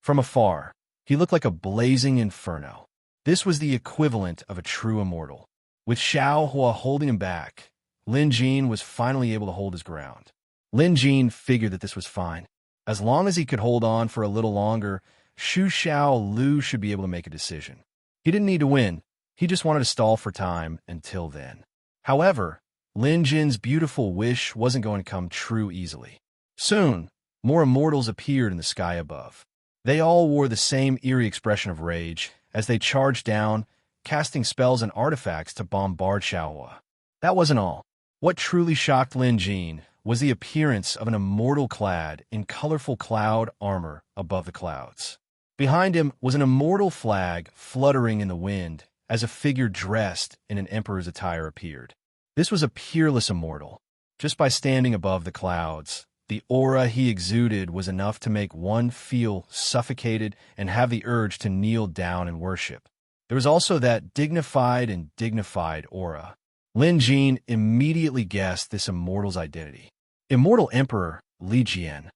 S1: From afar, he looked like a blazing inferno. This was the equivalent of a true immortal. With Xiao Hua holding him back, Lin Jin was finally able to hold his ground. Lin Jin figured that this was fine. As long as he could hold on for a little longer, Xu Xiaolu should be able to make a decision. He didn't need to win. He just wanted to stall for time until then. However, Lin Jin's beautiful wish wasn't going to come true easily. Soon, more immortals appeared in the sky above. They all wore the same eerie expression of rage as they charged down, casting spells and artifacts to bombard Xiaohua. That wasn't all. What truly shocked Lin Jin was the appearance of an immortal clad in colorful cloud armor above the clouds. Behind him was an immortal flag fluttering in the wind as a figure dressed in an emperor's attire appeared. This was a peerless immortal. Just by standing above the clouds, the aura he exuded was enough to make one feel suffocated and have the urge to kneel down and worship. There was also that dignified aura. Lin Jin immediately guessed this immortal's identity. Immortal Emperor Li Jian.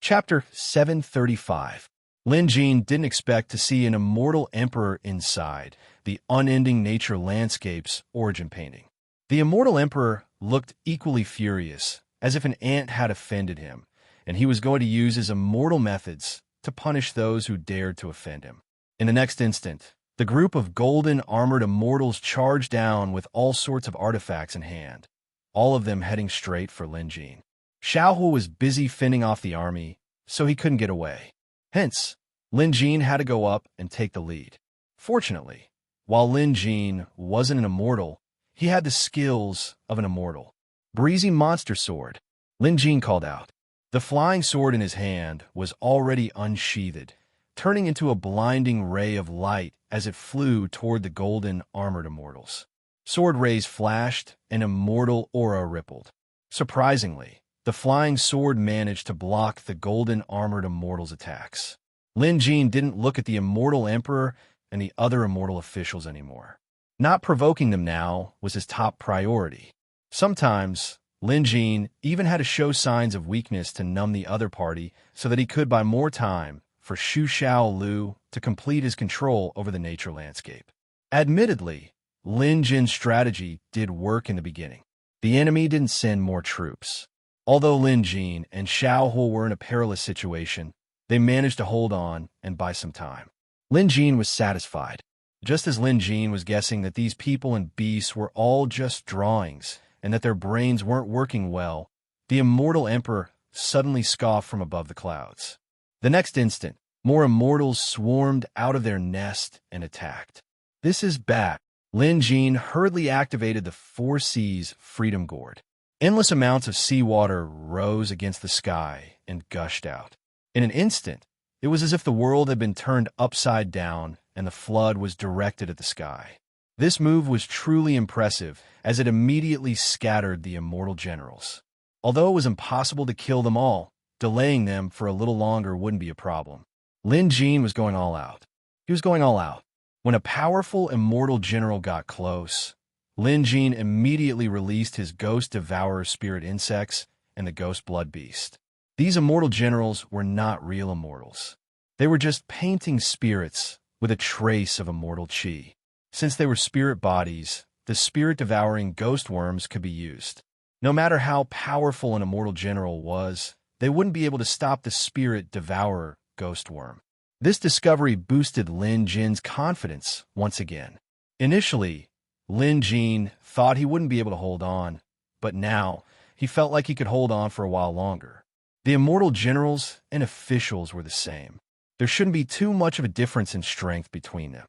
S1: Chapter 735. Lin Jin didn't expect to see an immortal emperor inside the unending nature landscape's origin painting. The immortal emperor looked equally furious, as if an ant had offended him, and he was going to use his immortal methods to punish those who dared to offend him. In the next instant, the group of golden armored immortals charged down with all sorts of artifacts in hand, all of them heading straight for Lin Jin. Xiaohua was busy fending off the army, so he couldn't get away. Hence, Lin Jin had to go up and take the lead. Fortunately, while Lin Jin wasn't an immortal, he had the skills of an immortal. Breezy monster sword, Lin Jin called out. The flying sword in his hand was already unsheathed, turning into a blinding ray of light as it flew toward the golden armored immortals. Sword rays flashed, and immortal aura rippled. Surprisingly, the flying sword managed to block the golden armored immortals' attacks. Lin Jin didn't look at the immortal emperor and the other immortal officials anymore. Not provoking them now was his top priority. Sometimes, Lin Jin even had to show signs of weakness to numb the other party so that he could buy more time for Xu Xiao Lu to complete his control over the nature landscape. Admittedly, Lin Jin's strategy did work in the beginning. The enemy didn't send more troops. Although Lin Jin and Xiaohua were in a perilous situation, they managed to hold on and buy some time. Lin Jin was satisfied. Just as Lin Jin was guessing that these people and beasts were all just drawings and that their brains weren't working well, the immortal emperor suddenly scoffed from above the clouds. The next instant, more immortals swarmed out of their nest and attacked. This is bad. Lin Jin hurriedly activated the Four Seas Freedom Gourd. Endless amounts of seawater rose against the sky and gushed out. In an instant, it was as if the world had been turned upside down and the flood was directed at the sky. This move was truly impressive, as it immediately scattered the immortal generals. Although it was impossible to kill them all, delaying them for a little longer wouldn't be a problem. Lin Jin was going all out. He was going all out. When a powerful immortal general got close, Lin Jin immediately released his Ghost Devourer spirit insects and the Ghost Blood Beast. These immortal generals were not real immortals. They were just painting spirits with a trace of immortal chi. Since they were spirit bodies, the spirit-devouring ghost worms could be used. No matter how powerful an immortal general was, they wouldn't be able to stop the spirit-devourer ghost worm. This discovery boosted Lin Jin's confidence once again. Initially, Lin Jin thought he wouldn't be able to hold on, but now he felt like he could hold on for a while longer. The immortal generals and officials were the same. There shouldn't be too much of a difference in strength between them.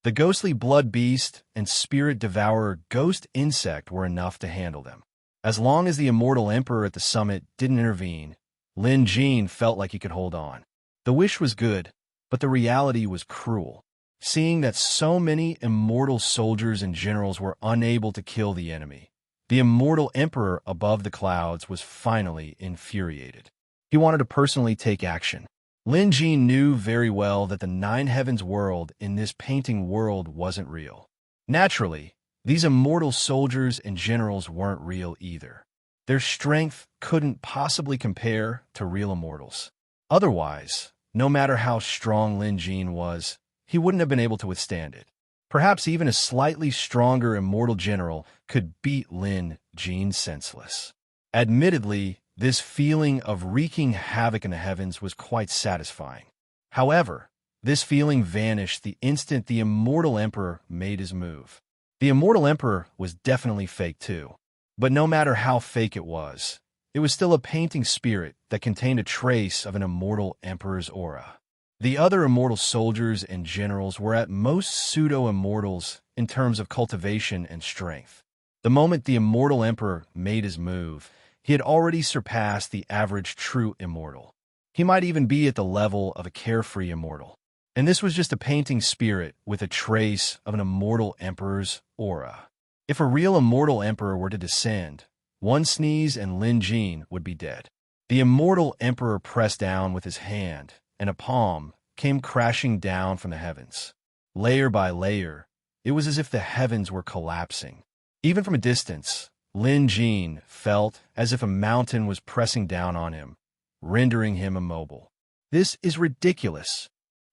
S1: The ghostly blood beast and spirit devourer ghost insect were enough to handle them. As long as the immortal emperor at the summit didn't intervene, Lin Jin felt like he could hold on. The wish was good, but the reality was cruel. Seeing that so many immortal soldiers and generals were unable to kill the enemy, the immortal emperor above the clouds was finally infuriated. He wanted to personally take action. Lin Jin knew very well that the Nine Heavens world in this painting world wasn't real. Naturally, these immortal soldiers and generals weren't real either. Their strength couldn't possibly compare to real immortals. Otherwise, no matter how strong Lin Jin was, he wouldn't have been able to withstand it. Perhaps even a slightly stronger immortal general could beat Lin Jin senseless. Admittedly, this feeling of wreaking havoc in the heavens was quite satisfying. However, This feeling vanished the instant the immortal emperor made his move. The immortal emperor was definitely fake too. But no matter how fake it was still a painting spirit that contained a trace of an immortal emperor's aura. The other immortal soldiers and generals were at most pseudo-immortals in terms of cultivation and strength. The moment the immortal emperor made his move, he had already surpassed the average true immortal. He might even be at the level of a carefree immortal. And this was just a painting spirit with a trace of an immortal emperor's aura. If a real immortal emperor were to descend, one sneeze and Lin Jin would be dead. The immortal emperor pressed down with his hand, and a palm came crashing down from the heavens. Layer by layer, it was as if the heavens were collapsing. Even from a distance, Lin Jin felt as if a mountain was pressing down on him, rendering him immobile. This is ridiculous.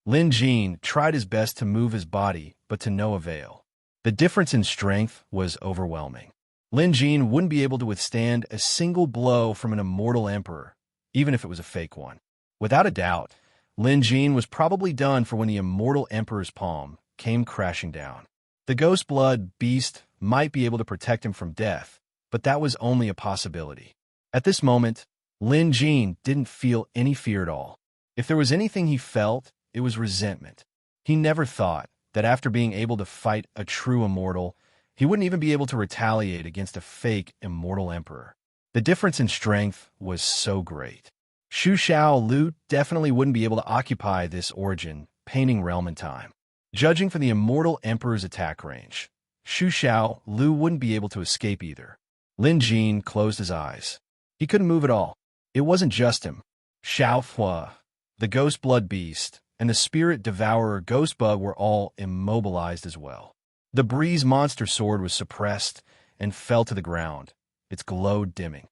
S1: Lin Jin tried his best to move his body, but to no avail. The difference in strength was overwhelming. Lin Jin wouldn't be able to withstand a single blow from an immortal emperor, even if it was a fake one. Without a doubt, Lin Jin was probably done for when the immortal emperor's palm came crashing down. The ghost blood beast might be able to protect him from death, but that was only a possibility. At this moment, Lin Jin didn't feel any fear at all. If there was anything he felt, it was resentment. He never thought that after being able to fight a true immortal, he wouldn't even be able to retaliate against a fake immortal emperor. The difference in strength was so great. Xu Xiao Lu definitely wouldn't be able to occupy this origin painting realm in time. Judging from the immortal emperor's attack range, Xu Xiao Lu wouldn't be able to escape either. Lin Jin closed his eyes. He couldn't move at all. It wasn't just him. Xiao Hua, the ghost blood beast, and the spirit devourer ghost bug were all immobilized as well. The breeze monster sword was suppressed and fell to the ground, its glow dimming.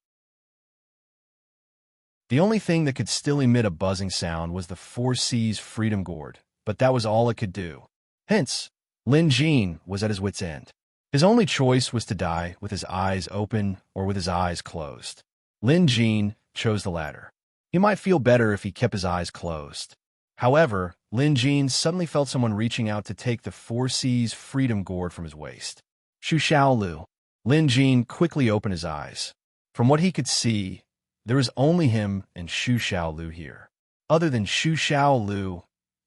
S1: The only thing that could still emit a buzzing sound was the Four Seas Freedom Gourd, but that was all it could do. Hence, Lin Jin was at his wit's end. His only choice was to die with his eyes open or with his eyes closed. Lin Jin chose the latter. He might feel better if he kept his eyes closed. However, Lin Jin suddenly felt someone reaching out to take the Four Seas Freedom Gourd from his waist. Xu Xiao Lu. Lin Jin quickly opened his eyes. From what he could see, there was only him and Xu Xiao Lu here. Other than Xu Xiao Lu,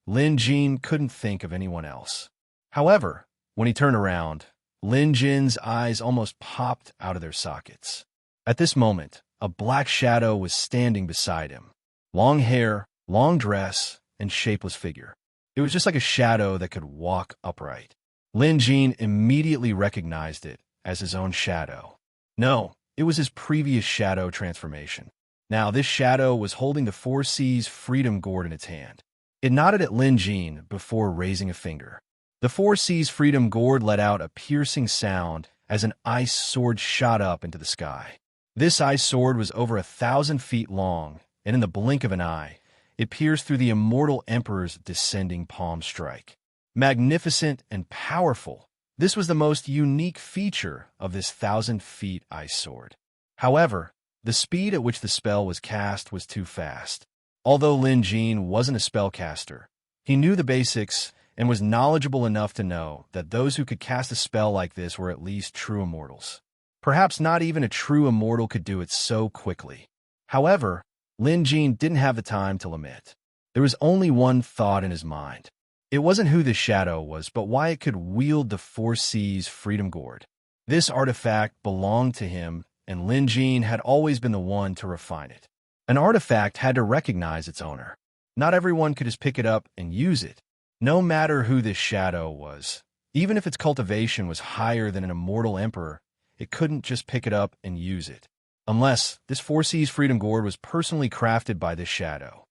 S1: Lin Jin couldn't think of anyone else. However, when he turned around, Lin Jin's eyes almost popped out of their sockets. At this moment, a black shadow was standing beside him. Long hair, long dress, and shapeless figure. It was just like a shadow that could walk upright. Lin Jin immediately recognized it as his own shadow. No, it was his previous shadow transformation. Now this shadow was holding the Four Seas Freedom Gourd in its hand. It nodded at Lin Jin before raising a finger. The Four Seas Freedom Gourd let out a piercing sound as an ice sword shot up into the sky. This ice sword was over 1,000 feet long, and in the blink of an eye, it pierced through the immortal emperor's descending palm strike. Magnificent and powerful, this was the most unique feature of this 1,000-feet ice sword. However, the speed at which the spell was cast was too fast. Although Lin Jin wasn't a spellcaster, he knew the basics and was knowledgeable enough to know that those who could cast a spell like this were at least true immortals. Perhaps not even a true immortal could do it so quickly. However, Lin Jin didn't have the time to lament. There was only one thought in his mind. It wasn't who the shadow was, but why it could wield the Four Seas Freedom Gourd. This artifact belonged to him, and Lin Jin had always been the one to refine it. An artifact had to recognize its owner. Not everyone could just pick it up and use it. No matter who this shadow was, even if its cultivation was higher than an immortal emperor, it couldn't just pick it up and use it. Unless this Four Seas Freedom Gourd was personally crafted by this shadow.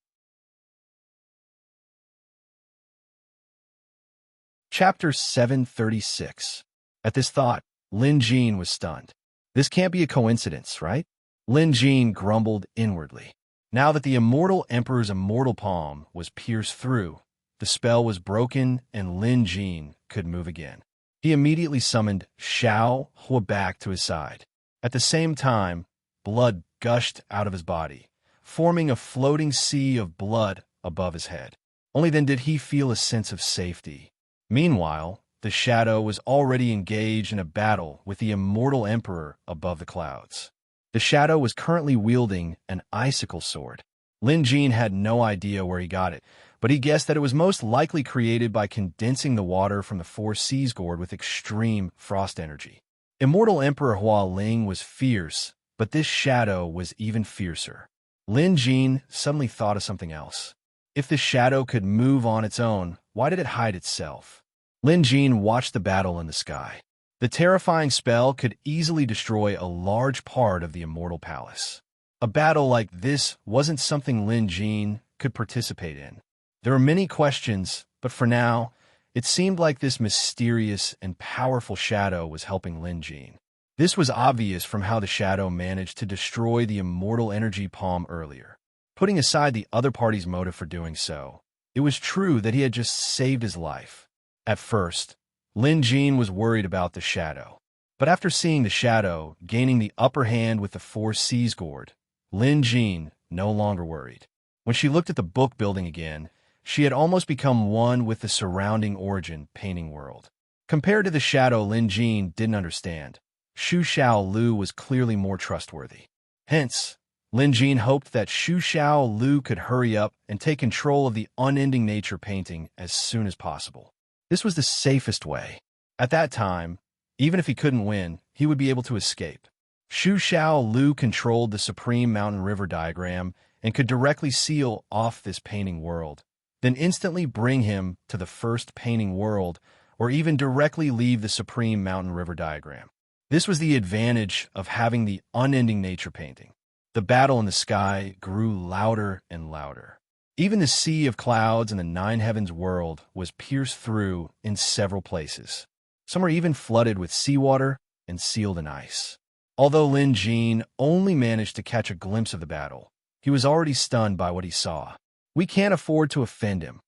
S1: Chapter 736. At this thought, Lin Jin was stunned. This can't be a coincidence, right? Lin Jin grumbled inwardly. Now that the immortal emperor's immortal palm was pierced through, the spell was broken and Lin Jin could move again. He immediately summoned Xiao Hua back to his side. At the same time, blood gushed out of his body, forming a floating sea of blood above his head. Only then did he feel a sense of safety. Meanwhile, the shadow was already engaged in a battle with the immortal emperor above the clouds. The shadow was currently wielding an icicle sword. Lin Jin had no idea where he got it, but he guessed that it was most likely created by condensing the water from the Four Seas gourd with extreme frost energy. Immortal Emperor Hua Ling was fierce, but this shadow was even fiercer. Lin Jin suddenly thought of something else. If the shadow could move on its own, why did it hide itself? Lin Jin watched the battle in the sky. The terrifying spell could easily destroy a large part of the immortal palace. A battle like this wasn't something Lin Jin could participate in. There were many questions, but for now, it seemed like this mysterious and powerful shadow was helping Lin Jin. This was obvious from how the shadow managed to destroy the immortal energy palm earlier. Putting aside the other party's motive for doing so, it was true that he had just saved his life. At first, Lin Jin was worried about the shadow. But after seeing the shadow gaining the upper hand with the Four Seas gourd, Lin Jin no longer worried. When she looked at the book building again, she had almost become one with the surrounding origin painting world. Compared to the shadow Lin Jin didn't understand, Xu Xiao Lu was clearly more trustworthy. Hence, Lin Jin hoped that Xu Xiao Lu could hurry up and take control of the unending nature painting as soon as possible. This was the safest way. At that time, even if he couldn't win, he would be able to escape. Xu Xiao Lu controlled the Supreme Mountain River diagram and could directly seal off this painting world, then instantly bring him to the first painting world, or even directly leave the Supreme Mountain River diagram. This was the advantage of having the unending nature painting. The battle in the sky grew louder and louder. Even the sea of clouds in the Nine Heavens world was pierced through in several places. Some were even flooded with seawater and sealed in ice. Although Lin Jin only managed to catch a glimpse of the battle, he was already stunned by what he saw. We can't afford to offend him,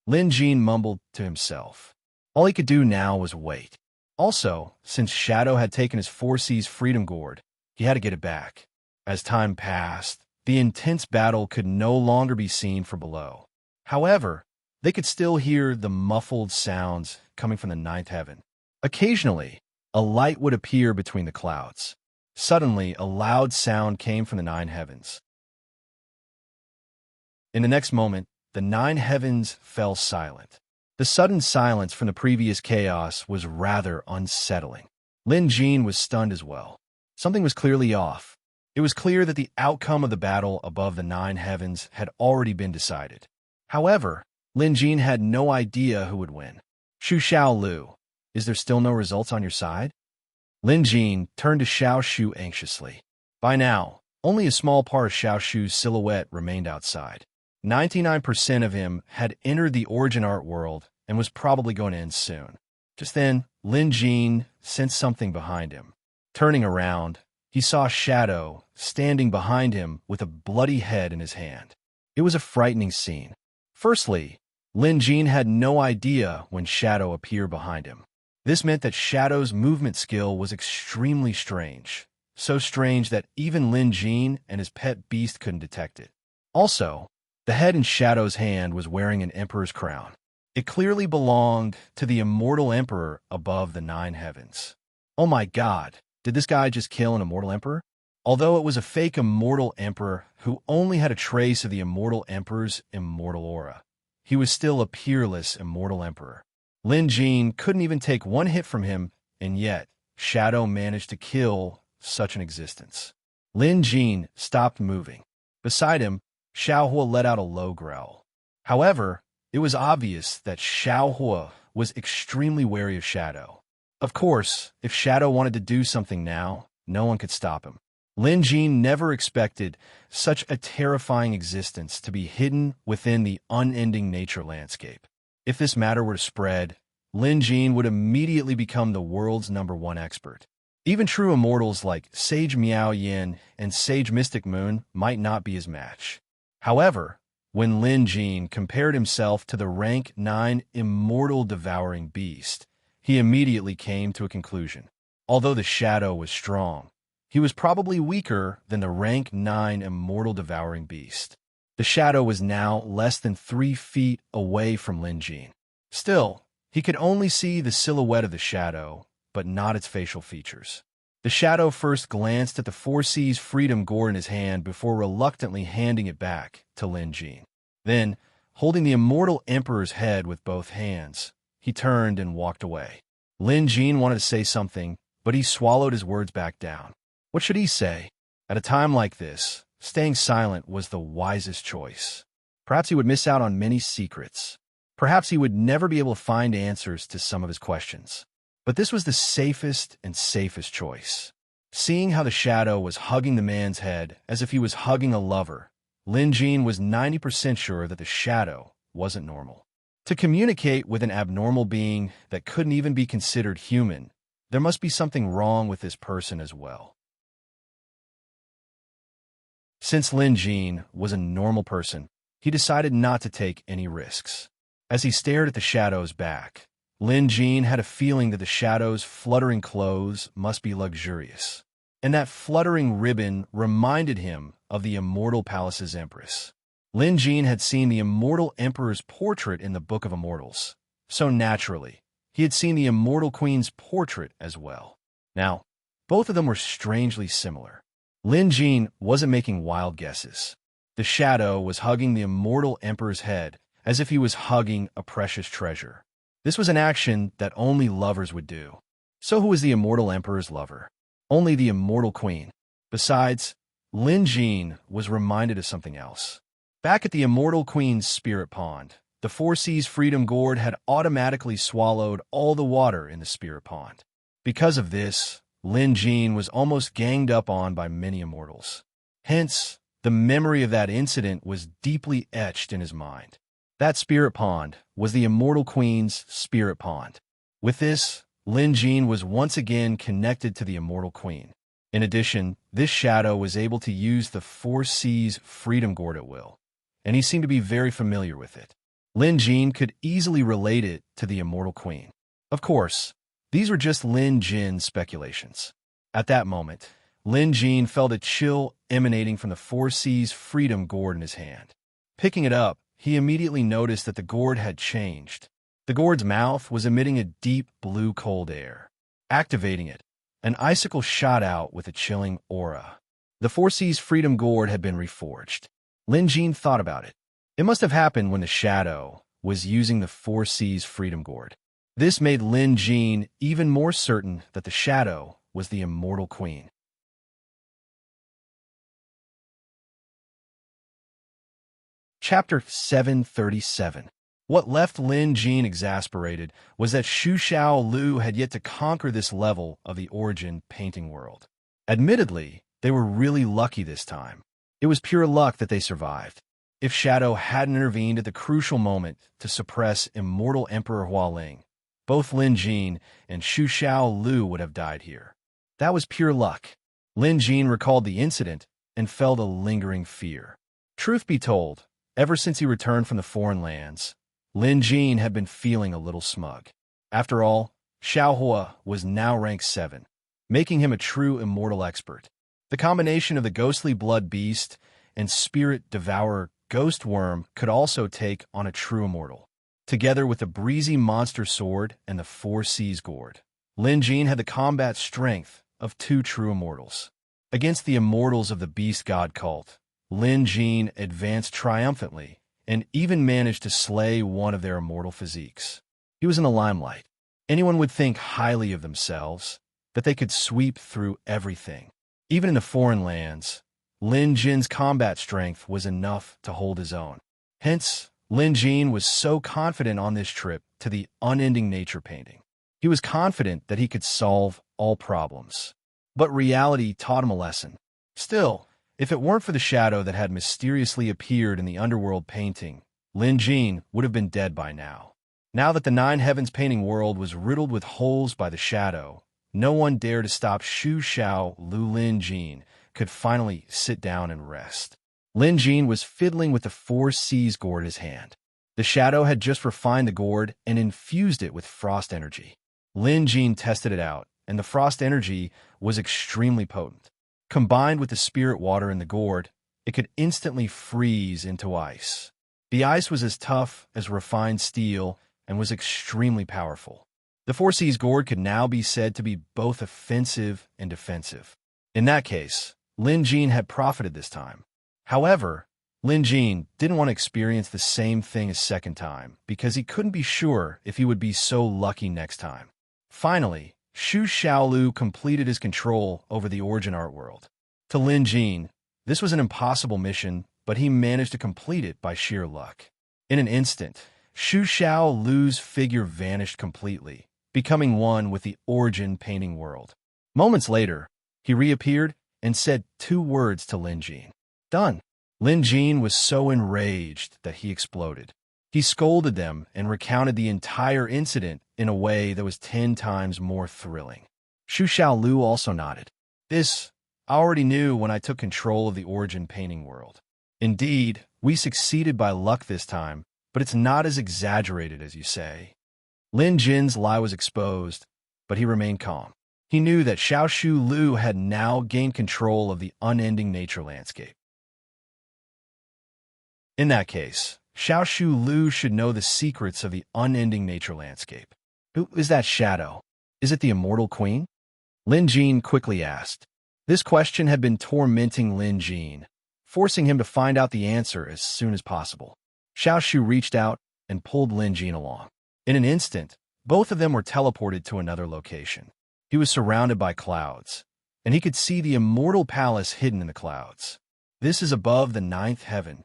S1: Lin Jin mumbled to himself. All he could do now was wait. Also, since Shadow had taken his Four Seas Freedom Gourd, he had to get it back. As time passed, the intense battle could no longer be seen from below. However, they could still hear the muffled sounds coming from the ninth heaven. Occasionally, a light would appear between the clouds. Suddenly, a loud sound came from the nine heavens. In the next moment, the nine heavens fell silent. The sudden silence from the previous chaos was rather unsettling. Lin Jin was stunned as well. Something was clearly off. It was clear that the outcome of the battle above the nine heavens had already been decided. However, Lin Jin had no idea who would win. Xu Xiao Lu, is there still no results on your side? Lin Jin turned to Xiao Shu anxiously. By now, only a small part of Xiao Shu's silhouette remained outside. 99% of him had entered the origin art world and was probably going to end soon. Just then, Lin Jin sensed something behind him. Turning around, he saw Shadow standing behind him with a bloody head in his hand. It was a frightening scene. Firstly, Lin Jin had no idea when Shadow appeared behind him. This meant that Shadow's movement skill was extremely strange, so strange that even Lin Jin and his pet beast couldn't detect it. Also, the head in Shadow's hand was wearing an emperor's crown. It clearly belonged to the immortal emperor above the nine heavens. Oh my god, did this guy just kill an immortal emperor? Although it was a fake immortal emperor who only had a trace of the immortal emperor's immortal aura, he was still a peerless immortal emperor. Lin Jin couldn't even take one hit from him, and yet Shadow managed to kill such an existence. Lin Jin stopped moving. Beside him, Xiao Hua let out a low growl. However, it was obvious that Xiao Hua was extremely wary of Shadow. Of course, if Shadow wanted to do something now, no one could stop him. Lin Jin never expected such a terrifying existence to be hidden within the unending nature landscape. If this matter were to spread, Lin Jin would immediately become the world's #1 expert. Even true immortals like Sage Miao Yin and Sage Mystic Moon might not be his match. However, when Lin Jin compared himself to the rank 9 immortal devouring beast, he immediately came to a conclusion. Although the Shadow was strong, he was probably weaker than the rank 9 immortal devouring beast. The shadow was now less than 3 feet away from Lin Jin. Still, he could only see the silhouette of the shadow, but not its facial features. The shadow first glanced at the Four Seas Freedom Gourd in his hand before reluctantly handing it back to Lin Jin. Then, holding the immortal emperor's head with both hands, he turned and walked away. Lin Jin wanted to say something, but he swallowed his words back down. What should he say? At a time like this, staying silent was the wisest choice. Perhaps he would miss out on many secrets. Perhaps he would never be able to find answers to some of his questions. But this was the safest and safest choice. Seeing how the shadow was hugging the man's head as if he was hugging a lover, Lin Jin was 90% sure that the shadow wasn't normal. To communicate with an abnormal being that couldn't even be considered human, there must be something wrong with this person as well. Since Lin Jin was a normal person, he decided not to take any risks. As he stared at the shadow's back, Lin Jin had a feeling that the shadow's fluttering clothes must be luxurious, and that fluttering ribbon reminded him of the Immortal Palace's empress. Lin Jin had seen the Immortal Emperor's portrait in the Book of Immortals, so naturally, he had seen the Immortal Queen's portrait as well. Now, both of them were strangely similar. Lin Jin wasn't making wild guesses. The shadow was hugging the Immortal Emperor's head as if he was hugging a precious treasure. This was an action that only lovers would do. So who was the Immortal Emperor's lover? Only the Immortal Queen. Besides, Lin Jin was reminded of something else. Back at the Immortal Queen's spirit pond, the Four Seas Freedom Gourd had automatically swallowed all the water in the spirit pond. Because of this, Lin Jin was almost ganged up on by many immortals. Hence, the memory of that incident was deeply etched in his mind. That spirit pond was the Immortal Queen's spirit pond. With this, Lin Jin was once again connected to the Immortal Queen. In addition, this shadow was able to use the Four Seas Freedom Gourd at will, and he seemed to be very familiar with it. Lin Jin could easily relate it to the Immortal Queen. Of course, these were just Lin Jin's speculations. At that moment, Lin Jin felt a chill emanating from the Four Seas Freedom Gourd in his hand. Picking it up, he immediately noticed that the gourd had changed. The gourd's mouth was emitting a deep blue cold air. Activating it, an icicle shot out with a chilling aura. The Four Seas Freedom Gourd had been reforged. Lin Jin thought about it. It must have happened when the shadow was using the Four Seas Freedom Gourd. This made Lin Jin even more certain that the shadow was the Immortal Queen. Chapter 737. What left Lin Jin exasperated was that Xu Xiao Lu had yet to conquer this level of the origin painting world. Admittedly, they were really lucky this time. It was pure luck that they survived. If Shadow hadn't intervened at the crucial moment to suppress Immortal Emperor Hualing, both Lin Jin and Xu Xiao Lu would have died here. That was pure luck. Lin Jin recalled the incident and felt a lingering fear. Truth be told, ever since he returned from the foreign lands, Lin Jin had been feeling a little smug. After all, Xiaohua was now rank 7, making him a true immortal expert. The combination of the ghostly blood beast and spirit devourer ghost worm could also take on a true immortal. Together with the breezy monster sword and the Four Seas Gourd, Lin Jin had the combat strength of 2 true immortals. Against the immortals of the beast god cult, Lin Jin advanced triumphantly and even managed to slay one of their immortal physiques. He was in the limelight. Anyone would think highly of themselves, that they could sweep through everything. Even in the foreign lands, Lin Jin's combat strength was enough to hold his own. Hence, Lin Jin was so confident on this trip to the unending nature painting. He was confident that he could solve all problems. But reality taught him a lesson. Still, if it weren't for the shadow that had mysteriously appeared in the underworld painting, Lin Jin would have been dead by now. Now that the Nine Heavens painting world was riddled with holes by the shadow, no one dared to stop Xu Xiao Lu. Lin Jin could finally sit down and rest. Lin Jin was fiddling with the Four Seas Gourd in his hand. The shadow had just refined the gourd and infused it with frost energy. Lin Jin tested it out, and the frost energy was extremely potent. Combined with the spirit water in the gourd, it could instantly freeze into ice. The ice was as tough as refined steel and was extremely powerful. The Four Seas Gourd could now be said to be both offensive and defensive. In that case, Lin Jin had profited this time. However, Lin Jin didn't want to experience the same thing a second time because he couldn't be sure if he would be so lucky next time. Finally, Xu Xiaolu completed his control over the origin art world. To Lin Jin, this was an impossible mission, but he managed to complete it by sheer luck. In an instant, Xu Xiaolu's figure vanished completely, becoming one with the origin painting world. Moments later, he reappeared and said 2 words to Lin Jin. Done. Lin Jin was so enraged that he exploded. He scolded them and recounted the entire incident in a way that was 10 times more thrilling. Xu Xiaolu also nodded. This, I already knew when I took control of the origin painting world. Indeed, we succeeded by luck this time, but it's not as exaggerated as you say. Lin Jin's lie was exposed, but he remained calm. He knew that Xiao Shu Lu had now gained control of the unending nature landscape. In that case, Xiao Shu Lu should know the secrets of the unending nature landscape. Who is that shadow? Is it the immortal queen? Lin Jin quickly asked. This question had been tormenting Lin Jin, forcing him to find out the answer as soon as possible. Xiao Shu reached out and pulled Lin Jin along. In an instant, both of them were teleported to another location. He was surrounded by clouds, and he could see the immortal palace hidden in the clouds. This is above the 9th heaven.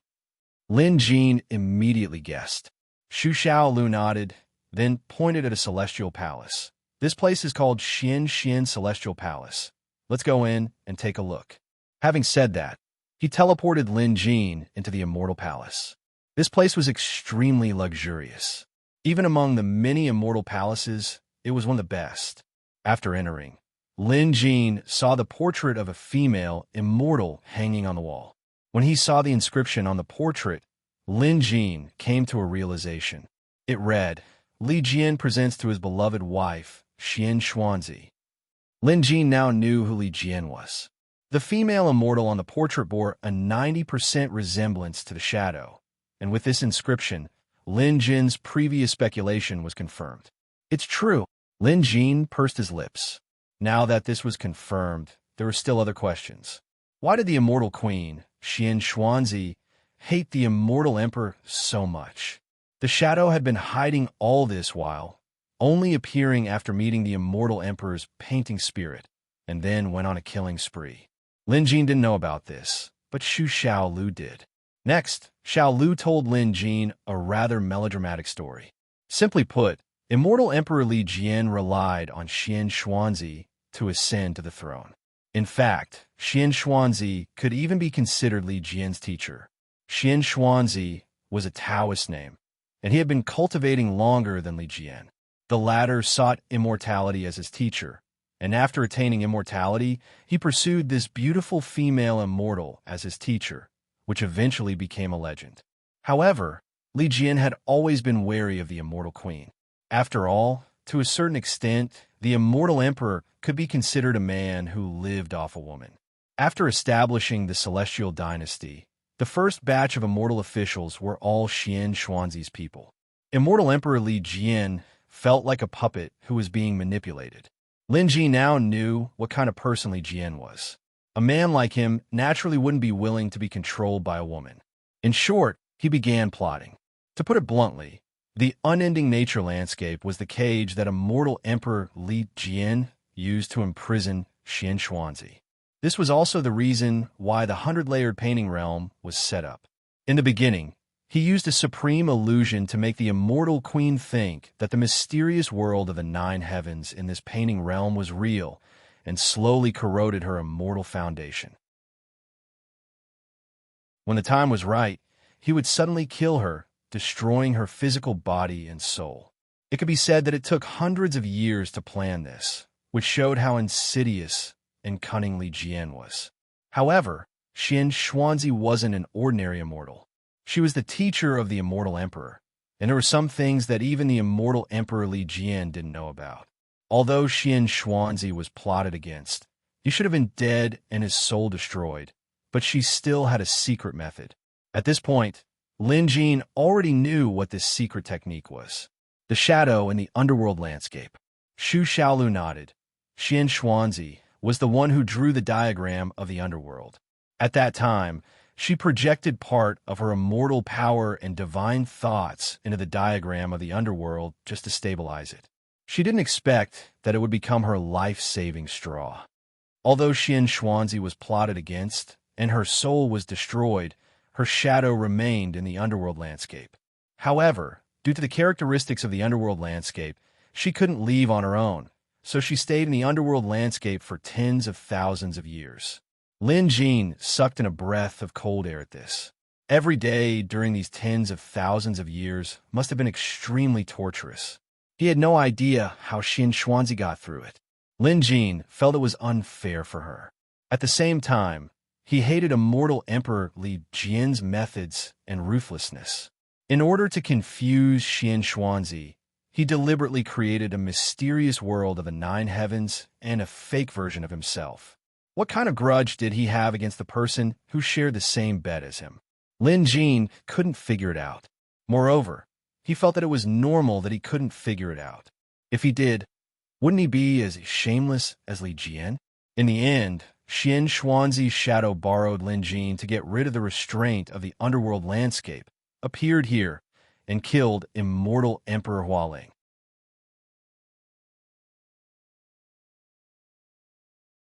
S1: Lin Jin immediately guessed. Xu Xiaolu nodded, then pointed at a celestial palace. This place is called Xian Celestial Palace. Let's go in and take a look. Having said that, he teleported Lin Jin into the immortal palace. This place was extremely luxurious. Even among the many immortal palaces, it was one of the best. After entering, Lin Jin saw the portrait of a female immortal hanging on the wall. When he saw the inscription on the portrait, Lin Jin came to a realization. It read, Li Jian presents to his beloved wife, Xian Xuanzi. Lin Jin now knew who Li Jian was. The female immortal on the portrait bore a 90% resemblance to the shadow, and with this inscription, Lin Jin's previous speculation was confirmed. It's true. Lin Jin pursed his lips. Now that this was confirmed, there were still other questions. Why did the immortal queen, Xian Xuanzi, hate the immortal emperor so much? The shadow had been hiding all this while, only appearing after meeting the immortal emperor's painting spirit, and then went on a killing spree. Lin Jin didn't know about this, but Xu Xiaolu did. Next, Xiaolu told Lin Jin a rather melodramatic story. Simply put, immortal Emperor Li Jian relied on Xian Xuanzi to ascend to the throne. In fact, Xian Xuanzi could even be considered Li Jian's teacher. Xian Xuanzi was a Taoist name, and he had been cultivating longer than Li Jian. The latter sought immortality as his teacher, and after attaining immortality, he pursued this beautiful female immortal as his teacher, which eventually became a legend. However, Li Jian had always been wary of the immortal queen. After all, to a certain extent, the immortal emperor could be considered a man who lived off a woman. After establishing the celestial dynasty, the first batch of immortal officials were all Xian Xuanzi's people. Immortal Emperor Li Jian felt like a puppet who was being manipulated. Lin Ji now knew what kind of person Li Jian was. A man like him naturally wouldn't be willing to be controlled by a woman. In short, he began plotting. To put it bluntly, the unending nature landscape was the cage that immortal Emperor Li Jian used to imprison Xian Xuanzi. This was also the reason why the 100-layered painting realm was set up. In the beginning, he used a supreme illusion to make the immortal queen think that the mysterious world of the 9 heavens in this painting realm was real, and slowly corroded her immortal foundation. When the time was right, he would suddenly kill her, destroying her physical body and soul. It could be said that it took hundreds of years to plan this, which showed how insidious and cunning Li Jian was. However, Xian Xuanzi wasn't an ordinary immortal. She was the teacher of the immortal emperor, and there were some things that even the immortal Emperor Li Jian didn't know about. Although Xian Xuanzi was plotted against, he should have been dead and his soul destroyed, but she still had a secret method. At this point, Lin Jin already knew what this secret technique was. The shadow in the underworld landscape. Xu Xiaolu nodded. Xian Xuanzi was the one who drew the diagram of the underworld. At that time, she projected part of her immortal power and divine thoughts into the diagram of the underworld just to stabilize it. She didn't expect that it would become her life-saving straw. Although Xian Xuanzi was plotted against and her soul was destroyed, her shadow remained in the underworld landscape. However, due to the characteristics of the underworld landscape, she couldn't leave on her own, so she stayed in the underworld landscape for tens of thousands of years. Lin Jin sucked in a breath of cold air at this. Every day during these tens of thousands of years must have been extremely torturous. He had no idea how Xian Xuanzi got through it. Lin Jin felt it was unfair for her. At the same time, he hated immortal Emperor Li Jian's methods and ruthlessness. In order to confuse Xian Xuanzi, he deliberately created a mysterious world of the 9 heavens and a fake version of himself. What kind of grudge did he have against the person who shared the same bed as him? Lin Jin couldn't figure it out. Moreover, he felt that it was normal that he couldn't figure it out. If he did, wouldn't he be as shameless as Li Jian? In the end, Xian Xuanzi's shadow borrowed Lin Jin to get rid of the restraint of the underworld landscape, appeared here, and killed immortal Emperor Hualing.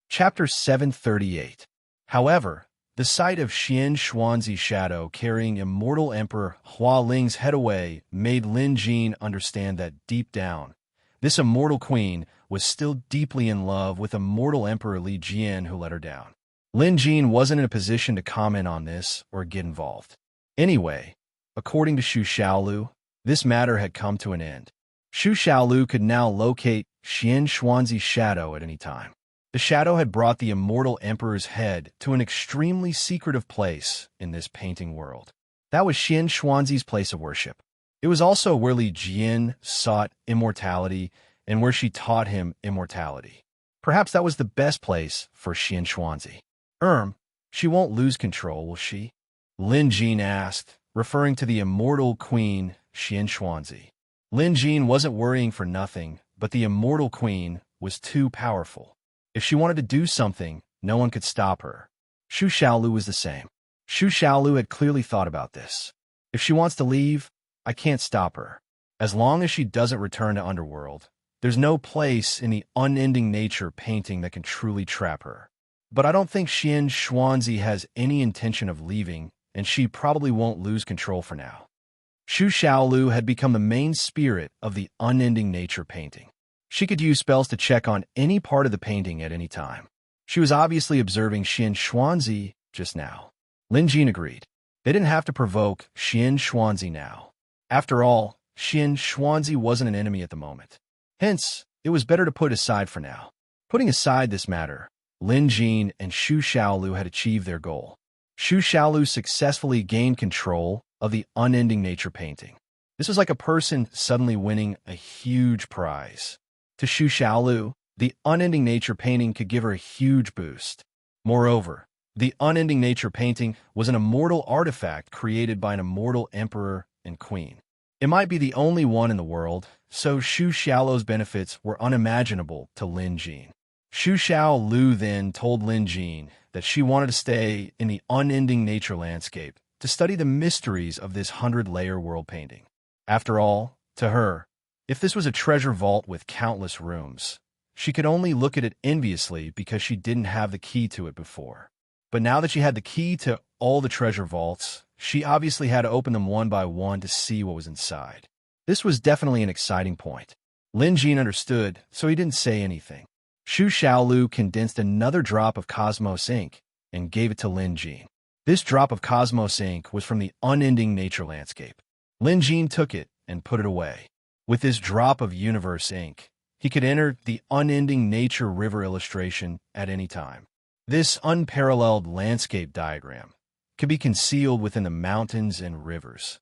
S1: Chapter 738. However, the sight of Xian Xuanzi's shadow carrying immortal Emperor Hualing's head away made Lin Jin understand that deep down, this immortal queen was still deeply in love with immortal Emperor Li Jian who let her down. Lin Jin wasn't in a position to comment on this or get involved. Anyway, according to Xu Xiaolu, this matter had come to an end. Xu Xiaolu could now locate Xian Xuanzi's shadow at any time. The shadow had brought the immortal emperor's head to an extremely secretive place in this painting world. That was Xian Xuanzi's place of worship. It was also where Li Jian sought immortality and where she taught him immortality. Perhaps that was the best place for Xian Xuanzi. She won't lose control, will she? Lin Jin asked, referring to the immortal queen, Xian Xuanzi. Lin Jin wasn't worrying for nothing, but the immortal queen was too powerful. If she wanted to do something, no one could stop her. Xu Xiaolu was the same. Xu Xiaolu had clearly thought about this. If she wants to leave, I can't stop her. As long as she doesn't return to Underworld, there's no place in the unending nature painting that can truly trap her. But I don't think Xian Xuanzi has any intention of leaving, and she probably won't lose control for now. Xu Xiaolu had become the main spirit of the unending nature painting. She could use spells to check on any part of the painting at any time. She was obviously observing Xian Xuanzi just now. Lin Jin agreed. They didn't have to provoke Xian Xuanzi now. After all, Xian Xuanzi wasn't an enemy at the moment. Hence, it was better to put aside for now. Putting aside this matter, Lin Jin and Xu Xiaolu had achieved their goal. Xu Xiaolu successfully gained control of the unending nature painting. This was like a person suddenly winning a huge prize. To Xu Xiaolu, the unending nature painting could give her a huge boost. Moreover, the unending nature painting was an immortal artifact created by an immortal emperor and queen. It might be the only one in the world, so Xu Xiaolu's benefits were unimaginable to Lin Jin. Xu Xiaolu then told Lin Jin that she wanted to stay in the unending nature landscape to study the mysteries of this 100-layer world painting. After all, to her, if this was a treasure vault with countless rooms, she could only look at it enviously because she didn't have the key to it before. But now that she had the key to all the treasure vaults, she obviously had to open them one by one to see what was inside. This was definitely an exciting point. Lin Jin understood, so he didn't say anything. Xu Xiaolu condensed another drop of Cosmos ink and gave it to Lin Jin. This drop of Cosmos ink was from the unending nature landscape. Lin Jin took it and put it away. With this drop of universe ink, he could enter the unending nature river illustration at any time. This unparalleled landscape diagram could be concealed within the mountains and rivers.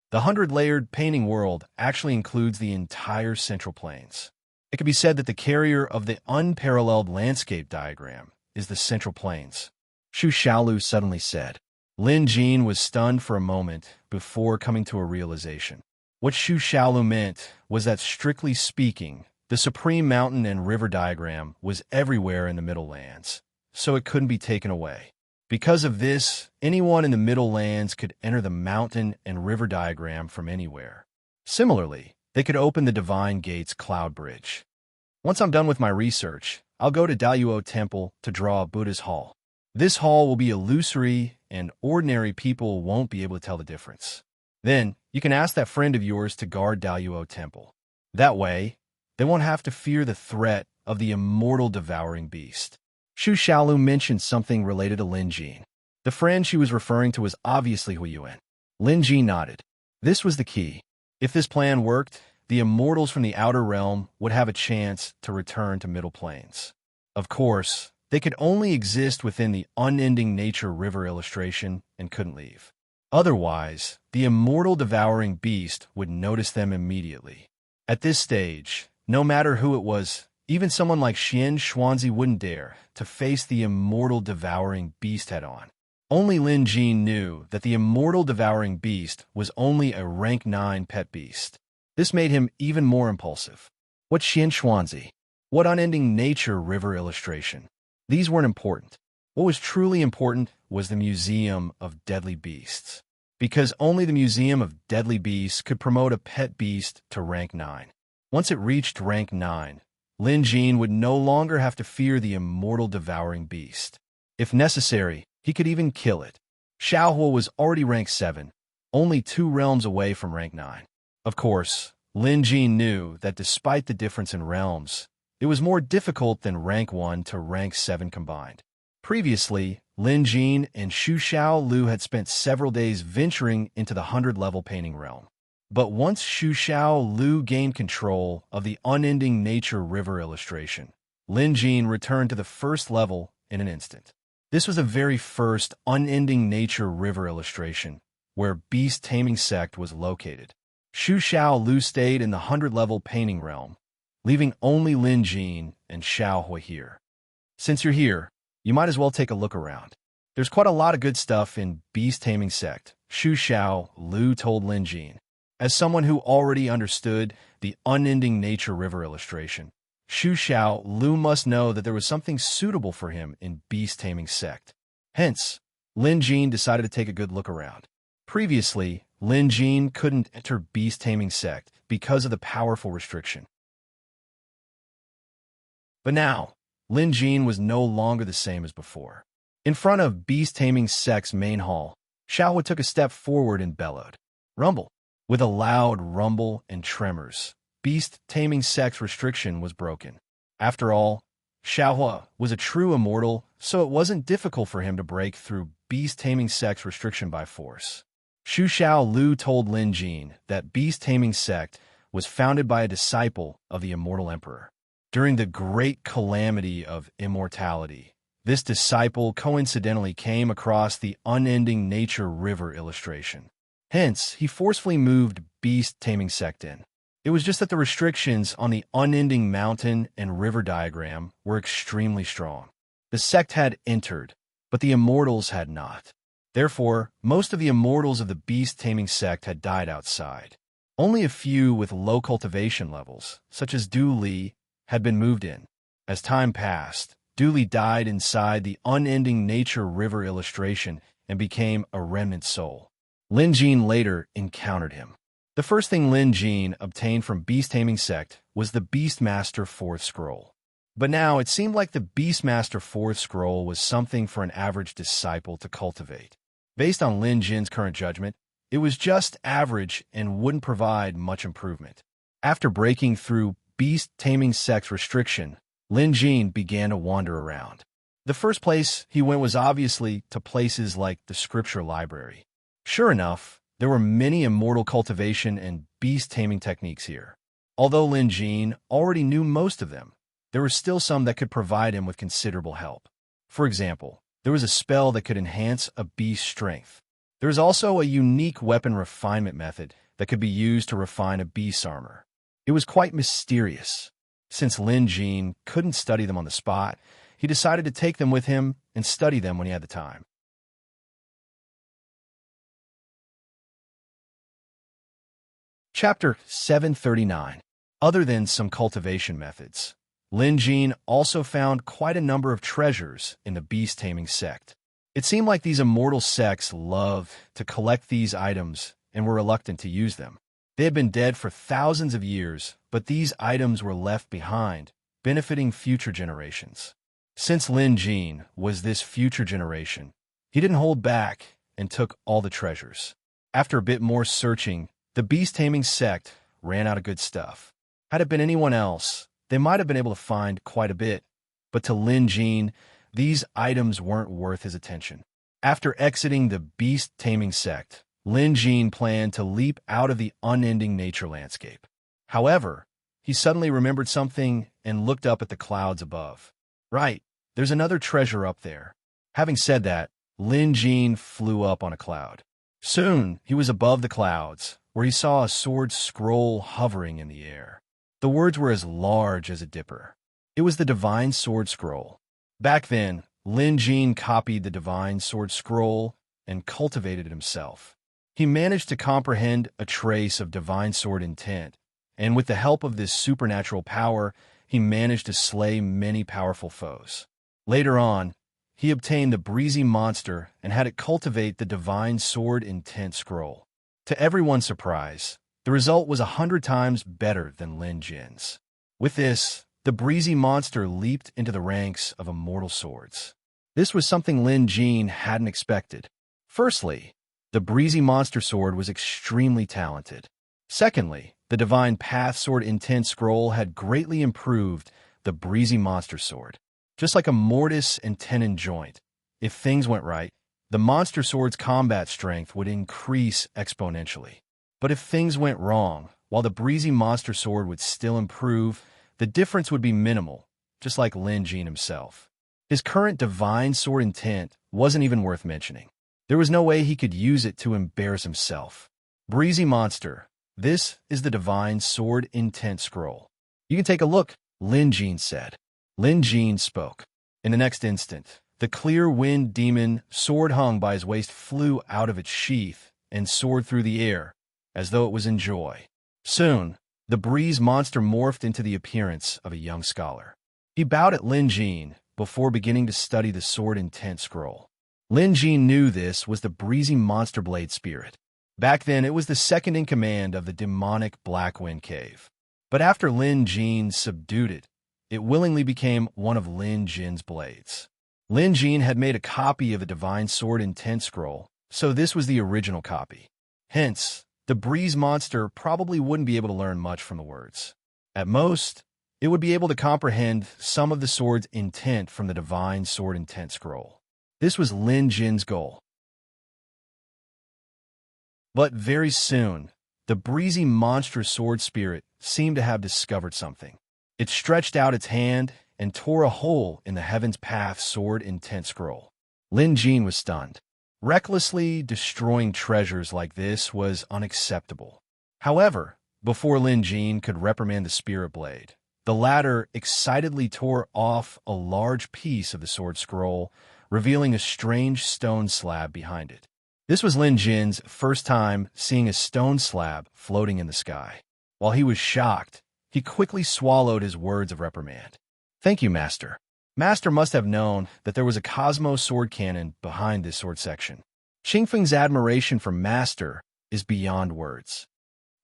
S1: The 100-layered painting world actually includes the entire Central Plains. It could be said that the carrier of the unparalleled landscape diagram is the Central Plains, Shu Xiaolu suddenly said. Lin Jin was stunned for a moment before coming to a realization. What Shu Xiaolu meant was that, strictly speaking, the supreme mountain and river diagram was everywhere in the Middle Lands, so it couldn't be taken away. Because of this, anyone in the Middle Lands could enter the mountain and river diagram from anywhere. Similarly, they could open the Divine Gates Cloud Bridge. Once I'm done with my research, I'll go to Daluo Temple to draw Buddha's Hall. This hall will be illusory, and ordinary people won't be able to tell the difference. Then, you can ask that friend of yours to guard Daluo Temple. That way, they won't have to fear the threat of the immortal devouring beast. Shu Xiaolu mentioned something related to Lin Jin. The friend she was referring to was obviously Hu Yuan. Lin Jin nodded. This was the key. If this plan worked, the immortals from the outer realm would have a chance to return to Middle Plains. Of course, they could only exist within the unending nature river illustration and couldn't leave. Otherwise, the immortal devouring beast would notice them immediately. At this stage, no matter who it was, even someone like Xian Xuanzi wouldn't dare to face the immortal devouring beast head-on. Only Lin Jin knew that the immortal devouring beast was only a rank 9 pet beast. This made him even more impulsive. What Xian Xuanzi? What unending nature river illustration? These weren't important. What was truly important was the Museum of Deadly Beasts. Because only the Museum of Deadly Beasts could promote a pet beast to rank 9. Once it reached rank 9, Lin Jin would no longer have to fear the immortal devouring beast. If necessary, he could even kill it. Xiaohua was already rank 7, only 2 realms away from rank 9. Of course, Lin Jin knew that despite the difference in realms, it was more difficult than rank 1 to rank 7 combined. Previously, Lin Jin and Shu Xiaolu had spent several days venturing into the 100-level painting realm. But once Shu Xiaolu gained control of the unending nature river illustration, Lin Jin returned to the first level in an instant. This was the very first unending nature river illustration, where Beast Taming Sect was located. Shu Xiaolu stayed in the 100-level painting realm, leaving only Lin Jin and Xiaohua here. Since you're here, you might as well take a look around. There's quite a lot of good stuff in Beast Taming Sect, Shu Xiaolu told Lin Jin. As someone who already understood the unending nature river illustration, Shu Xiaolu must know that there was something suitable for him in Beast Taming Sect. Hence, Lin Jin decided to take a good look around. Previously, Lin Jin couldn't enter Beast Taming Sect because of the powerful restriction. But now, Lin Jin was no longer the same as before. In front of Beast Taming Sect's main hall, Xiaohua took a step forward and bellowed. Rumble. With a loud rumble and tremors, Beast Taming Sect's restriction was broken. After all, Xiaohua was a true immortal, so it wasn't difficult for him to break through Beast Taming Sect's restriction by force. Shu Xiaolu told Lin Jin that Beast Taming Sect was founded by a disciple of the Immortal Emperor. During the great calamity of immortality, this disciple coincidentally came across the unending nature river illustration. Hence, he forcefully moved Beast Taming Sect in. It was just that the restrictions on the unending mountain and river diagram were extremely strong. The sect had entered, but the immortals had not. Therefore, most of the immortals of the Beast Taming Sect had died outside. Only a few with low cultivation levels, such as Du Li, had been moved in. As time passed, Du Li died inside the unending nature river illustration and became a remnant soul. Lin Jin later encountered him. The first thing Lin Jin obtained from Beast Taming Sect was the Beastmaster 4th Scroll. But now it seemed like the Beastmaster 4th Scroll was something for an average disciple to cultivate. Based on Lin Jin's current judgment, it was just average and wouldn't provide much improvement. After breaking through Beast Taming Sect's restriction, Lin Jin began to wander around. The first place he went was obviously to places like the scripture library. Sure enough, there were many immortal cultivation and beast taming techniques here. Although Lin Jin already knew most of them, there were still some that could provide him with considerable help. For example, there was a spell that could enhance a beast's strength. There was also a unique weapon refinement method that could be used to refine a beast's armor. It was quite mysterious. Since Lin Jin couldn't study them on the spot, he decided to take them with him and study them when he had the time. Chapter 739. Other than some cultivation methods, Lin Jin also found quite a number of treasures in the beast-taming sect. It seemed like these immortal sects loved to collect these items and were reluctant to use them. They had been dead for thousands of years, but these items were left behind, benefiting future generations. Since Lin Jin was this future generation, he didn't hold back and took all the treasures. After a bit more searching, the beast-taming sect ran out of good stuff. Had it been anyone else, they might have been able to find quite a bit, but to Lin Jin, these items weren't worth his attention. After exiting the beast-taming sect, Lin Jin planned to leap out of the unending nature landscape. However, he suddenly remembered something and looked up at the clouds above. Right, there's another treasure up there. Having said that, Lin Jin flew up on a cloud. Soon, he was above the clouds, where he saw a sword scroll hovering in the air. The words were as large as a dipper. It was the Divine Sword Scroll. Back then, Lin Jin copied the Divine Sword Scroll and cultivated it himself. He managed to comprehend a trace of divine sword intent, and with the help of this supernatural power, he managed to slay many powerful foes. Later on, he obtained the breezy monster and had it cultivate the divine sword intent scroll. To everyone's surprise, the result was 100 times better than Lin Jin's. With this, the breezy monster leaped into the ranks of immortal swords. This was something Lin Jin hadn't expected. Firstly, the breezy monster sword was extremely talented. Secondly, the divine path sword intent scroll had greatly improved the breezy monster sword. Just like a mortise and tenon joint, if things went right, the monster sword's combat strength would increase exponentially. But if things went wrong, while the breezy monster sword would still improve, the difference would be minimal, just like Lin Jin himself. His current divine sword intent wasn't even worth mentioning. There was no way he could use it to embarrass himself. Breezy monster, this is the divine sword intent scroll. You can take a look, Lin Jin said. Lin Jin spoke. In the next instant, the clear wind demon sword hung by his waist flew out of its sheath and soared through the air, as though it was in joy. Soon, the breeze monster morphed into the appearance of a young scholar. He bowed at Lin Jin before beginning to study the sword intent scroll. Lin Jin knew this was the breezy monster blade spirit. Back then, it was the second in command of the demonic Black Wind Cave. But after Lin Jin subdued it, it willingly became one of Lin Jin's blades. Lin Jin had made a copy of the divine sword intent scroll, so this was the original copy. Hence, the breeze monster probably wouldn't be able to learn much from the words. At most, it would be able to comprehend some of the sword's intent from the divine sword intent scroll. This was Lin Jin's goal. But very soon, the breezy monstrous sword spirit seemed to have discovered something. It stretched out its hand and tore a hole in the Heaven's Path sword intent scroll. Lin Jin was stunned. Recklessly destroying treasures like this was unacceptable. However, before Lin Jin could reprimand the spirit blade, the latter excitedly tore off a large piece of the sword scroll, revealing a strange stone slab behind it. This was Lin Jin's first time seeing a stone slab floating in the sky. While he was shocked, he quickly swallowed his words of reprimand. "Thank you, Master." Master must have known that there was a Cosmos sword cannon behind this sword section. Xingfeng's admiration for Master is beyond words.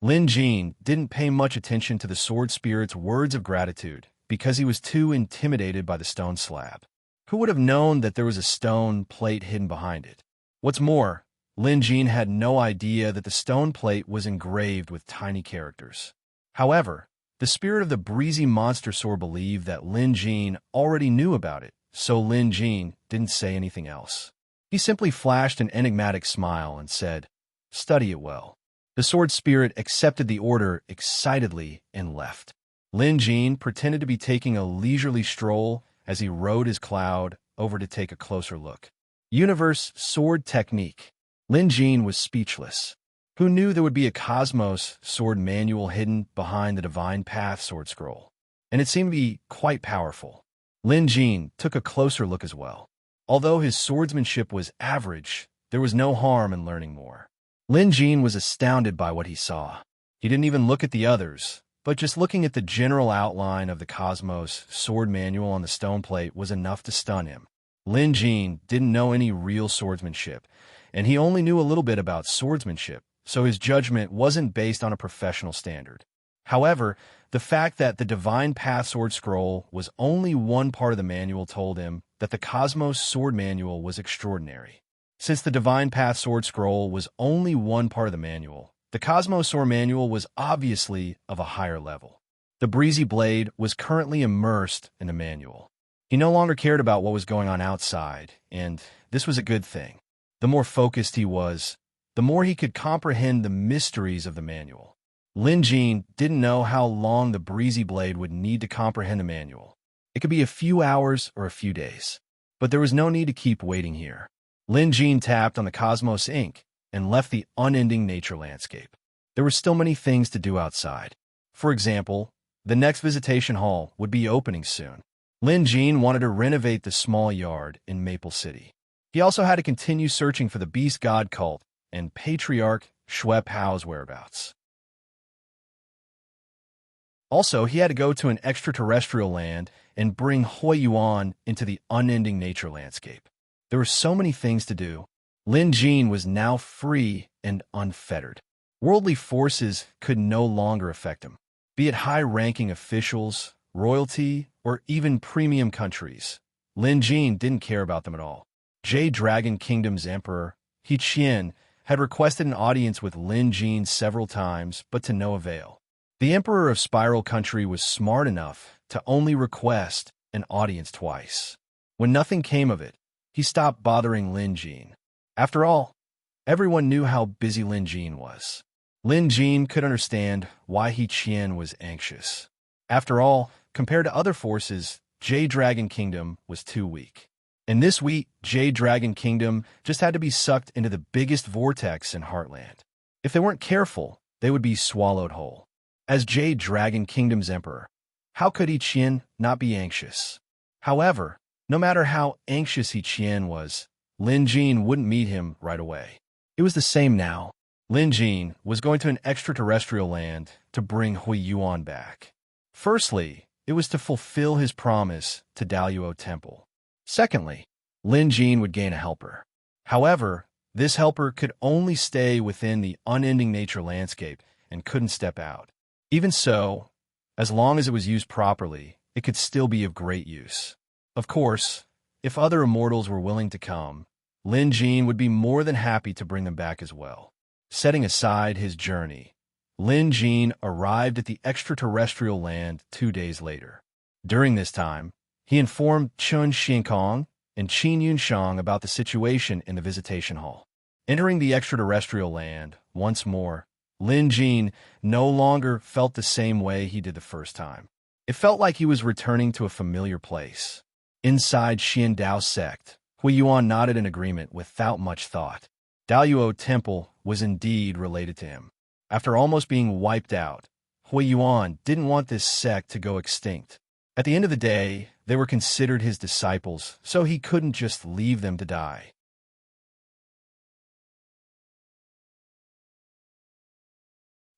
S1: Lin Jin didn't pay much attention to the sword spirit's words of gratitude because he was too intimidated by the stone slab. Who would have known that there was a stone plate hidden behind it? What's more, Lin Jin had no idea that the stone plate was engraved with tiny characters. However, the spirit of the breezy monster sword believed that Lin Jin already knew about it, so Lin Jin didn't say anything else. He simply flashed an enigmatic smile and said, "Study it well." The sword spirit accepted the order excitedly and left. Lin Jin pretended to be taking a leisurely stroll as he rode his cloud over to take a closer look. Universe sword technique. Lin Jin was speechless. Who knew there would be a Cosmos sword manual hidden behind the Divine Path sword scroll? And it seemed to be quite powerful. Lin Jin took a closer look as well. Although his swordsmanship was average, there was no harm in learning more. Lin Jin was astounded by what he saw. He didn't even look at the others, but just looking at the general outline of the Cosmos sword manual on the stone plate was enough to stun him. Lin Jin didn't know any real swordsmanship, and he only knew a little bit about swordsmanship, so his judgment wasn't based on a professional standard. However, the fact that the Divine Path Sword Scroll was only one part of the manual told him that the Cosmos Sword Manual was extraordinary. Since the Divine Path Sword Scroll was only one part of the manual, the Cosmos Sword Manual was obviously of a higher level. The Breezy Blade was currently immersed in the manual. He no longer cared about what was going on outside, and this was a good thing. The more focused he was, the more he could comprehend the mysteries of the manual. Lin Jin didn't know how long the Breezy Blade would need to comprehend the manual. It could be a few hours or a few days. But there was no need to keep waiting here. Lin Jin tapped on the Cosmos ink and left the unending nature landscape. There were still many things to do outside. For example, the next visitation hall would be opening soon. Lin Jin wanted to renovate the small yard in Maple City. He also had to continue searching for the Beast God cult and Patriarch Shui Pao's whereabouts. Also, he had to go to an extraterrestrial land and bring Hui Yuan into the unending nature landscape. There were so many things to do. Lin Jin was now free and unfettered. Worldly forces could no longer affect him, be it high-ranking officials, royalty, or even premium countries. Lin Jin didn't care about them at all. Jade Dragon Kingdom's emperor, He Qian, had requested an audience with Lin Jin several times, but to no avail. The emperor of Spiral Country was smart enough to only request an audience twice. When nothing came of it, he stopped bothering Lin Jin. After all, everyone knew how busy Lin Jin was. Lin Jin could understand why He Qian was anxious. After all, compared to other forces, Jade Dragon Kingdom was too weak. In this week, Jade Dragon Kingdom just had to be sucked into the biggest vortex in Heartland. If they weren't careful, they would be swallowed whole. As Jade Dragon Kingdom's emperor, how could He Qian not be anxious? However, no matter how anxious He Qian was, Lin Jin wouldn't meet him right away. It was the same now. Lin Jin was going to an extraterrestrial land to bring Hui Yuan back. Firstly, it was to fulfill his promise to Daluo Temple. Secondly, Lin Jin would gain a helper. However, this helper could only stay within the unending nature landscape and couldn't step out. Even so, as long as it was used properly, it could still be of great use. Of course, if other immortals were willing to come, Lin Jin would be more than happy to bring them back as well. Setting aside his journey, Lin Jin arrived at the extraterrestrial land 2 days later. During this time, he informed Chun Xinkong and Qin Yunshang about the situation in the visitation hall. Entering the extraterrestrial land once more, Lin Jin no longer felt the same way he did the first time. It felt like he was returning to a familiar place. Inside Xian Dao sect, Hui Yuan nodded in agreement without much thought. Daluo Temple was indeed related to him. After almost being wiped out, Hui Yuan didn't want this sect to go extinct. At the end of the day, they were considered his disciples, so he couldn't just leave them to die.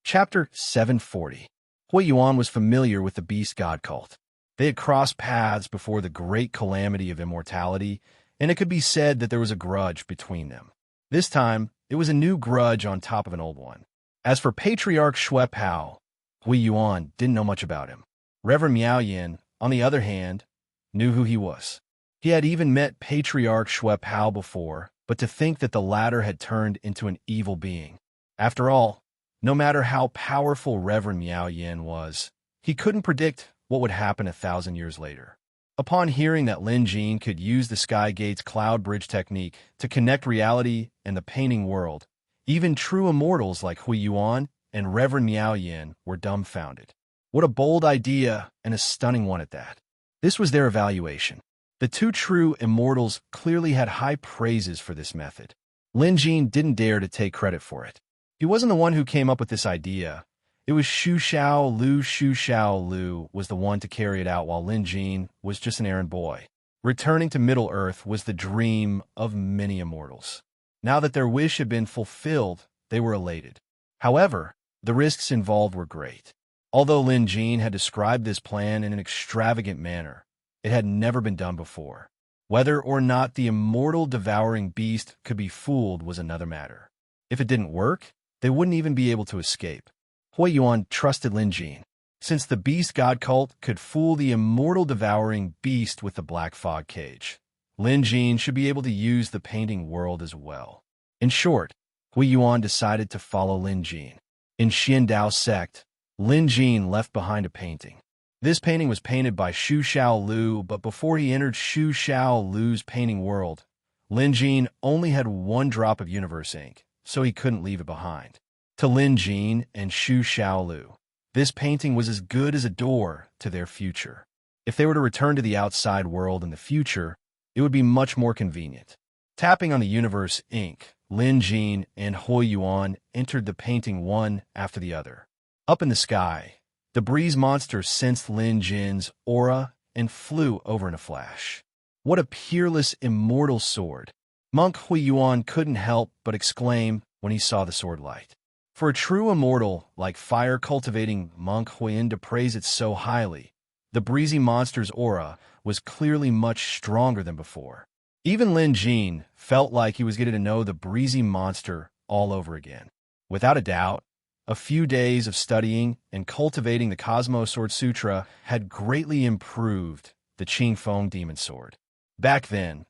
S1: Chapter 740. Hui Yuan was familiar with the Beast God cult. They had crossed paths before the great calamity of immortality, and it could be said that there was a grudge between them. This time, it was a new grudge on top of an old one. As for Patriarch Shui Pao, Hui Yuan didn't know much about him. Reverend Miao Yin, on the other hand, knew who he was. He had even met Patriarch Shui Pao before, but to think that the latter had turned into an evil being. After all, no matter how powerful Reverend Miao Yin was, he couldn't predict what would happen 1,000 years later. Upon hearing that Lin Jin could use the Sky Gate's cloud bridge technique to connect reality and the painting world, even true immortals like Hui Yuan and Reverend Miao Yin were dumbfounded. What a bold idea, and a stunning one at that. This was their evaluation. The two true immortals clearly had high praises for this method. Lin Jin didn't dare to take credit for it. He wasn't the one who came up with this idea. It was Xu Xiao Lu. Xu Xiao Lu was the one to carry it out while Lin Jin was just an errand boy. Returning to Middle-earth was the dream of many immortals. Now that their wish had been fulfilled, they were elated. However, the risks involved were great. Although Lin Jin had described this plan in an extravagant manner, it had never been done before. Whether or not the immortal devouring beast could be fooled was another matter. If it didn't work, they wouldn't even be able to escape. Hui Yuan trusted Lin Jin. Since the beast god cult could fool the immortal devouring beast with the black fog cage, Lin Jin should be able to use the painting world as well. In short, Hui Yuan decided to follow Lin Jin. In Xian Dao sect, Lin Jin left behind a painting. This painting was painted by Xu Xiao Lu, but before he entered Xu Xiao Lu's painting world, Lin Jin only had one drop of universe ink, so he couldn't leave it behind. To Lin Jin and Xu Xiao Lu, this painting was as good as a door to their future. If they were to return to the outside world in the future, it would be much more convenient. Tapping on the universe ink, Lin Jin and Hui Yuan entered the painting one after the other. Up in the sky, the breeze monster sensed Lin Jin's aura and flew over in a flash. What a peerless, immortal sword! Monk Hui Yuan couldn't help but exclaim when he saw the sword light. For a true immortal like fire-cultivating Monk Huiyin to praise it so highly, the breezy monster's aura was clearly much stronger than before. Even Lin Jin felt like he was getting to know the breezy monster all over again. Without a doubt, a few days of studying and cultivating the Cosmos Sword Sutra had greatly improved the Qingfeng Demon Sword. Back then,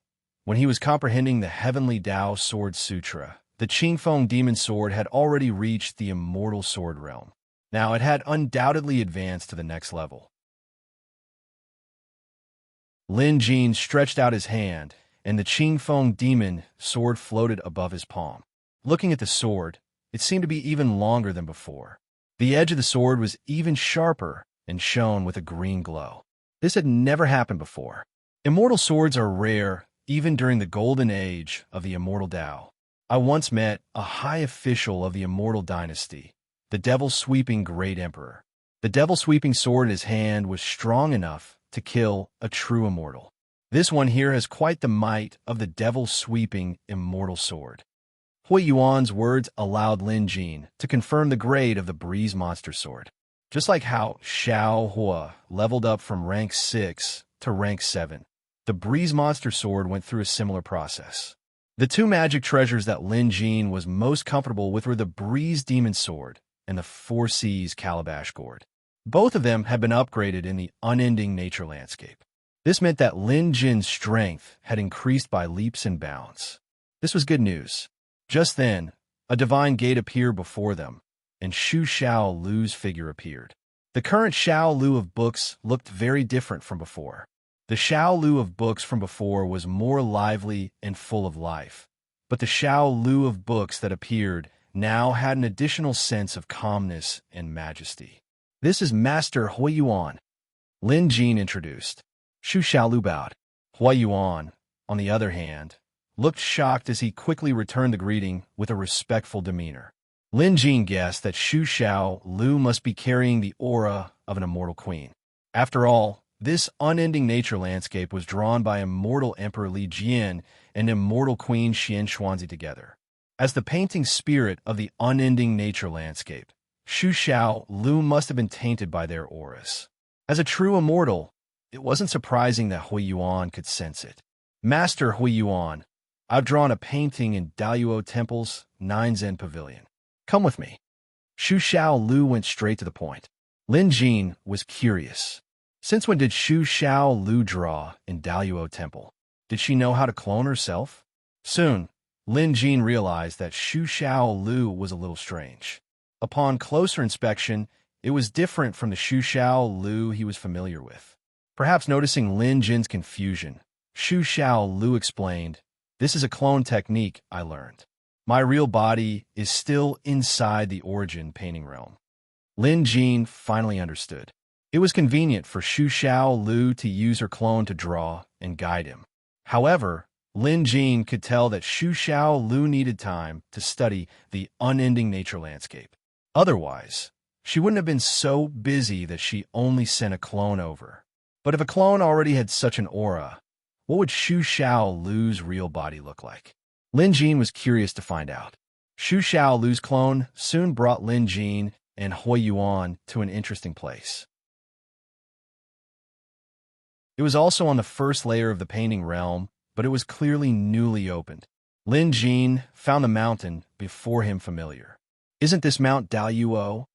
S1: when he was comprehending the Heavenly Tao Sword Sutra, the Qingfeng Demon Sword had already reached the immortal sword realm. Now it had undoubtedly advanced to the next level. Lin Jin stretched out his hand, and the Qingfeng Demon Sword floated above his palm. Looking at the sword, it seemed to be even longer than before. The edge of the sword was even sharper and shone with a green glow. This had never happened before. Immortal swords are rare even during the golden age of the immortal Tao. I once met a high official of the immortal dynasty, the devil-sweeping great emperor. The devil-sweeping sword in his hand was strong enough to kill a true immortal. This one here has quite the might of the devil-sweeping immortal sword. Hui Yuan's words allowed Lin Jin to confirm the grade of the breeze monster sword. Just like how Xiao Hua leveled up from rank 6 to rank 7, the breeze monster sword went through a similar process. The two magic treasures that Lin Jin was most comfortable with were the breeze demon sword and the Four Seas calabash gourd. Both of them had been upgraded in the unending nature landscape. This meant that Lin Jin's strength had increased by leaps and bounds. This was good news. Just then, a divine gate appeared before them, and Xu Xiao Lu's figure appeared. The current Xiao Lu of books looked very different from before. The Xiao Lu of books from before was more lively and full of life, but the Xiao Lu of books that appeared now had an additional sense of calmness and majesty. "This is Master Hui Yuan," Lin Jin introduced. Xu Xiaolu bowed. Hui Yuan, on the other hand, looked shocked as he quickly returned the greeting with a respectful demeanor. Lin Jin guessed that Xu Xiaolu must be carrying the aura of an immortal queen. After all, this unending nature landscape was drawn by immortal Emperor Li Jian and immortal Queen Xian Xuanzi together. As the painting spirit of the unending nature landscape, Xu Xiaolu must have been tainted by their auras. As a true immortal, it wasn't surprising that Hui Yuan could sense it. "Master Hui Yuan, I've drawn a painting in Daluo Temple's 9 Zen Pavilion. Come with me." Xu Xiaolu went straight to the point. Lin Jin was curious. Since when did Xu Xiaolu draw in Daluo Temple? Did she know how to clone herself? Soon, Lin Jin realized that Xu Xiaolu was a little strange. Upon closer inspection, it was different from the Xu Xiaolu he was familiar with. Perhaps noticing Lin Jin's confusion, Xu Xiaolu explained, "This is a clone technique I learned. My real body is still inside the origin painting realm." Lin Jin finally understood. It was convenient for Xu Xiaolu to use her clone to draw and guide him. However, Lin Jin could tell that Xu Xiaolu needed time to study the unending nature landscape. Otherwise, She wouldn't have been so busy that she only sent a clone over. But if a clone already had such an aura, what would Xu Xiaolu's real body look like? Lin Jin was curious to find out. Xu Xiaolu's clone soon brought Lin Jin and Hui Yuan to an interesting place. It was also on the first layer of the painting realm, but it was clearly newly opened. Lin Jin found the mountain before him familiar. Isn't this Mount Daluo?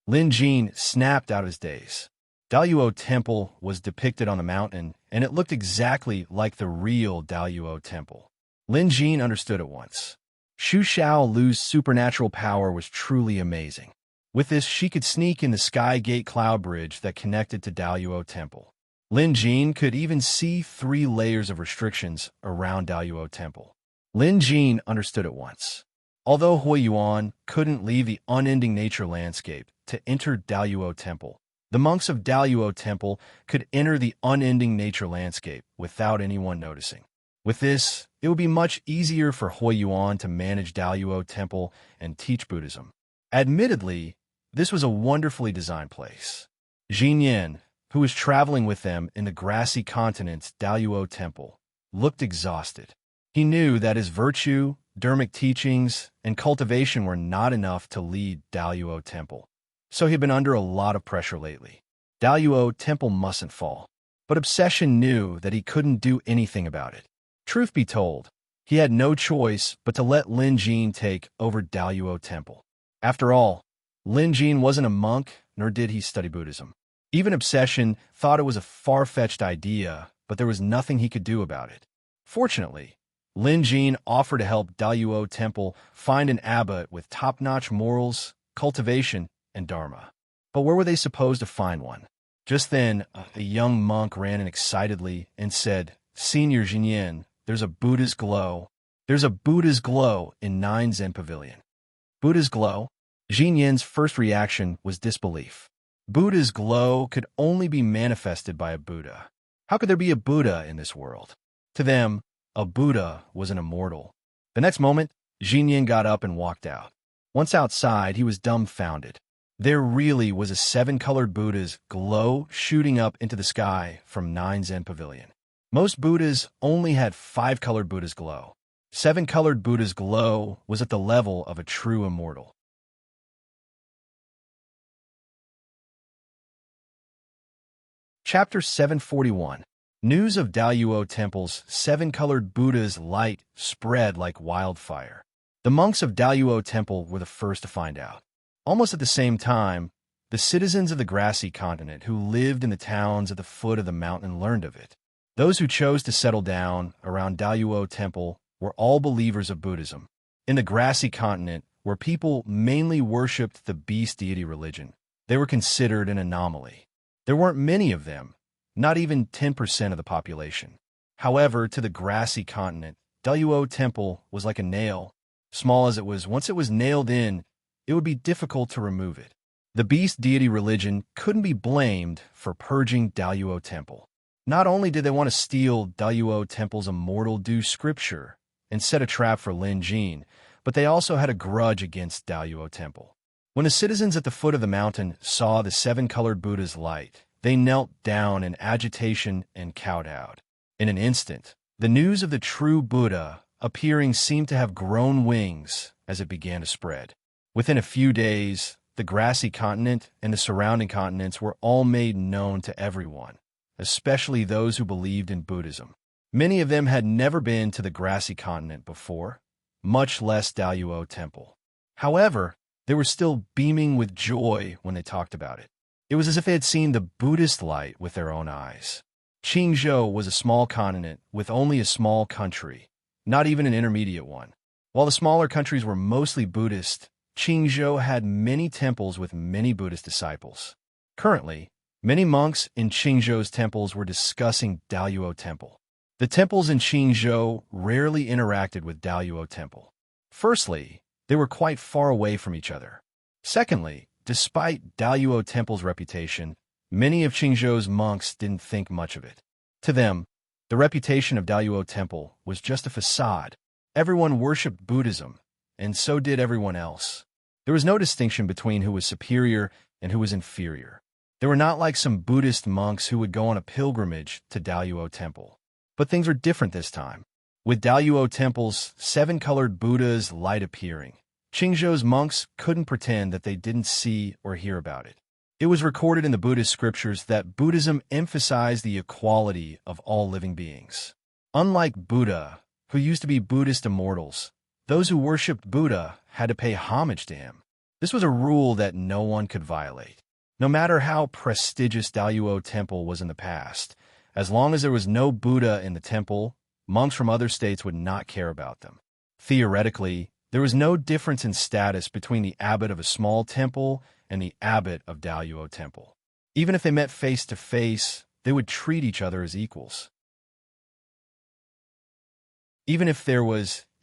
S1: Lin Jin snapped out of his daze. Daluo Temple was depicted on the mountain, and it looked exactly like the real Daluo Temple. Lin Jin understood at once. Xu Xiaolu's supernatural power was truly amazing. With this, she could sneak in the Sky Gate cloud bridge that connected to Daluo Temple. Lin Jin could even see 3 layers of restrictions around Daluo Temple. Lin Jin understood at once. Although Hui Yuan couldn't leave the unending nature landscape to enter Daluo Temple, the monks of Daluo Temple could enter the unending nature landscape without anyone noticing. With this, it would be much easier for Hui Yuan to manage Daluo Temple and teach Buddhism. Admittedly, this was a wonderfully designed place. Jinyan, who was traveling with them in the grassy continent's Daluo Temple, looked exhausted. He knew that his virtue, dharmic teachings, and cultivation were not enough to lead Daluo Temple. So he had been under a lot of pressure lately. Daluo Temple mustn't fall. But Obsession knew that he couldn't do anything about it. Truth be told, he had no choice but to let Lin Jin take over Daluo Temple. After all, Lin Jin wasn't a monk, nor did he study Buddhism. Even Obsession thought it was a far-fetched idea, but there was nothing he could do about it. Fortunately, Lin Jin offered to help Daluo Temple find an abbot with top-notch morals, cultivation, and dharma. But where were they supposed to find one? Just then, a young monk ran in excitedly and said, "Senior Jinyan, there's a Buddha's glow. There's a Buddha's glow in 9 Zen Pavilion." Buddha's glow? Jinyan's first reaction was disbelief. Buddha's glow could only be manifested by a Buddha. How could there be a Buddha in this world? To them, a Buddha was an immortal. The next moment, Jinyan got up and walked out. Once outside, he was dumbfounded. There really was a 7-colored Buddha's glow shooting up into the sky from 9 Zen Pavilion. Most Buddhas only had 5-colored Buddha's glow. 7-colored Buddha's glow was at the level of a true immortal. Chapter 741. News of Daluo Temple's 7-colored Buddha's light spread like wildfire. The monks of Daluo Temple were the first to find out. Almost at the same time, the citizens of the grassy continent who lived in the towns at the foot of the mountain learned of it. Those who chose to settle down around Daluo Temple were all believers of Buddhism. In the grassy continent, where people mainly worshipped the beast deity religion, they were considered an anomaly. There weren't many of them, not even 10% of the population. However, to the grassy continent, Daluo Temple was like a nail. Small as it was, once it was nailed in, it would be difficult to remove it. The beast deity religion couldn't be blamed for purging Daluo Temple. Not only did they want to steal Daluo Temple's immortal due scripture and set a trap for Lin Jin, but they also had a grudge against Daluo Temple. When the citizens at the foot of the mountain saw the 7-colored Buddha's light, they knelt down in agitation and kowtowed. In an instant, the news of the true Buddha appearing seemed to have grown wings as it began to spread. Within a few days, the grassy continent and the surrounding continents were all made known to everyone, especially those who believed in Buddhism. Many of them had never been to the grassy continent before, much less Daluo Temple. However, they were still beaming with joy when they talked about it. It was as if they had seen the Buddhist light with their own eyes. Qingzhou was a small continent with only a small country, not even an intermediate one. While the smaller countries were mostly Buddhist, Qingzhou had many temples with many Buddhist disciples. Currently, many monks in Qingzhou's temples were discussing Daluo Temple. The temples in Qingzhou rarely interacted with Daluo Temple. Firstly, they were quite far away from each other. Secondly, despite Daluo Temple's reputation, many of Qingzhou's monks didn't think much of it. To them, the reputation of Daluo Temple was just a facade. Everyone worshipped Buddhism, and so did everyone else. There was no distinction between who was superior and who was inferior. They were not like some Buddhist monks who would go on a pilgrimage to Dalyuo Temple. But things are different this time. With Dalyuo Temple's 7-colored Buddha's light appearing, Qingzhou's monks couldn't pretend that they didn't see or hear about it. It was recorded in the Buddhist scriptures that Buddhism emphasized the equality of all living beings. Unlike Buddha, who used to be Buddhist immortals, those who worshipped Buddha had to pay homage to him. This was a rule that no one could violate. No matter how prestigious Dalyuo Temple was in the past, as long as there was no Buddha in the temple, monks from other states would not care about them. Theoretically, there was no difference in status between the abbot of a small temple and the abbot of Dalyuo Temple. Even if they met face to face, they would treat each other as equals. Even if it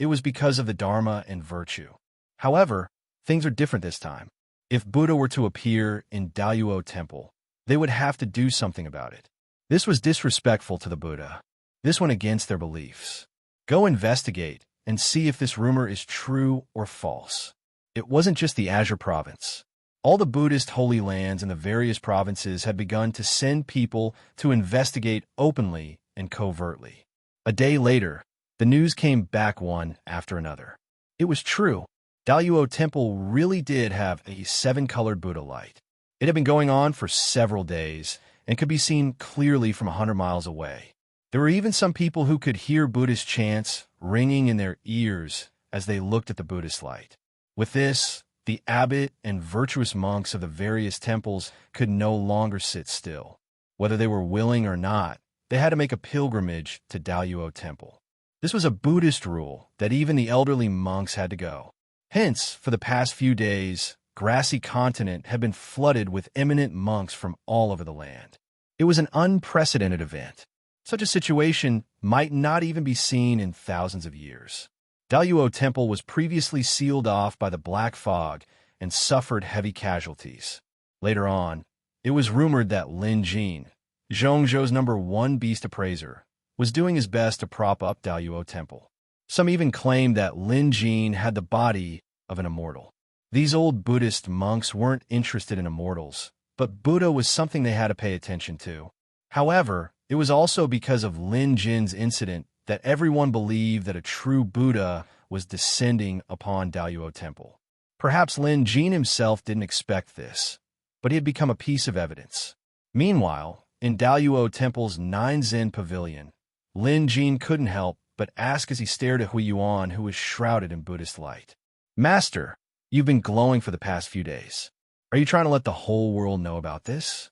S1: was because of the Dharma and virtue. However, things are different this time. If Buddha were to appear in Dalyuo Temple, they would have to do something about it. This was disrespectful to the Buddha. This went against their beliefs. Go investigate and see if this rumor is true or false. It wasn't just the Azure province. All the Buddhist holy lands in the various provinces had begun to send people to investigate openly and covertly. A day later, the news came back one after another. It was true. Dalyuo Temple really did have a 7-colored Buddha light. It had been going on for several days and could be seen clearly from 100 miles away. There were even some people who could hear Buddhist chants ringing in their ears as they looked at the Buddhist light. With this, the abbot and virtuous monks of the various temples could no longer sit still. Whether they were willing or not, they had to make a pilgrimage to Dalyuo Temple. This was a Buddhist rule that even the elderly monks had to go. Hence, for the past few days, Grassy Continent had been flooded with eminent monks from all over the land. It was an unprecedented event. Such a situation might not even be seen in thousands of years. Dalyuo Temple was previously sealed off by the black fog and suffered heavy casualties. Later on, it was rumored that Lin Jin, Zhongzhou's #1 beast appraiser, was doing his best to prop up Dalyuo Temple. Some even claimed that Lin Jin had the body of an immortal. These old Buddhist monks weren't interested in immortals, but Buddha was something they had to pay attention to. However, it was also because of Lin Jin's incident that everyone believed that a true Buddha was descending upon Dalyuo Temple. Perhaps Lin Jin himself didn't expect this, but he had become a piece of evidence. Meanwhile, in Dalyuo Temple's 9-Zen pavilion, Lin Jin couldn't help but ask as he stared at Hui Yuan, who was shrouded in Buddhist light. "Master, you've been glowing for the past few days. Are you trying to let the whole world know about this?"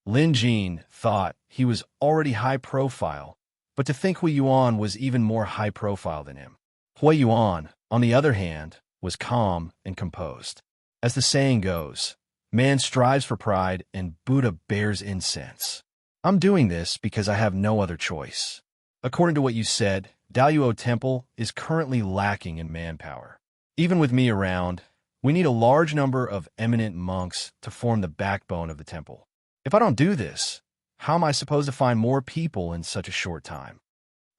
S1: Lin Jin thought he was already high profile, but to think Hui Yuan was even more high profile than him. Hui Yuan, on the other hand, was calm and composed. As the saying goes, man strives for pride and Buddha bears incense. "I'm doing this because I have no other choice. According to what you said, Dalyuo Temple is currently lacking in manpower. Even with me around, we need a large number of eminent monks to form the backbone of the temple. If I don't do this, how am I supposed to find more people in such a short time?"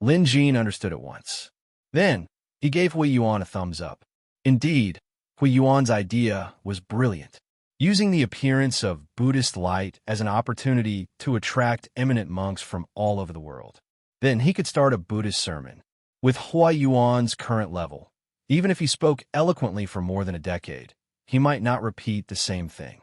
S1: Lin Jin understood at once. Then, he gave Hui Yuan a thumbs up. Indeed, Hui Yuan's idea was brilliant. Using the appearance of Buddhist light as an opportunity to attract eminent monks from all over the world. Then he could start a Buddhist sermon. With Hui Yuan's current level, even if he spoke eloquently for more than a decade, he might not repeat the same thing.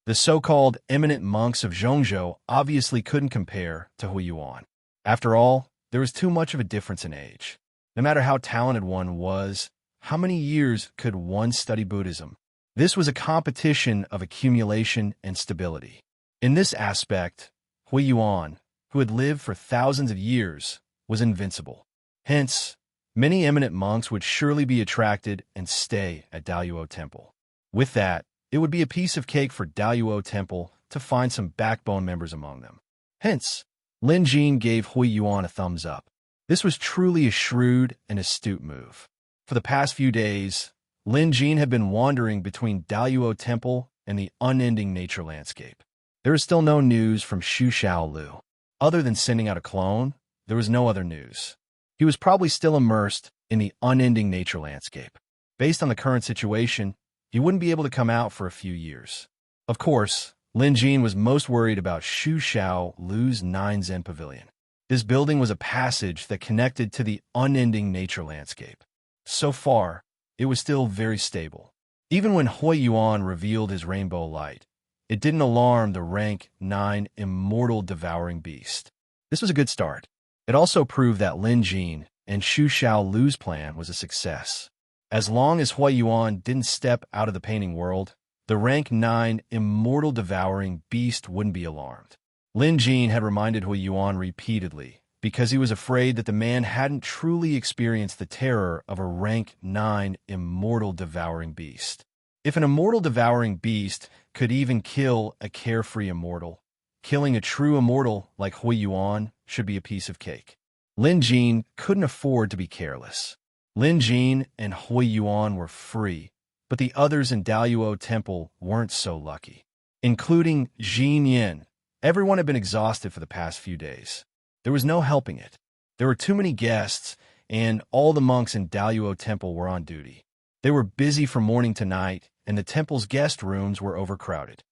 S1: The so-called eminent monks of Zhongzhou obviously couldn't compare to Hui Yuan. After all, there was too much of a difference in age. No matter how talented one was, how many years could one study Buddhism? This was a competition of accumulation and stability. In this aspect, Hui Yuan, who had lived for thousands of years, was invincible. Hence, many eminent monks would surely be attracted and stay at Dalyuo Temple. With that, it would be a piece of cake for Dalyuo Temple to find some backbone members among them. Hence, Lin Jin gave Hui Yuan a thumbs up. This was truly a shrewd and astute move. For the past few days, Lin Jin had been wandering between Dalyuo Temple and the unending nature landscape. There is still no news from Xu Xiaolu. Other than sending out a clone, there was no other news. He was probably still immersed in the unending nature landscape. Based on the current situation, he wouldn't be able to come out for a few years. Of course, Lin Jin was most worried about Shu Xiao Lu's Nine Zen Pavilion. This building was a passage that connected to the unending nature landscape. So far, it was still very stable. Even when Hui Yuan revealed his rainbow light, it didn't alarm the rank 9 immortal devouring beast. This was a good start. It also proved that Lin Jin and Shu Xiao Lu's plan was a success. As long as Hui Yuan didn't step out of the painting world, the rank 9 immortal devouring beast wouldn't be alarmed. Lin Jin had reminded Hui Yuan repeatedly because he was afraid that the man hadn't truly experienced the terror of a rank 9 immortal devouring beast. If an immortal devouring beast could even kill a carefree immortal, killing a true immortal like Hui Yuan should be a piece of cake. Lin Jin couldn't afford to be careless. Lin Jin and Hui Yuan were free, but the others in Daluo Temple weren't so lucky, including Jin Yin. Everyone had been exhausted for the past few days. There was no helping it. There were too many guests, and all the monks in Daluo Temple were on duty. They were busy from morning to night, and the temple's guest rooms were overcrowded.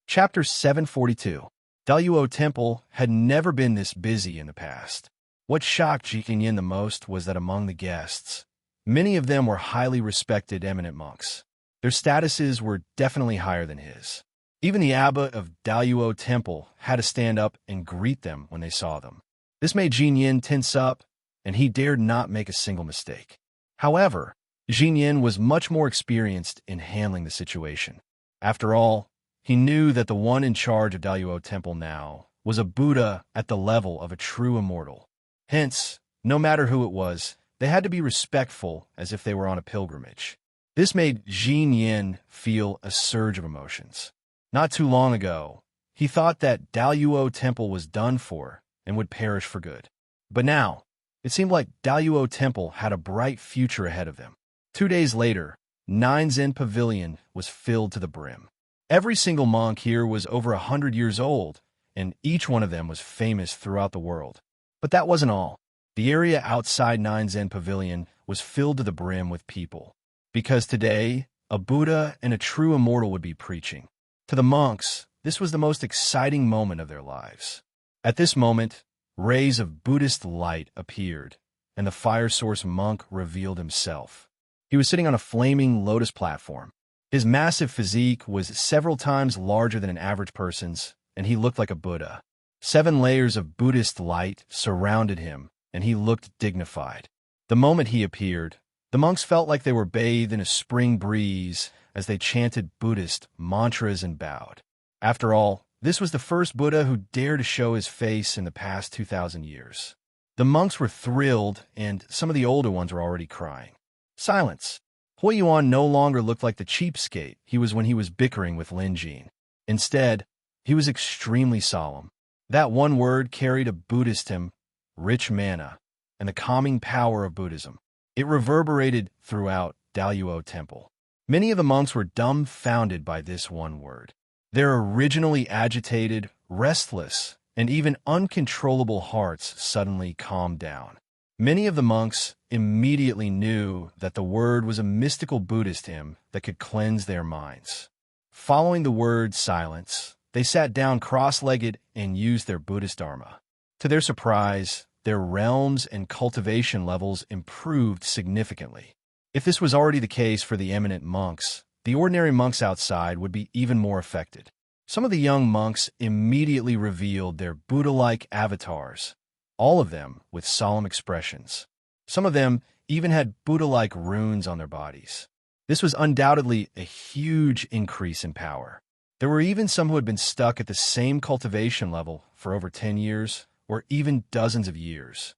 S1: Chapter 742. Daluo Temple had never been this busy in the past. What shocked Jin Yin the most was that among the guests, many of them were highly respected eminent monks. Their statuses were definitely higher than his. Even the abbot of Daluo Temple had to stand up and greet them when they saw them. This made Jin Yin tense up, and he dared not make a single mistake. However, Jin Yin was much more experienced in handling the situation. After all, he knew that the one in charge of Daluo Temple now was a Buddha at the level of a true immortal. Hence, no matter who it was, they had to be respectful as if they were on a pilgrimage. This made Jin Yin feel a surge of emotions. Not too long ago, he thought that Daluo Temple was done for and would perish for good. But now, it seemed like Daluo Temple had a bright future ahead of them. 2 days later, Nine Zen Pavilion was filled to the brim. Every single monk here was over 100 years old, and each one of them was famous throughout the world. But that wasn't all. The area outside Nine Zen Pavilion was filled to the brim with people, because today, a Buddha and a true immortal would be preaching. To the monks, this was the most exciting moment of their lives. At this moment, rays of Buddhist light appeared, and the fire source monk revealed himself. He was sitting on a flaming lotus platform. His massive physique was several times larger than an average person's, and he looked like a Buddha. 7 layers of Buddhist light surrounded him, and he looked dignified. The moment he appeared, the monks felt like they were bathed in a spring breeze as they chanted Buddhist mantras and bowed. After all, this was the first Buddha who dared to show his face in the past 2,000 years. The monks were thrilled, and some of the older ones were already crying. Silence. Hui Yuan no longer looked like the cheapskate he was when he was bickering with Lin Jin. Instead, he was extremely solemn. That one word carried a Buddhism, rich mana, and the calming power of Buddhism. It reverberated throughout Daluo Temple. Many of the monks were dumbfounded by this one word. Their originally agitated, restless, and even uncontrollable hearts suddenly calmed down. Many of the monks immediately knew that the word was a mystical Buddhist hymn that could cleanse their minds. Following the word silence, they sat down cross-legged and used their Buddhist dharma. To their surprise, their realms and cultivation levels improved significantly. If this was already the case for the eminent monks, the ordinary monks outside would be even more affected. Some of the young monks immediately revealed their Buddha-like avatars, all of them with solemn expressions. Some of them even had Buddha-like runes on their bodies. This was undoubtedly a huge increase in power. There were even some who had been stuck at the same cultivation level for over 10 years, or even dozens of years.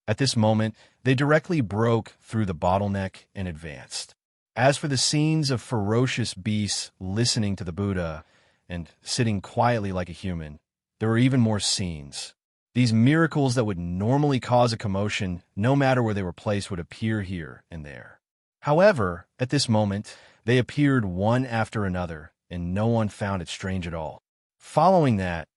S1: At this moment, they directly broke through the bottleneck and advanced. As for the scenes of ferocious beasts listening to the Buddha and sitting quietly like a human, there were even more scenes. These miracles that would normally cause a commotion, no matter where they were placed, would appear here and there. However, at this moment, they appeared one after another, and no one found it strange at all. Following that,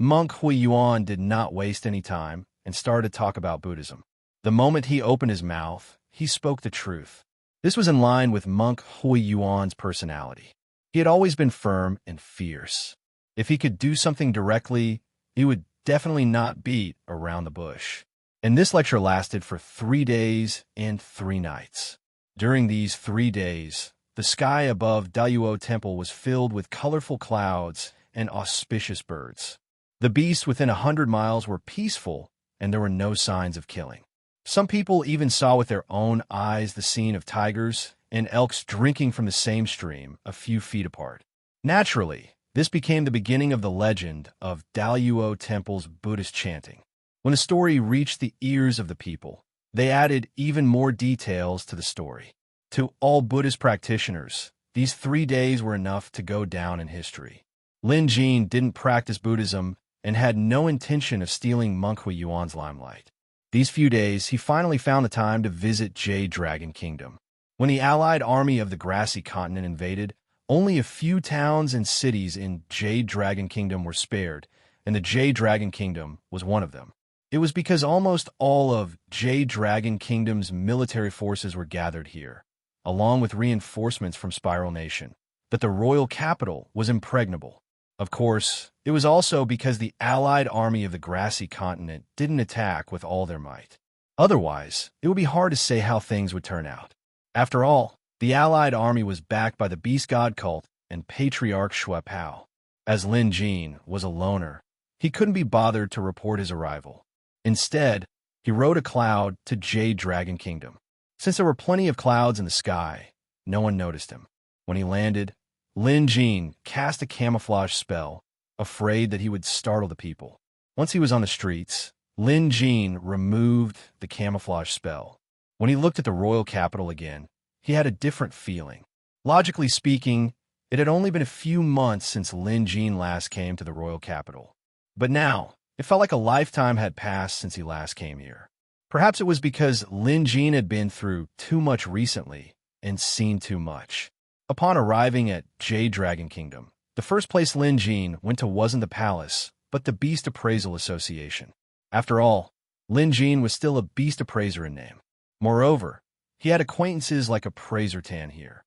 S1: Monk Hui Yuan did not waste any time and started to talk about Buddhism. The moment he opened his mouth, he spoke the truth. This was in line with Monk Hui Yuan's personality. He had always been firm and fierce. If he could do something directly, he would definitely not beat around the bush. And this lecture lasted for 3 days and 3 nights. During these 3 days, the sky above Daiyuo Temple was filled with colorful clouds and auspicious birds. The beasts within 100 miles were peaceful, and there were no signs of killing. Some people even saw with their own eyes the scene of tigers and elks drinking from the same stream a few feet apart. Naturally, this became the beginning of the legend of Daiyuo Temple's Buddhist chanting. When the story reached the ears of the people, they added even more details to the story. To all Buddhist practitioners, these 3 days were enough to go down in history. Lin Jin didn't practice Buddhism and had no intention of stealing Monk Hui Yuan's limelight. These few days, he finally found the time to visit Jade Dragon Kingdom. When the allied army of the grassy continent invaded, only a few towns and cities in Jade Dragon Kingdom were spared, and the Jade Dragon Kingdom was one of them. It was because almost all of Jade Dragon Kingdom's military forces were gathered here, along with reinforcements from Spiral Nation, that the royal capital was impregnable. Of course, it was also because the allied army of the grassy continent didn't attack with all their might. Otherwise, it would be hard to say how things would turn out. After all, the allied army was backed by the beast god cult and patriarch Xue Pao. As Lin Jin was a loner, he couldn't be bothered to report his arrival. Instead, he rode a cloud to Jade Dragon Kingdom. Since there were plenty of clouds in the sky, no one noticed him. When he landed, Lin Jin cast a camouflage spell, afraid that he would startle the people. Once he was on the streets, Lin Jin removed the camouflage spell. When he looked at the royal capital again, he had a different feeling. Logically speaking, it had only been a few months since Lin Jin last came to the royal capital. But now, it felt like a lifetime had passed since he last came here. Perhaps it was because Lin Jin had been through too much recently and seen too much. Upon arriving at Jade Dragon Kingdom, the first place Lin Jin went to wasn't the palace, but the Beast Appraisal Association. After all, Lin Jin was still a beast appraiser in name. Moreover, he had acquaintances like Appraiser Tan here.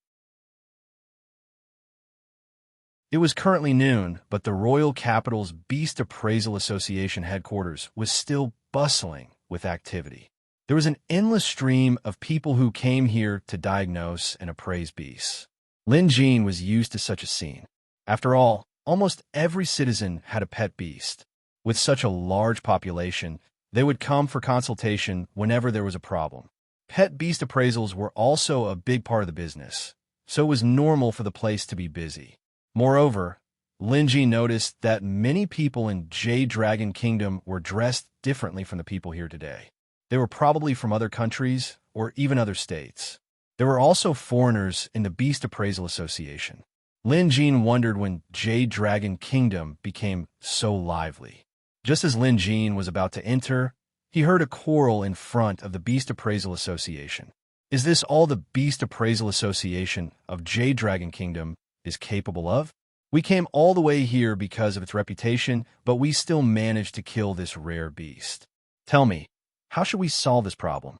S1: It was currently noon, but the royal capital's Beast Appraisal Association headquarters was still bustling with activity. There was an endless stream of people who came here to diagnose and appraise beasts. Lin Jin was used to such a scene. After all, almost every citizen had a pet beast. With such a large population, they would come for consultation whenever there was a problem. Pet beast appraisals were also a big part of the business, so it was normal for the place to be busy. Moreover, Lin Jin noticed that many people in Jade Dragon Kingdom were dressed differently from the people here today. They were probably from other countries or even other states. There were also foreigners in the Beast Appraisal Association. Lin Jin wondered when Jade Dragon Kingdom became so lively. Just as Lin Jin was about to enter, he heard a quarrel in front of the Beast Appraisal Association. Is this all the Beast Appraisal Association of Jade Dragon Kingdom is capable of? We came all the way here because of its reputation, but we still managed to kill this rare beast. Tell me, how should we solve this problem?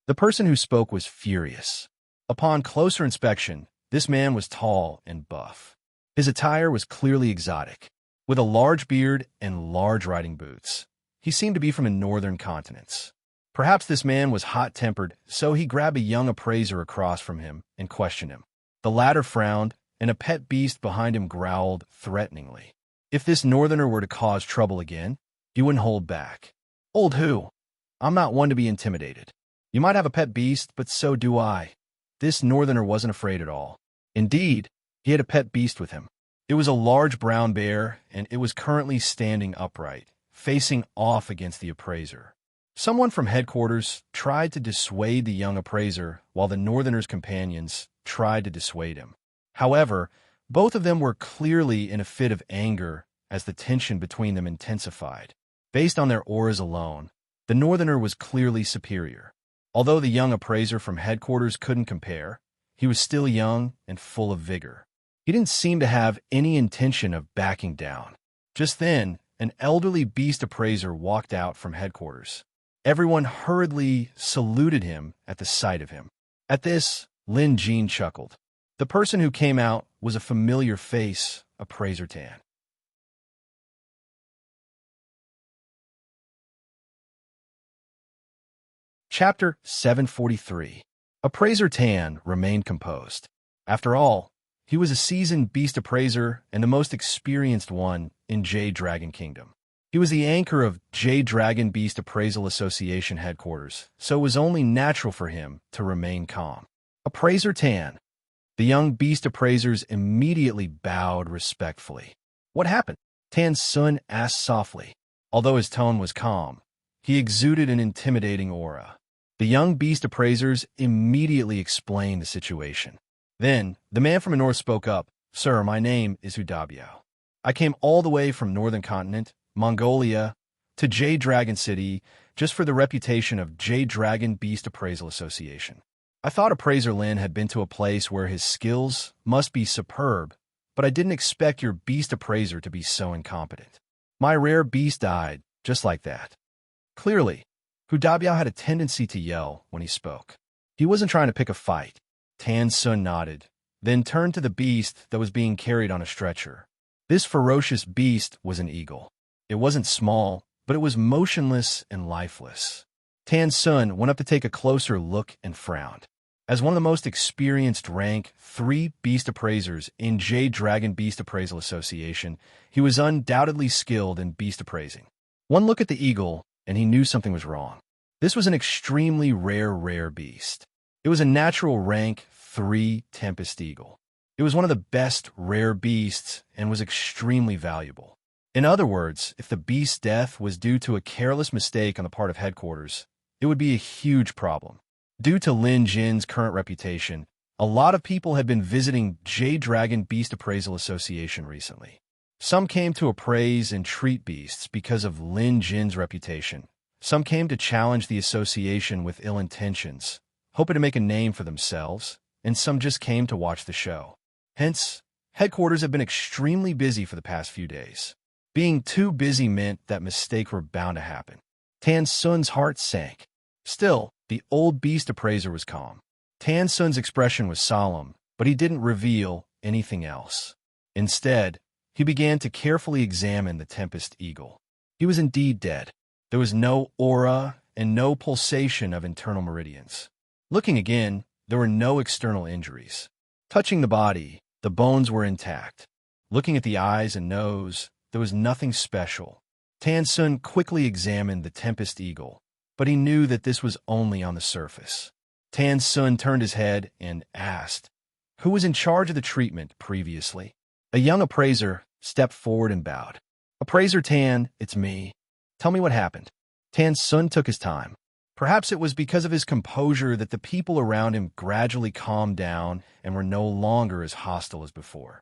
S1: The person who spoke was furious. Upon closer inspection, this man was tall and buff. His attire was clearly exotic, with a large beard and large riding boots. He seemed to be from the northern continents. Perhaps this man was hot-tempered, so he grabbed a young appraiser across from him and questioned him. The latter frowned, and a pet beast behind him growled threateningly. If this northerner were to cause trouble again, he wouldn't hold back. Old who? I'm not one to be intimidated. You might have a pet beast, but so do I. This northerner wasn't afraid at all. Indeed, he had a pet beast with him. It was a large brown bear, and it was currently standing upright, facing off against the appraiser. Someone from headquarters tried to dissuade the young appraiser, while the northerner's companions tried to dissuade him. However, both of them were clearly in a fit of anger as the tension between them intensified. Based on their auras alone, the northerner was clearly superior. Although the young appraiser from headquarters couldn't compare, he was still young and full of vigor. He didn't seem to have any intention of backing down. Just then, an elderly beast appraiser walked out from headquarters. Everyone hurriedly saluted him at the sight of him. At this, Lin Jin chuckled. The person who came out was a familiar face, Appraiser Tan. Chapter 743. Appraiser Tan remained composed. After all, he was a seasoned beast appraiser and the most experienced one in Jade Dragon Kingdom. He was the anchor of Jade Dragon Beast Appraisal Association headquarters, so it was only natural for him to remain calm. Appraiser Tan. The young beast appraisers immediately bowed respectfully. What happened? Tan Sun asked softly. Although his tone was calm, he exuded an intimidating aura. The young beast appraisers immediately explained the situation. Then, the man from the north spoke up. Sir, my name is Hudabiao. I came all the way from northern continent, Mongolia, to Jade Dragon City just for the reputation of Jade Dragon Beast Appraisal Association. I thought Appraiser Lin had been to a place where his skills must be superb, but I didn't expect your beast appraiser to be so incompetent. My rare beast died, just like that. Clearly, Hudabiao had a tendency to yell when he spoke. He wasn't trying to pick a fight. Tan Sun nodded, then turned to the beast that was being carried on a stretcher. This ferocious beast was an eagle. It wasn't small, but it was motionless and lifeless. Tan Sun went up to take a closer look and frowned. As one of the most experienced rank 3 beast appraisers in Jade Dragon Beast Appraisal Association, he was undoubtedly skilled in beast appraising. One look at the eagle, and he knew something was wrong. This was an extremely rare beast. It was a natural rank 3 Tempest Eagle. It was one of the best rare beasts and was extremely valuable. In other words, if the beast's death was due to a careless mistake on the part of headquarters, it would be a huge problem. Due to Lin Jin's current reputation, a lot of people had been visiting Jade Dragon Beast Appraisal Association recently. Some came to appraise and treat beasts because of Lin Jin's reputation. Some came to challenge the association with ill intentions, hoping to make a name for themselves, and some just came to watch the show. Hence, headquarters have been extremely busy for the past few days. Being too busy meant that mistakes were bound to happen. Tan Sun's heart sank. Still, the old beast appraiser was calm. Tan Sun's expression was solemn, but he didn't reveal anything else. Instead, he began to carefully examine the Tempest Eagle. He was indeed dead. There was no aura and no pulsation of internal meridians. Looking again, there were no external injuries. Touching the body, the bones were intact. Looking at the eyes and nose, there was nothing special. Tan Sun quickly examined the Tempest Eagle, but he knew that this was only on the surface. Tan Sun turned his head and asked, "Who was in charge of the treatment previously?" A young appraiser stepped forward and bowed. "Appraiser Tan, it's me. Tell me what happened." Tan Sun took his time. Perhaps it was because of his composure that the people around him gradually calmed down and were no longer as hostile as before.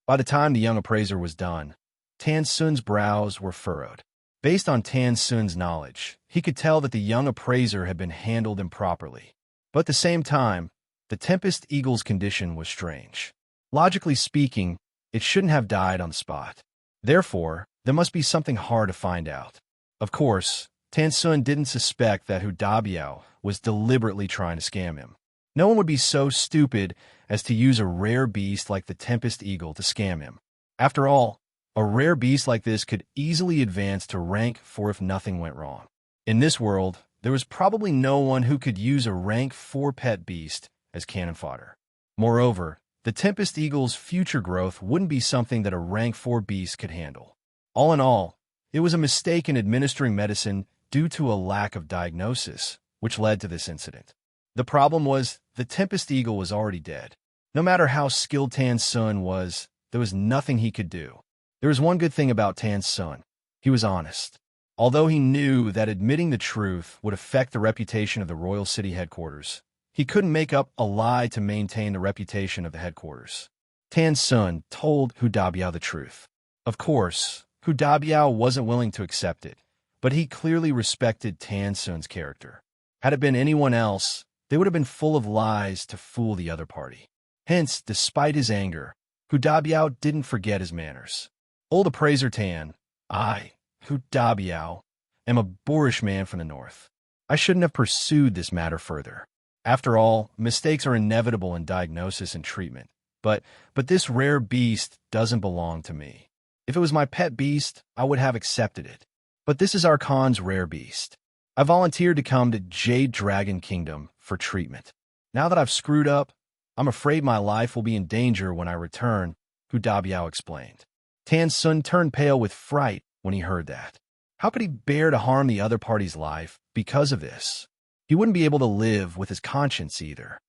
S1: By the time the young appraiser was done, Tan Sun's brows were furrowed. Based on Tan Sun's knowledge, he could tell that the young appraiser had been handled improperly. But at the same time, the Tempest Eagle's condition was strange. Logically speaking, it shouldn't have died on the spot. Therefore, there must be something hard to find out. Of course, Tan Sun didn't suspect that Hudabiao was deliberately trying to scam him. No one would be so stupid as to use a rare beast like the Tempest Eagle to scam him. After all, a rare beast like this could easily advance to rank 4 if nothing went wrong. In this world, there was probably no one who could use a rank 4 pet beast as cannon fodder. Moreover, the Tempest Eagle's future growth wouldn't be something that a rank 4 beast could handle. All in all, it was a mistake in administering medicine due to a lack of diagnosis, which led to this incident. The problem was the Tempest Eagle was already dead. No matter how skilled Tan Sun was, there was nothing he could do. There was one good thing about Tan Sun. He was honest. Although he knew that admitting the truth would affect the reputation of the Royal City headquarters, he couldn't make up a lie to maintain the reputation of the headquarters. Tan Sun told Hudabiao the truth. Of course, Hudabiao wasn't willing to accept it, but he clearly respected Tan Sun's character. Had it been anyone else, they would have been full of lies to fool the other party. Hence, despite his anger, Hu Dabiao didn't forget his manners. Old appraiser Tan, I, Hu Dabiao, am a boorish man from the north. I shouldn't have pursued this matter further. After all, mistakes are inevitable in diagnosis and treatment. But this rare beast doesn't belong to me. If it was my pet beast, I would have accepted it. But this is our Khan's rare beast. I volunteered to come to Jade Dragon Kingdom for treatment. Now that I've screwed up, I'm afraid my life will be in danger when I return, Hu Dabiao explained. Tan Sun turned pale with fright when he heard that. How could he bear to harm the other party's life because of this? He wouldn't be able to live with his conscience either.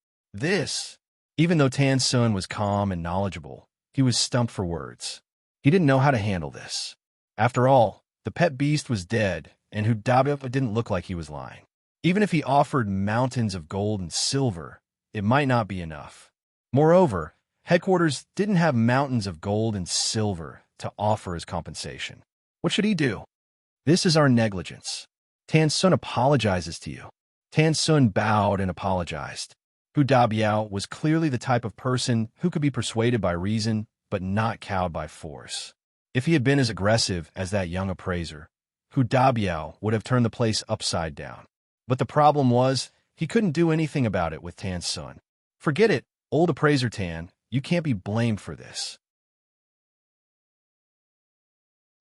S1: Even though Tan Sun was calm and knowledgeable, he was stumped for words. He didn't know how to handle this. After all, the pet beast was dead, and Hu Dabiao didn't look like he was lying. Even if he offered mountains of gold and silver, it might not be enough. Moreover, headquarters didn't have mountains of gold and silver to offer as compensation. What should he do? This is our negligence. Tan Sun apologizes to you. Tan Sun bowed and apologized. Hu Dabiao was clearly the type of person who could be persuaded by reason, but not cowed by force. If he had been as aggressive as that young appraiser, Hu Dabiao would have turned the place upside down. But the problem was, he couldn't do anything about it with Tan Sun. Forget it, old appraiser Tan, you can't be blamed for this.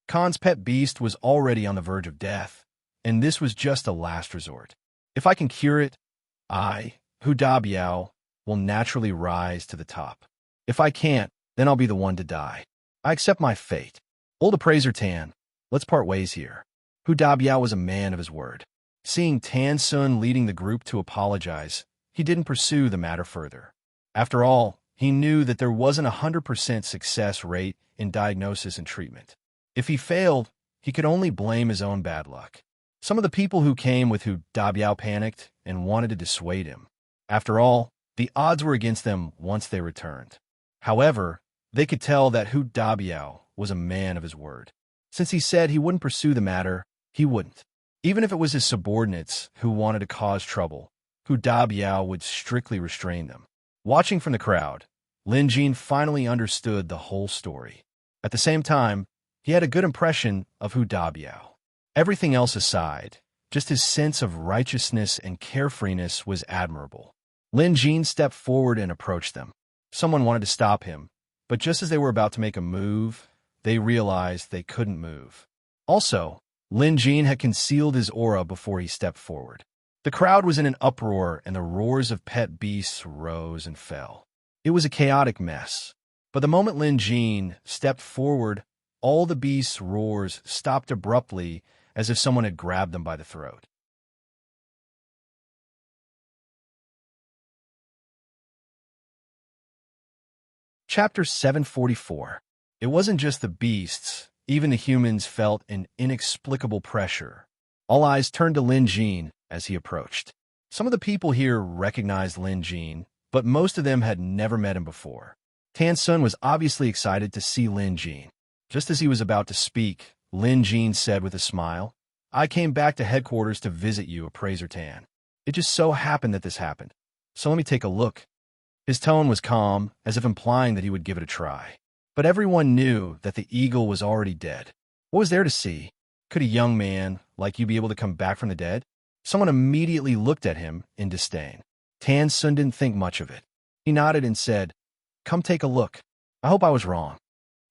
S1: Khan's pet beast was already on the verge of death, and this was just a last resort. If I can cure it, I, Hu Dabiao, will naturally rise to the top. If I can't, then I'll be the one to die. I accept my fate. Old appraiser Tan, let's part ways here. Hu Dabiao was a man of his word. Seeing Tan Sun leading the group to apologize, he didn't pursue the matter further. After all, he knew that there wasn't a 100% success rate in diagnosis and treatment. If he failed, he could only blame his own bad luck. Some of the people who came with Hu Dabiao panicked and wanted to dissuade him. After all, the odds were against them once they returned. However, they could tell that Hu Dabiao was a man of his word. Since he said he wouldn't pursue the matter, he wouldn't. Even if it was his subordinates who wanted to cause trouble, Hu Dabiao would strictly restrain them. Watching from the crowd, Lin Jin finally understood the whole story. At the same time, he had a good impression of Hu Dabiao. Everything else aside, just his sense of righteousness and carefreeness was admirable. Lin Jin stepped forward and approached them. Someone wanted to stop him, but just as they were about to make a move, they realized they couldn't move. Also, Lin Jin had concealed his aura before he stepped forward. The crowd was in an uproar, and the roars of pet beasts rose and fell. It was a chaotic mess. But the moment Lin Jin stepped forward, all the beasts' roars stopped abruptly, as if someone had grabbed them by the throat. Chapter 744. It wasn't just the beasts. Even the humans felt an inexplicable pressure. All eyes turned to Lin Jin as he approached. Some of the people here recognized Lin Jin, but most of them had never met him before. Tan Sun was obviously excited to see Lin Jin. Just as he was about to speak, Lin Jin said with a smile, "I came back to headquarters to visit you, Appraiser Tan. It just so happened that this happened. So let me take a look." His tone was calm, as if implying that he would give it a try. But everyone knew that the eagle was already dead. What was there to see? Could a young man like you be able to come back from the dead? Someone immediately looked at him in disdain. Tan Sun didn't think much of it. He nodded and said, "Come take a look. I hope I was wrong."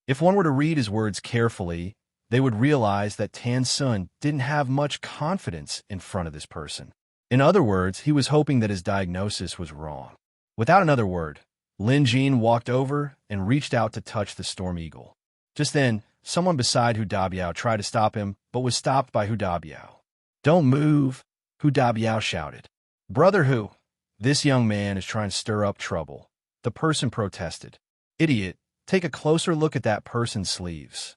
S1: If one were to read his words carefully, they would realize that Tan Sun didn't have much confidence in front of this person. In other words, he was hoping that his diagnosis was wrong. Without another word, Lin Jin walked over and reached out to touch the storm eagle. Just then, someone beside Hu Dabiao tried to stop him, but was stopped by Hu Dabiao. "Don't move," Hu Dabiao shouted. "Brother Hu, this young man is trying to stir up trouble," the person protested. "Idiot, take a closer look at that person's sleeves."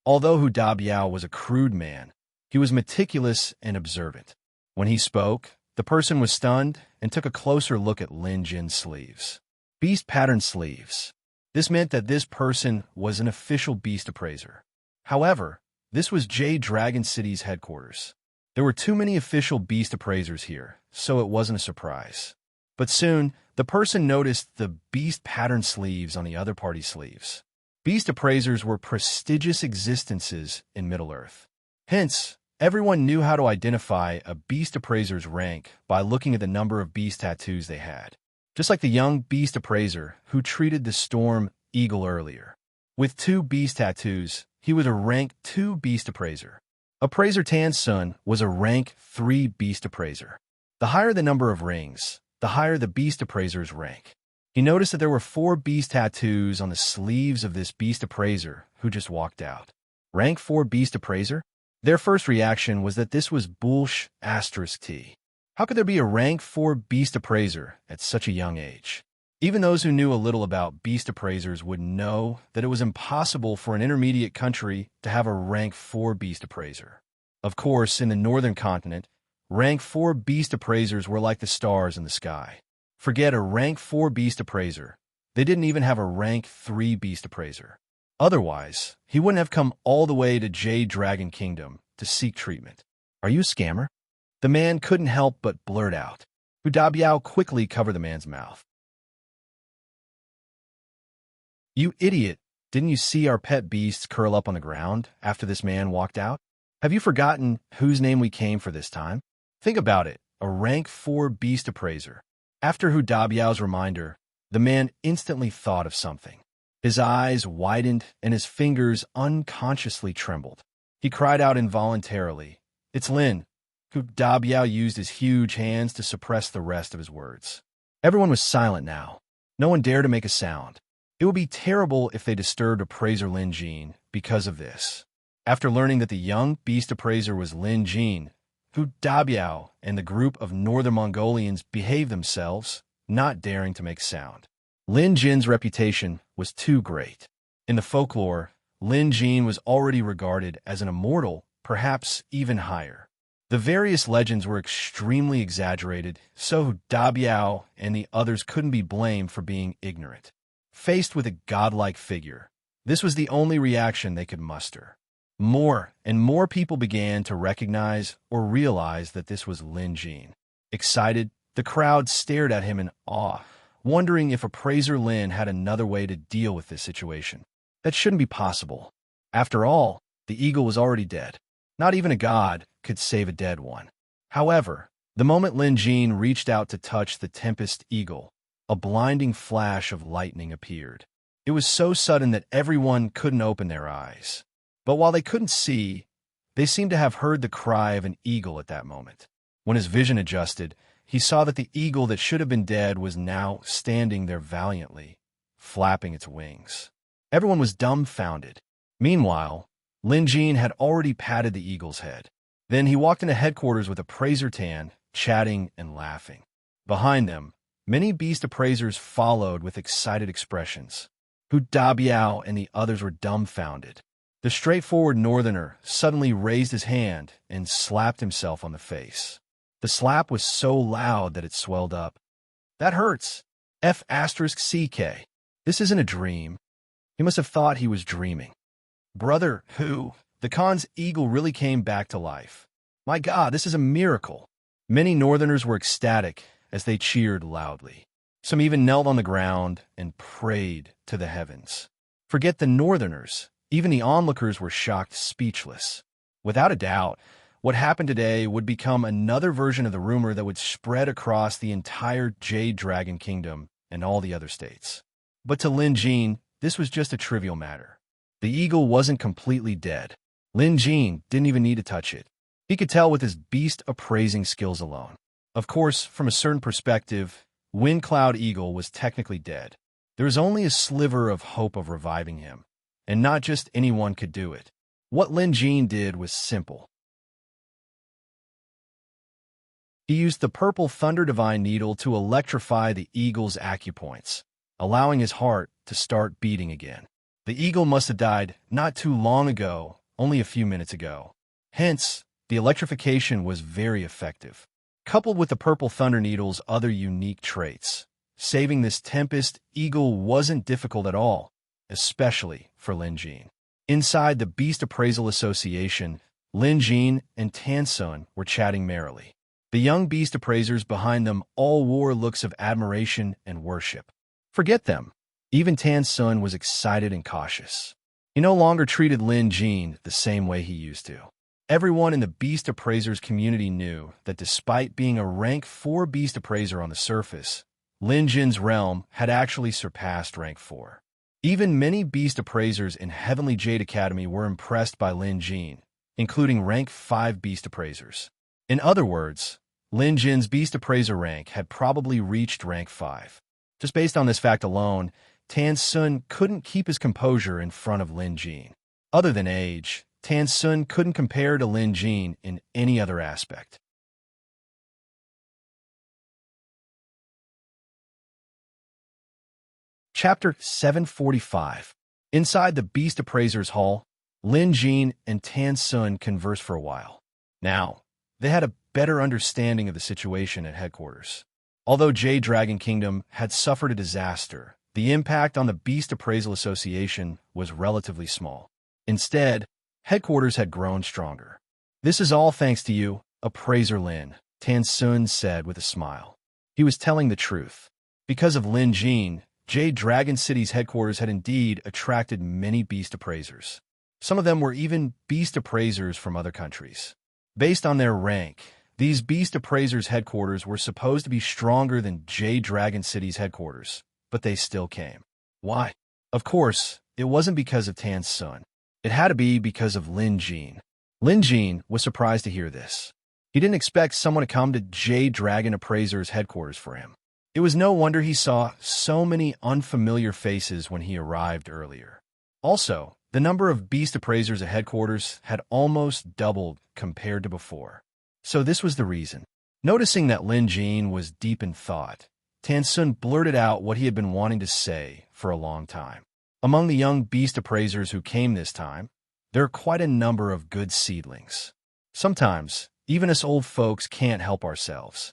S1: Although Hu Dabiao was a crude man, he was meticulous and observant. When he spoke, the person was stunned and took a closer look at Lin Jin's sleeves. Beast pattern sleeves. This meant that this person was an official beast appraiser. However, this was Jade Dragon City's headquarters. There were too many official beast appraisers here, so it wasn't a surprise. But soon, The person noticed the beast pattern sleeves on the other party's sleeves. Beast appraisers were prestigious existences in Middle-earth. Hence, everyone knew how to identify a beast appraiser's rank by looking at the number of beast tattoos they had. Just like the young beast appraiser who treated the storm eagle earlier. With 2 beast tattoos, he was a rank 2 beast appraiser. Appraiser Tan's son was a rank 3 beast appraiser. The higher the number of rings, the higher the beast appraiser's rank. He noticed that there were 4 beast tattoos on the sleeves of this beast appraiser who just walked out. Rank 4 beast appraiser? Their first reaction was that this was bullsh**. How could there be a rank 4 beast appraiser at such a young age? Even those who knew a little about beast appraisers would know that it was impossible for an intermediate country to have a rank 4 beast appraiser. Of course, in the northern continent, rank 4 beast appraisers were like the stars in the sky. Forget a rank 4 beast appraiser. They didn't even have a rank 3 beast appraiser. Otherwise, he wouldn't have come all the way to Jade Dragon Kingdom to seek treatment. Are you a scammer? The man couldn't help but blurt out. Hu Dabiao quickly covered the man's mouth. You idiot! Didn't you see our pet beasts curl up on the ground after this man walked out? Have you forgotten whose name we came for this time? Think about it, a rank 4 beast appraiser. After Hu Dabiao's reminder, the man instantly thought of something. His eyes widened and his fingers unconsciously trembled. He cried out involuntarily, "It's Lin!" Hu Dabiao used his huge hands to suppress the rest of his words. Everyone was silent now. No one dared to make a sound. It would be terrible if they disturbed appraiser Lin Jin because of this. After learning that the young beast appraiser was Lin Jin, Hu Dabiao and the group of northern Mongolians behaved themselves, not daring to make sound. Lin Jin's reputation was too great. In the folklore, Lin Jin was already regarded as an immortal, perhaps even higher. The various legends were extremely exaggerated, so Hu Dabiao and the others couldn't be blamed for being ignorant. Faced with a godlike figure, this was the only reaction they could muster. More and more people began to recognize or realize that this was Lin Jin. Excited, the crowd stared at him in awe, wondering if appraiser Lin had another way to deal with this situation. That shouldn't be possible. After all, the eagle was already dead. Not even a god could save a dead one. However, the moment Lin Jin reached out to touch the Tempest Eagle, a blinding flash of lightning appeared. It was so sudden that everyone couldn't open their eyes. But while they couldn't see, they seemed to have heard the cry of an eagle at that moment. When his vision adjusted, he saw that the eagle that should have been dead was now standing there valiantly, flapping its wings. Everyone was dumbfounded. Meanwhile, Lin Jin had already patted the eagle's head. Then he walked into headquarters with Appraiser Tan, chatting and laughing. Behind them, many beast appraisers followed with excited expressions. Hu Dabiao and the others were dumbfounded. The straightforward northerner suddenly raised his hand and slapped himself on the face. The slap was so loud that it swelled up. That hurts. F***CK. This isn't a dream. He must have thought he was dreaming. Brother, Hu, the Khan's eagle really came back to life. My God, this is a miracle. Many northerners were ecstatic as they cheered loudly. Some even knelt on the ground and prayed to the heavens. Forget the northerners. Even the onlookers were shocked speechless. Without a doubt, what happened today would become another version of the rumor that would spread across the entire Jade Dragon Kingdom and all the other states. But to Lin Jin, this was just a trivial matter. The eagle wasn't completely dead. Lin Jin didn't even need to touch it. He could tell with his beast appraising skills alone. Of course, from a certain perspective, Wind Cloud Eagle was technically dead. There was only a sliver of hope of reviving him, and not just anyone could do it. What Lin Jin did was simple. He used the purple Thunder Divine Needle to electrify the eagle's acupoints, allowing his heart to start beating again. The eagle must have died not too long ago, only a few minutes ago. Hence, the electrification was very effective. Coupled with the purple Thunder Needle's other unique traits, saving this Tempest Eagle wasn't difficult at all, especially for Lin Jin. Inside the Beast Appraisal Association, Lin Jin and Tan Sun were chatting merrily. The young beast appraisers behind them all wore looks of admiration and worship. Forget them. Even Tan Sun was excited and cautious. He no longer treated Lin Jin the same way he used to. Everyone in the beast appraisers community knew that despite being a rank 4 beast appraiser on the surface, Lin Jin's realm had actually surpassed rank 4. Even many beast appraisers in Heavenly Jade Academy were impressed by Lin Jin, including rank 5 beast appraisers. In other words, Lin Jin's beast appraiser rank had probably reached rank 5. Just based on this fact alone, Tan Sun couldn't keep his composure in front of Lin Jin. Other than age, Tan Sun couldn't compare to Lin Jin in any other aspect. Chapter 745. Inside the Beast Appraiser's Hall, Lin Jin and Tan Sun conversed for a while. Now, they had a better understanding of the situation at headquarters. Although Jade Dragon Kingdom had suffered a disaster, the impact on the Beast Appraisal Association was relatively small. Instead, headquarters had grown stronger. "This is all thanks to you, Appraiser Lin," Tan Sun said with a smile. He was telling the truth. Because of Lin Jin, Jade Dragon City's headquarters had indeed attracted many beast appraisers. Some of them were even beast appraisers from other countries. Based on their rank, these beast appraisers' headquarters were supposed to be stronger than Jade Dragon City's headquarters, but they still came. Why? Of course, it wasn't because of Tan Sun. It had to be because of Lin Jin. Lin Jin was surprised to hear this. He didn't expect someone to come to Jade Dragon Appraiser's headquarters for him. It was no wonder he saw so many unfamiliar faces when he arrived earlier. Also, the number of beast appraisers at headquarters had almost doubled compared to before. So this was the reason. Noticing that Lin Jin was deep in thought, Tan Sun blurted out what he had been wanting to say for a long time. Among the young beast appraisers who came this time, there are quite a number of good seedlings. Sometimes, even us old folks can't help ourselves.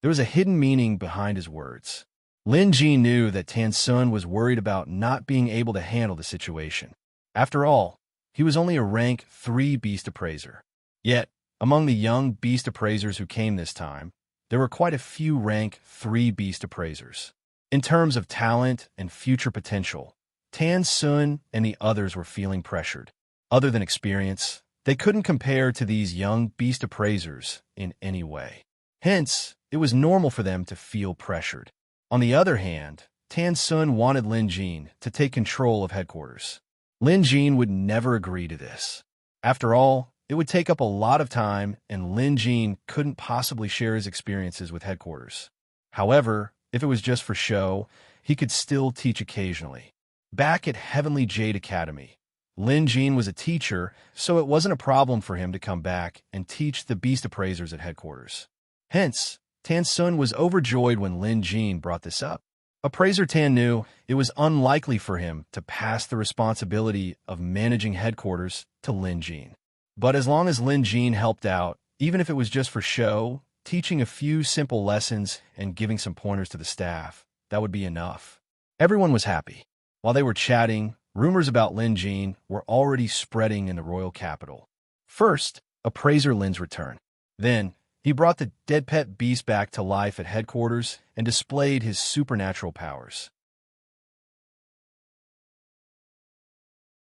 S1: There was a hidden meaning behind his words. Lin Jin knew that Tan Sun was worried about not being able to handle the situation. After all, he was only a rank 3 beast appraiser. Yet, among the young beast appraisers who came this time, there were quite a few rank 3 beast appraisers. In terms of talent and future potential, Tan Sun and the others were feeling pressured. Other than experience, they couldn't compare to these young beast appraisers in any way. Hence, it was normal for them to feel pressured. On the other hand, Tan Sun wanted Lin Jin to take control of headquarters. Lin Jin would never agree to this. After all, it would take up a lot of time, and Lin Jin couldn't possibly share his experiences with headquarters. However, if it was just for show, he could still teach occasionally. Back at Heavenly Jade Academy, Lin Jin was a teacher, so it wasn't a problem for him to come back and teach the beast appraisers at headquarters. Hence, Tan Sun was overjoyed when Lin Jin brought this up. Appraiser Tan knew it was unlikely for him to pass the responsibility of managing headquarters to Lin Jin. But as long as Lin Jin helped out, even if it was just for show, teaching a few simple lessons and giving some pointers to the staff, that would be enough. Everyone was happy. While they were chatting, rumors about Lin Jin were already spreading in the royal capital. First, Appraiser Lin's return. Then, he brought the dead pet beast back to life at headquarters and displayed his supernatural powers.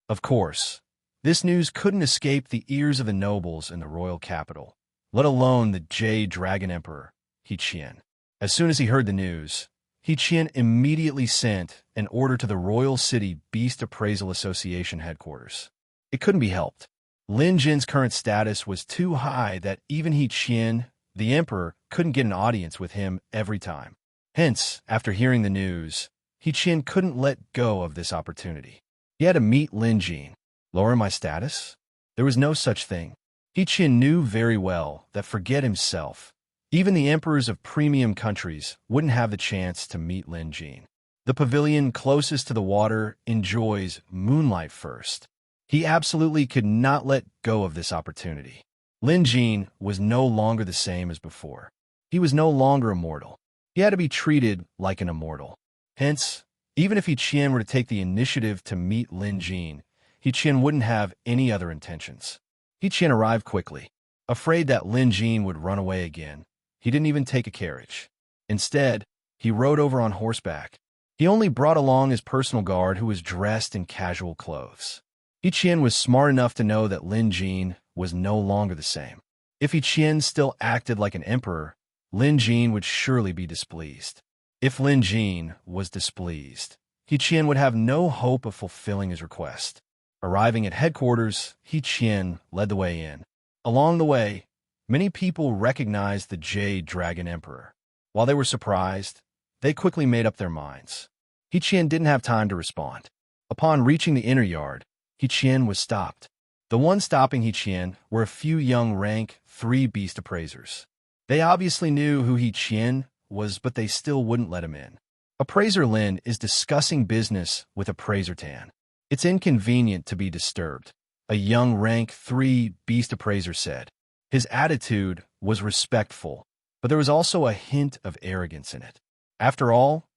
S1: Of course, this news couldn't escape the ears of the nobles in the royal capital, let alone the Jade Dragon Emperor, He Qian. As soon as he heard the news, He Qian immediately sent an order to the Royal City Beast Appraisal Association headquarters. It couldn't be helped. Lin Jin's current status was too high that even He Qian, the emperor, couldn't get an audience with him every time. Hence, after hearing the news, He Qian couldn't let go of this opportunity. He had to meet Lin Jin. Lower my status? There was no such thing. He Qian knew very well that forget himself, even the emperors of premium countries wouldn't have the chance to meet Lin Jin. The pavilion closest to the water enjoys moonlight first. He absolutely could not let go of this opportunity. Lin Jin was no longer the same as before. He was no longer immortal. He had to be treated like an immortal. Hence, even if He Qian were to take the initiative to meet Lin Jin, He Qian wouldn't have any other intentions. He Qian arrived quickly. Afraid that Lin Jin would run away again, he didn't even take a carriage. Instead, he rode over on horseback. He only brought along his personal guard who was dressed in casual clothes. He Qian was smart enough to know that Lin Jin was no longer the same. If He Qian still acted like an emperor, Lin Jin would surely be displeased. If Lin Jin was displeased, He Qian would have no hope of fulfilling his request. Arriving at headquarters, He Qian led the way in. Along the way, many people recognized the Jade Dragon Emperor. While they were surprised, they quickly made up their minds. He Qian didn't have time to respond. Upon reaching the inner yard, He Qian was stopped. The ones stopping He Qian were a few young rank 3 beast appraisers. They obviously knew who He Qian was, but they still wouldn't let him in. Appraiser Lin is discussing business with Appraiser Tan. It's inconvenient to be disturbed, a young rank 3 beast appraiser said. His attitude was respectful, but there was also a hint of arrogance in it. After all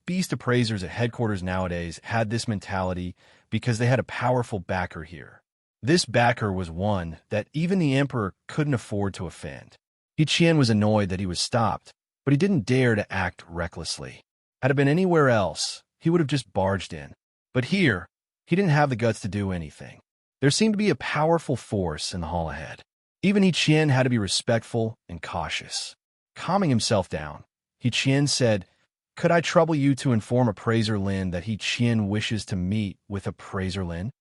S1: beast appraisers at headquarters nowadays had this mentality because they had a powerful backer here. This backer was one that even the emperor couldn't afford to offend. He Qian was annoyed that he was stopped, but he didn't dare to act recklessly. Had it been anywhere else, he would have just barged in. But here, he didn't have the guts to do anything. There seemed to be a powerful force in the hall ahead. Even He Qian had to be respectful and cautious. Calming himself down, He Qian said, "Could I trouble you to inform Appraiser Lin that He Qian wishes to meet with Appraiser Lin?"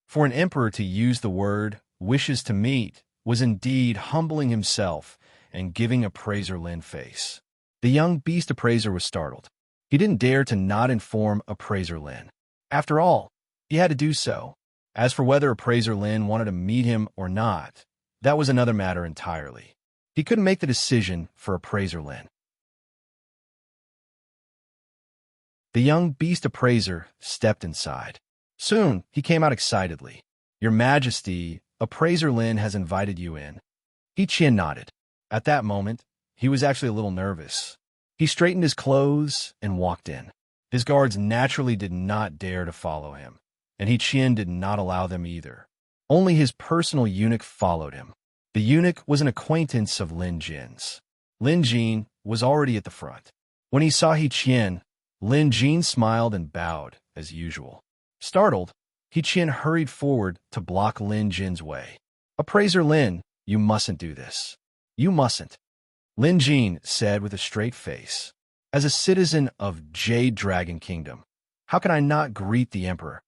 S1: For an emperor to use the word "wishes to meet" was indeed humbling himself and giving Appraiser Lin face. The young beast appraiser was startled. He didn't dare to not inform Appraiser Lin. After all, he had to do so. As for whether Appraiser Lin wanted to meet him or not, that was another matter entirely. He couldn't make the decision for Appraiser Lin. The young beast appraiser stepped inside. Soon, he came out excitedly. "Your Majesty, Appraiser Lin has invited you in." He Qian nodded. At that moment, he was actually a little nervous. He straightened his clothes and walked in. His guards naturally did not dare to follow him, and He Qian did not allow them either. Only his personal eunuch followed him. The eunuch was an acquaintance of Lin Jin's. Lin Jin was already at the front. When he saw He Qian, Lin Jin smiled and bowed as usual. Startled, He Qian hurried forward to block Lin Jin's way. "Appraiser Lin, you mustn't do this. You mustn't," Lin Jin said with a straight face. "As a citizen of Jade Dragon Kingdom, how can I not greet the emperor?"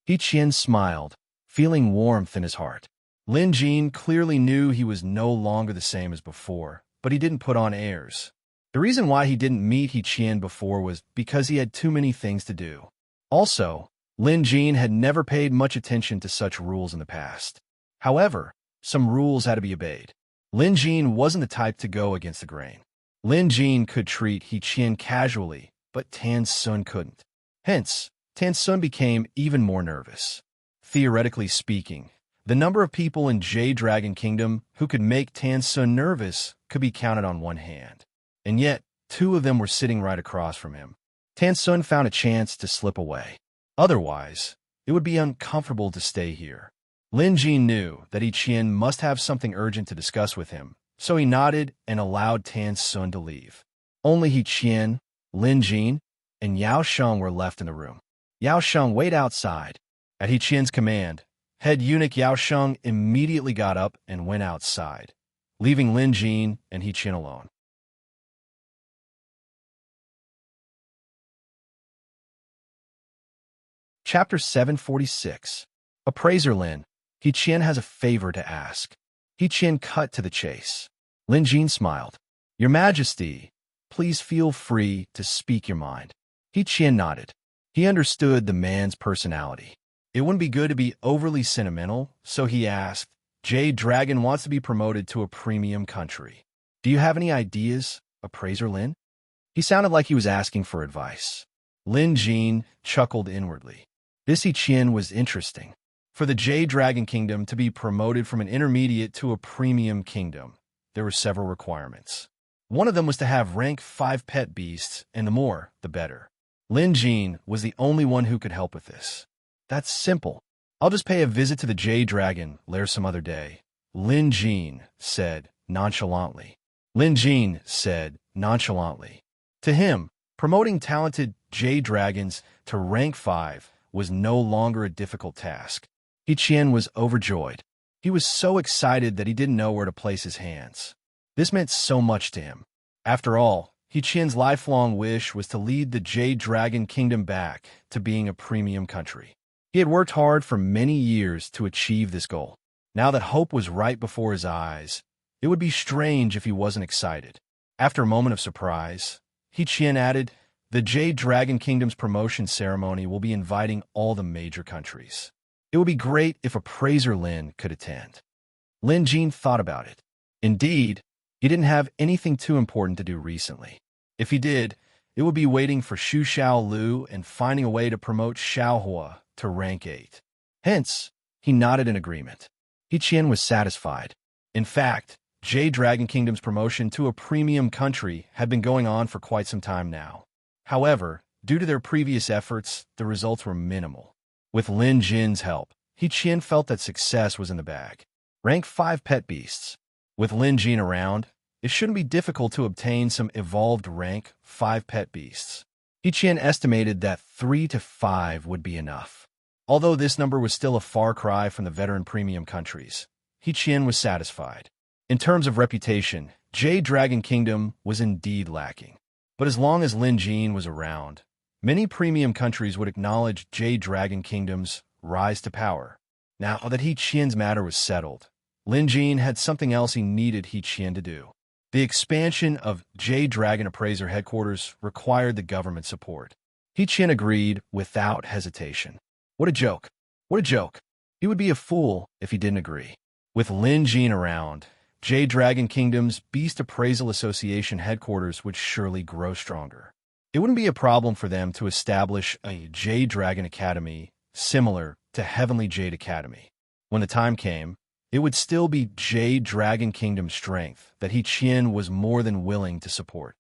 S1: He Qian smiled, feeling warmth in his heart. Lin Jin clearly knew he was no longer the same as before, but he didn't put on airs. The reason why he didn't meet He Qian before was because he had too many things to do. Also, Lin Jin had never paid much attention to such rules in the past. However, some rules had to be obeyed. Lin Jin wasn't the type to go against the grain. Lin Jin could treat He Qian casually, but Tan Sun couldn't. Hence, Tan Sun became even more nervous. Theoretically speaking, the number of people in Jade Dragon Kingdom who could make Tan Sun nervous could be counted on one hand. And yet, 2 of them were sitting right across from him. Tan Sun found a chance to slip away. Otherwise, it would be uncomfortable to stay here. Lin Jin knew that He Qian must have something urgent to discuss with him, so he nodded and allowed Tan Sun to leave. Only He Qian, Lin Jin, and Yao Sheng were left in the room. Yao Sheng waited outside. At He Qian's command, head eunuch Yao Sheng immediately got up and went outside, leaving Lin Jin and He Qian alone. Chapter 746. Appraiser Lin, He Qian has a favor to ask. He Qian cut to the chase. Lin Jin smiled. "Your Majesty, please feel free to speak your mind." He Qian nodded. He understood the man's personality. It wouldn't be good to be overly sentimental, so he asked, "Jade Dragon wants to be promoted to a premium country. Do you have any ideas, Appraiser Lin?" He sounded like he was asking for advice. Lin Jin chuckled inwardly. This He Qian was interesting. For the Jade Dragon Kingdom to be promoted from an intermediate to a premium kingdom, there were several requirements. One of them was to have rank 5 pet beasts, and the more, the better. Lin Jin was the only one who could help with this. "That's simple. I'll just pay a visit to the Jade Dragon lair some other day," Lin Jin said nonchalantly. Lin Jin said nonchalantly. To him, promoting talented jade dragons to rank 5 was no longer a difficult task. He Qian was overjoyed. He was so excited that he didn't know where to place his hands. This meant so much to him. After all, He Qian's lifelong wish was to lead the Jade Dragon Kingdom back to being a premium country. He had worked hard for many years to achieve this goal. Now that hope was right before his eyes, it would be strange if he wasn't excited. After a moment of surprise, He Qian added, "The Jade Dragon Kingdom's promotion ceremony will be inviting all the major countries. It would be great if Appraiser Lin could attend." Lin Jin thought about it. Indeed, he didn't have anything too important to do recently. If he did, it would be waiting for Xu Xiao Lu and finding a way to promote Xiaohua to rank 8. Hence, he nodded in agreement. He Qian was satisfied. In fact, Jade Dragon Kingdom's promotion to a premium country had been going on for quite some time now. However, due to their previous efforts, the results were minimal. With Lin Jin's help, He Qian felt that success was in the bag. Rank 5 pet beasts. With Lin Jin around, it shouldn't be difficult to obtain some evolved rank 5 pet beasts. He Qian estimated that 3 to 5 would be enough. Although this number was still a far cry from the veteran premium countries, He Qian was satisfied. In terms of reputation, Jade Dragon Kingdom was indeed lacking. But as long as Lin Jin was around, many premium countries would acknowledge Jade Dragon Kingdom's rise to power. Now that He Qian's matter was settled, Lin Jin had something else he needed He Qian to do. The expansion of Jade Dragon Appraiser headquarters required the government support. He Qian agreed without hesitation. What a joke! What a joke! He would be a fool if he didn't agree. With Lin Jin around, Jade Dragon Kingdom's Beast Appraisal Association headquarters would surely grow stronger. It wouldn't be a problem for them to establish a Jade Dragon Academy similar to Heavenly Jade Academy. When the time came, it would still be Jade Dragon Kingdom's strength that He Qian was more than willing to support.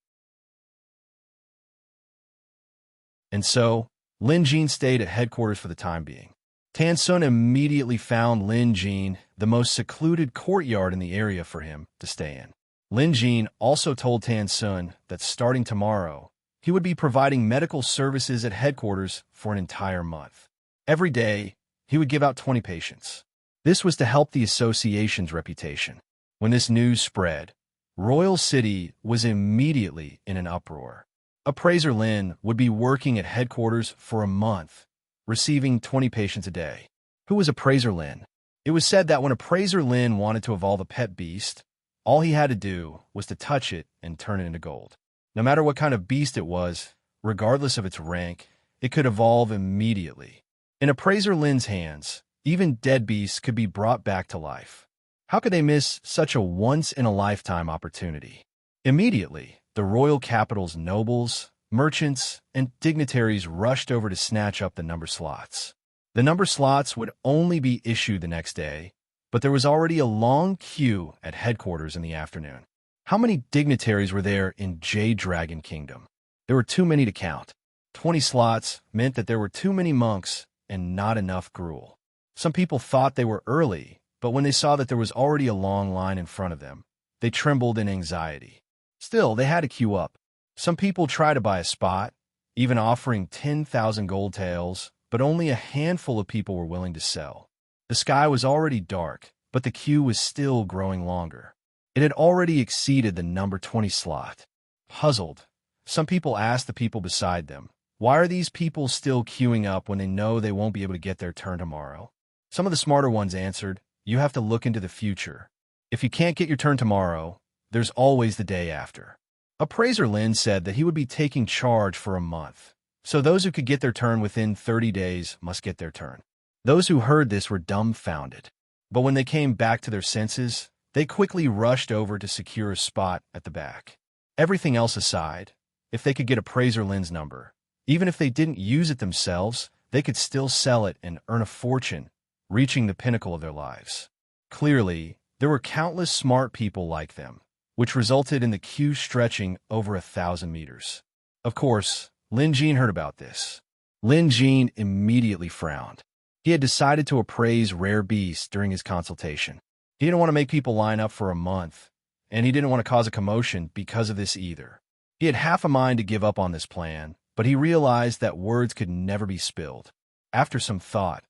S1: And so, Lin Jin stayed at headquarters for the time being. Tan Sun immediately found Lin Jin the most secluded courtyard in the area for him to stay in. Lin Jin also told Tan Sun that starting tomorrow, he would be providing medical services at headquarters for an entire month. Every day, he would give out 20 patients. This was to help the association's reputation. When this news spread, Royal City was immediately in an uproar. Appraiser Lin would be working at headquarters for a month, receiving 20 patients a day. Who was Appraiser Lin? It was said that when Appraiser Lin wanted to evolve a pet beast, all he had to do was to touch it and turn it into gold. No matter what kind of beast it was, regardless of its rank, it could evolve immediately. In Appraiser Lin's hands, even dead beasts could be brought back to life. How could they miss such a once-in-a-lifetime opportunity? Immediately, the royal capital's nobles, merchants, and dignitaries rushed over to snatch up the number slots. The number slots would only be issued the next day, but there was already a long queue at headquarters in the afternoon. How many dignitaries were there in Jade Dragon Kingdom? There were too many to count. 20 slots meant that there were too many monks and not enough gruel. Some people thought they were early, but when they saw that there was already a long line in front of them, they trembled in anxiety. Still, they had to queue up. Some people tried to buy a spot, even offering 10,000 gold taels, but only a handful of people were willing to sell. The sky was already dark, but the queue was still growing longer. It had already exceeded the number 20 slot. Puzzled, some people asked the people beside them, why are these people still queuing up when they know they won't be able to get their turn tomorrow? Some of the smarter ones answered, you have to look into the future. If you can't get your turn tomorrow, there's always the day after. Appraiser Lin said that he would be taking charge for a month, so those who could get their turn within 30 days must get their turn. Those who heard this were dumbfounded, but when they came back to their senses, they quickly rushed over to secure a spot at the back. Everything else aside, if they could get Appraiser Lin's number, even if they didn't use it themselves, they could still sell it and earn a fortune, reaching the pinnacle of their lives. Clearly, there were countless smart people like them, which resulted in the queue stretching over 1,000 meters. Of course, Lin Jin heard about this. Lin Jin immediately frowned. He had decided to appraise rare beasts during his consultation. He didn't want to make people line up for a month and he didn't want to cause a commotion because of this either. He had half a mind to give up on this plan, but he realized that words could never be spilled. After some thought,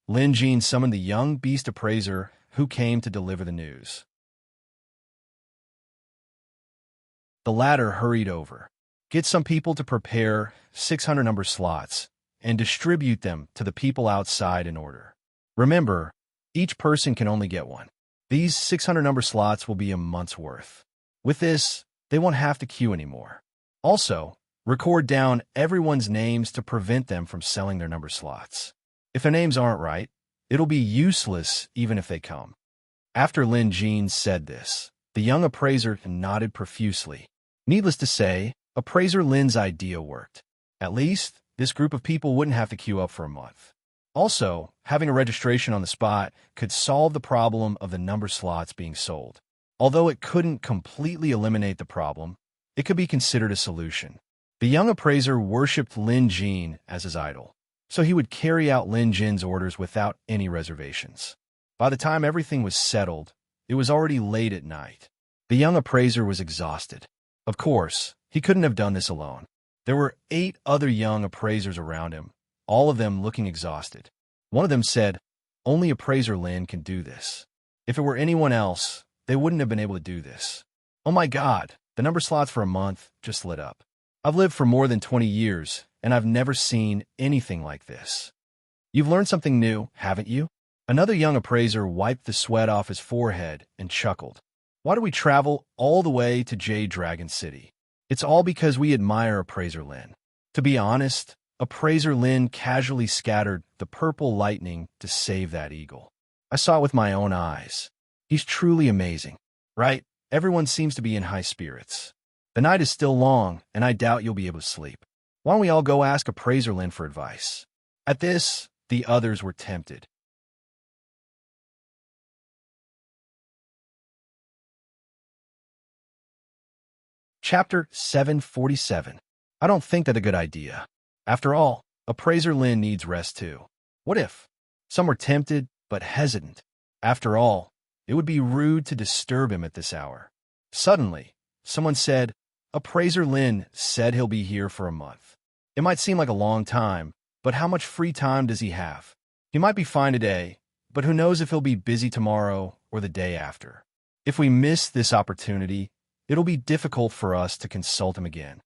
S1: Lin Jin summoned the young beast appraiser who came to deliver the news. The latter hurried over. Get some people to prepare 600 number slots and distribute them to the people outside in order. Remember, each person can only get one. These 600 number slots will be a month's worth. With this, they won't have to queue anymore. Also, record down everyone's names to prevent them from selling their number slots. If their names aren't right, it'll be useless even if they come. After Lin Jin said this, the young appraiser nodded profusely. Needless to say, appraiser Lin's idea worked. At least, this group of people wouldn't have to queue up for a month. Also, having a registration on the spot could solve the problem of the number slots being sold. Although it couldn't completely eliminate the problem, it could be considered a solution. The young appraiser worshipped Lin Jin as his idol, so he would carry out Lin Jin's orders without any reservations. By the time everything was settled, it was already late at night. The young appraiser was exhausted. Of course, he couldn't have done this alone. There were 8 other young appraisers around him, all of them looking exhausted. One of them said, "Only appraiser Lin can do this. If it were anyone else, they wouldn't have been able to do this." Oh my God, the number slots for a month just lit up. I've lived for more than 20 years, and I've never seen anything like this. You've learned something new, haven't you? Another young appraiser wiped the sweat off his forehead and chuckled. Why do we travel all the way to Jade Dragon City? It's all because we admire appraiser Lin. To be honest, appraiser Lin casually scattered the purple lightning to save that eagle. I saw it with my own eyes. He's truly amazing, right? Everyone seems to be in high spirits. The night is still long, and I doubt you'll be able to sleep. Why don't we all go ask appraiser Lin for advice? At this, the others were tempted. Chapter 747. I don't think that's a good idea. After all, appraiser Lin needs rest too. What if? Some were tempted, but hesitant. After all, it would be rude to disturb him at this hour. Suddenly, someone said, appraiser Lin said he'll be here for a month. It might seem like a long time, but how much free time does he have? He might be fine today, but who knows if he'll be busy tomorrow or the day after. If we miss this opportunity, it'll be difficult for us to consult him again.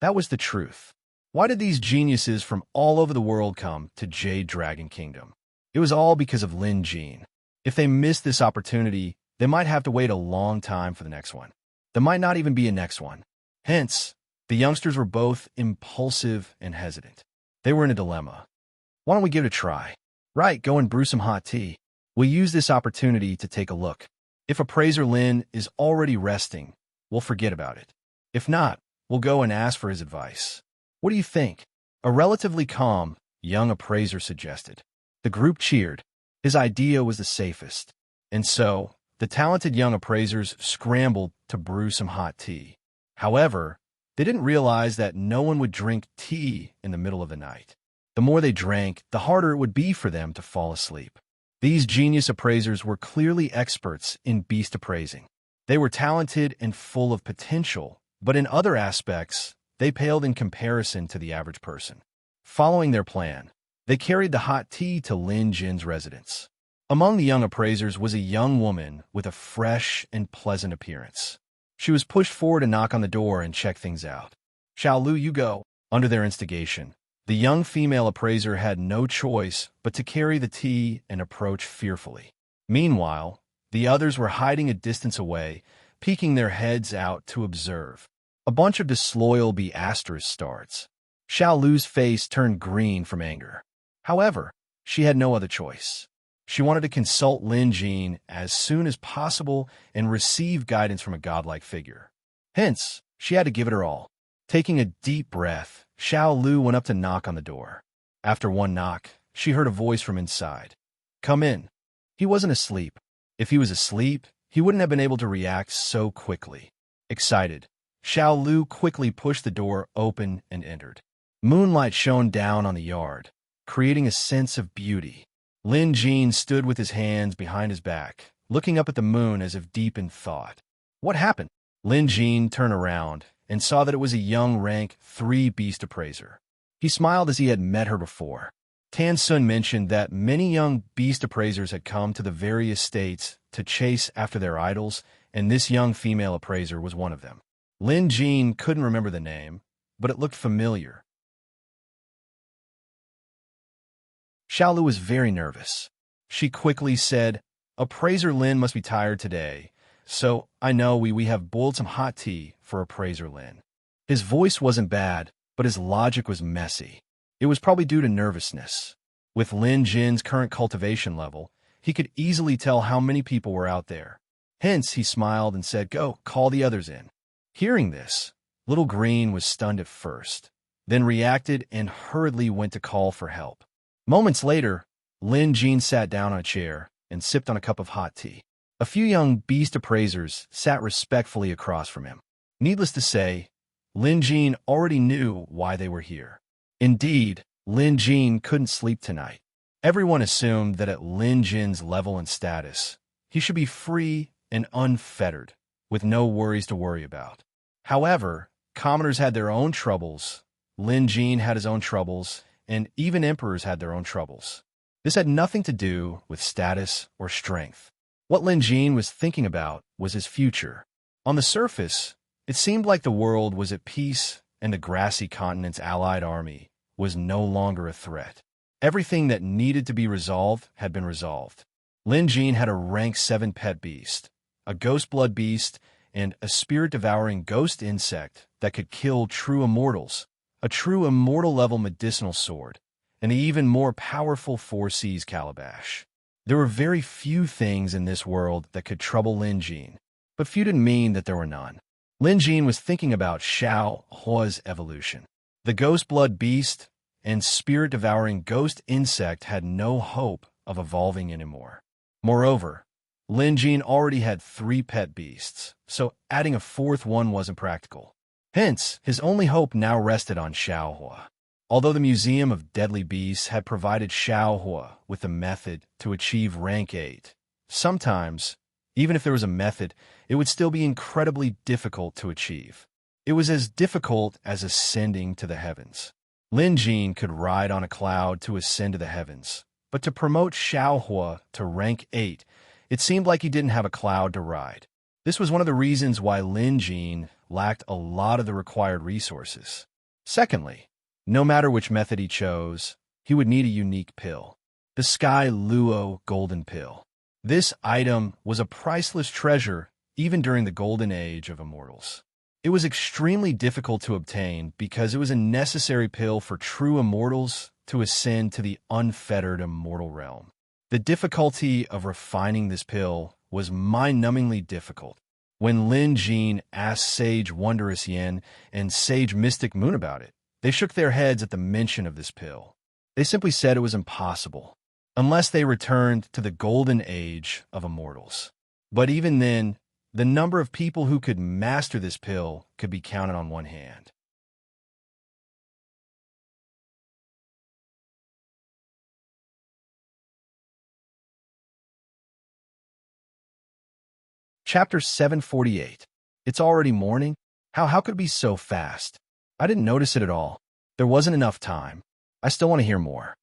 S1: That was the truth. Why did these geniuses from all over the world come to Jade Dragon Kingdom? It was all because of Lin Jin. If they missed this opportunity, they might have to wait a long time for the next one. There might not even be a next one. Hence, the youngsters were both impulsive and hesitant. They were in a dilemma. Why don't we give it a try? Right, go and brew some hot tea. We'll use this opportunity to take a look. If appraiser Lin is already resting, we'll forget about it. If not, we'll go and ask for his advice. What do you think? A relatively calm, young appraiser suggested. The group cheered. His idea was the safest. And so, the talented young appraisers scrambled to brew some hot tea. However, they didn't realize that no one would drink tea in the middle of the night. The more they drank, the harder it would be for them to fall asleep. These genius appraisers were clearly experts in beast appraising. They were talented and full of potential, but in other aspects, they paled in comparison to the average person. Following their plan, they carried the hot tea to Lin Jin's residence. Among the young appraisers was a young woman with a fresh and pleasant appearance. She was pushed forward to knock on the door and check things out. Xiao Lu, you go. Under their instigation, the young female appraiser had no choice but to carry the tea and approach fearfully. Meanwhile, the others were hiding a distance away, peeking their heads out to observe. A bunch of disloyal be-asterisk starts. Xiao Lu's face turned green from anger. However, she had no other choice. She wanted to consult Lin Jin as soon as possible and receive guidance from a godlike figure. Hence, she had to give it her all. Taking a deep breath, Xiao Lu went up to knock on the door. After one knock, she heard a voice from inside. Come in. He wasn't asleep. If he was asleep, he wouldn't have been able to react so quickly. Excited, Xiao Lu quickly pushed the door open and entered. Moonlight shone down on the yard, creating a sense of beauty. Lin Jin stood with his hands behind his back, looking up at the moon as if deep in thought. What happened? Lin Jin turned around and saw that it was a young rank 3 beast appraiser. He smiled as he had met her before. Tan Sun mentioned that many young beast appraisers had come to the various states to chase after their idols, and this young female appraiser was one of them. Lin Jin couldn't remember the name, but it looked familiar. Xiaolu was very nervous. She quickly said, "Appraiser Lin must be tired today, so I know we have boiled some hot tea for Appraiser Lin." His voice wasn't bad, but his logic was messy. It was probably due to nervousness. With Lin Jin's current cultivation level, he could easily tell how many people were out there. Hence, he smiled and said, "Go, call the others in." Hearing this, Little Green was stunned at first, then reacted and hurriedly went to call for help. Moments later, Lin Jin sat down on a chair and sipped on a cup of hot tea. A few young beast appraisers sat respectfully across from him. Needless to say, Lin Jin already knew why they were here. Indeed, Lin Jin couldn't sleep tonight. Everyone assumed that at Lin Jin's level and status, he should be free and unfettered, with no worries to worry about. However, commoners had their own troubles, Lin Jin had his own troubles, and even emperors had their own troubles. This had nothing to do with status or strength. What Lin Jin was thinking about was his future. On the surface, it seemed like the world was at peace and the grassy continent's allied army was no longer a threat. Everything that needed to be resolved had been resolved. Lin Jin had a rank 7 pet beast, a ghost blood beast, and a spirit-devouring ghost insect that could kill true immortals, a true immortal-level medicinal sword, and the even more powerful 4 Seas calabash. There were very few things in this world that could trouble Lin Jin, but few didn't mean that there were none. Lin Jin was thinking about Xiao Hua's evolution. The ghost blood beast and spirit-devouring ghost insect had no hope of evolving anymore. Moreover, Lin Jin already had 3 pet beasts, so adding a 4th one wasn't practical. Hence, his only hope now rested on Xiao Hua. Although the Museum of Deadly Beasts had provided Xiao Hua with a method to achieve rank 8, sometimes, even if there was a method, it would still be incredibly difficult to achieve. It was as difficult as ascending to the heavens. Lin Jin could ride on a cloud to ascend to the heavens, but to promote Xiao Hua to rank 8, it seemed like he didn't have a cloud to ride. This was one of the reasons why Lin Jin lacked a lot of the required resources. Secondly, no matter which method he chose, he would need a unique pill. The Sky Luo Golden Pill. This item was a priceless treasure even during the golden age of immortals. It was extremely difficult to obtain because it was a necessary pill for true immortals to ascend to the unfettered immortal realm. The difficulty of refining this pill was mind-numbingly difficult. When Lin Jin asked Sage Wondrous Yin and Sage Mystic Moon about it, they shook their heads at the mention of this pill. They simply said it was impossible, unless they returned to the golden age of immortals. But even then, the number of people who could master this pill could be counted on one hand. Chapter 748. It's already morning? How could it be so fast? I didn't notice it at all. There wasn't enough time. I still want to hear more.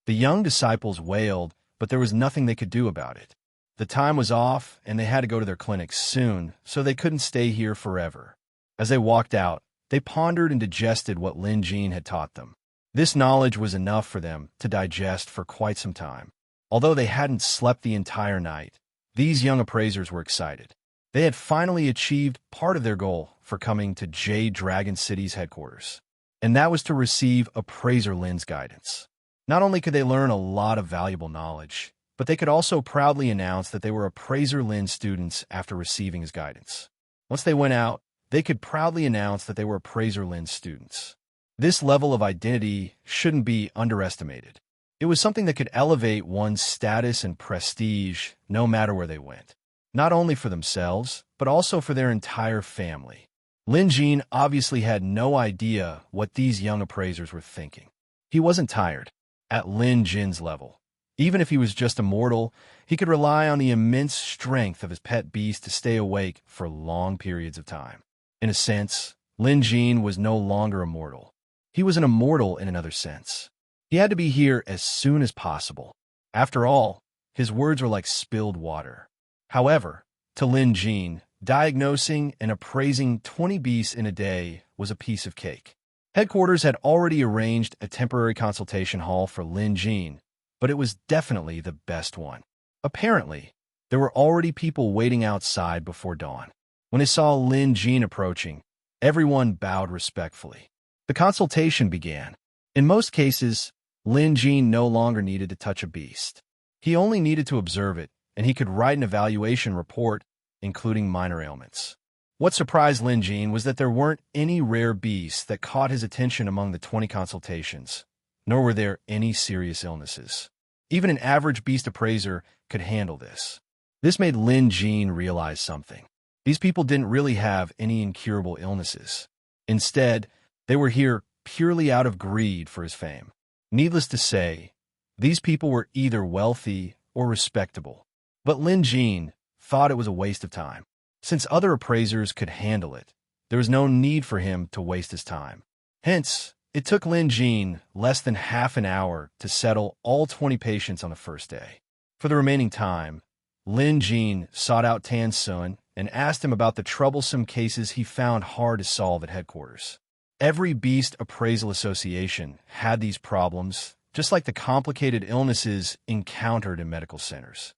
S1: The young disciples wailed, but there was nothing they could do about it. The time was off, and they had to go to their clinics soon, so they couldn't stay here forever. As they walked out, they pondered and digested what Lin Jin had taught them. This knowledge was enough for them to digest for quite some time. Although they hadn't slept the entire night, these young appraisers were excited. They had finally achieved part of their goal for coming to Jade Dragon City's headquarters, and that was to receive Appraiser Lin's guidance. Not only could they learn a lot of valuable knowledge, but they could also proudly announce that they were Appraiser Lin's students after receiving his guidance. Once they went out, they could proudly announce that they were Appraiser Lin's students. This level of identity shouldn't be underestimated. It was something that could elevate one's status and prestige no matter where they went, not only for themselves, but also for their entire family. Lin Jin obviously had no idea what these young appraisers were thinking. He wasn't tired. At Lin Jin's level, Even if he was just a mortal, he could rely on the immense strength of his pet beast to stay awake for long periods of time. In a sense, Lin Jin was no longer a mortal. He was an immortal in another sense. He had to be here as soon as possible. After all, his words were like spilled water. However, to Lin Jin, diagnosing and appraising 20 beasts in a day was a piece of cake. Headquarters had already arranged a temporary consultation hall for Lin Jin, but it was definitely the best one. Apparently, there were already people waiting outside before dawn. When they saw Lin Jin approaching, everyone bowed respectfully. The consultation began. In most cases, Lin Jin no longer needed to touch a beast. He only needed to observe it, and he could write an evaluation report, including minor ailments. What surprised Lin Jin was that there weren't any rare beasts that caught his attention among the 20 consultations, nor were there any serious illnesses. Even an average beast appraiser could handle this. This made Lin Jin realize something. These people didn't really have any incurable illnesses. Instead, they were here purely out of greed for his fame. Needless to say, these people were either wealthy or respectable. But Lin Jin thought it was a waste of time. Since other appraisers could handle it, there was no need for him to waste his time. Hence, it took Lin Jin less than half an hour to settle all 20 patients on the first day. For the remaining time, Lin Jin sought out Tan Sun and asked him about the troublesome cases he found hard to solve at headquarters. Every Beast Appraisal Association had these problems, just like the complicated illnesses encountered in medical centers.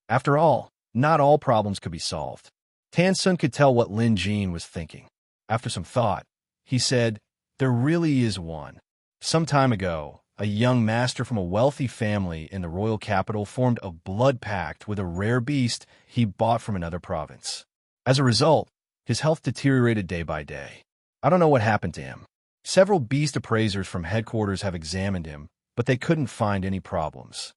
S1: After all, not all problems could be solved. Tan Sun could tell what Lin Jin was thinking. After some thought, he said, "There really is one. Some time ago, a young master from a wealthy family in the royal capital formed a blood pact with a rare beast he bought from another province. As a result, his health deteriorated day by day. I don't know what happened to him. Several beast appraisers from headquarters have examined him, but they couldn't find any problems."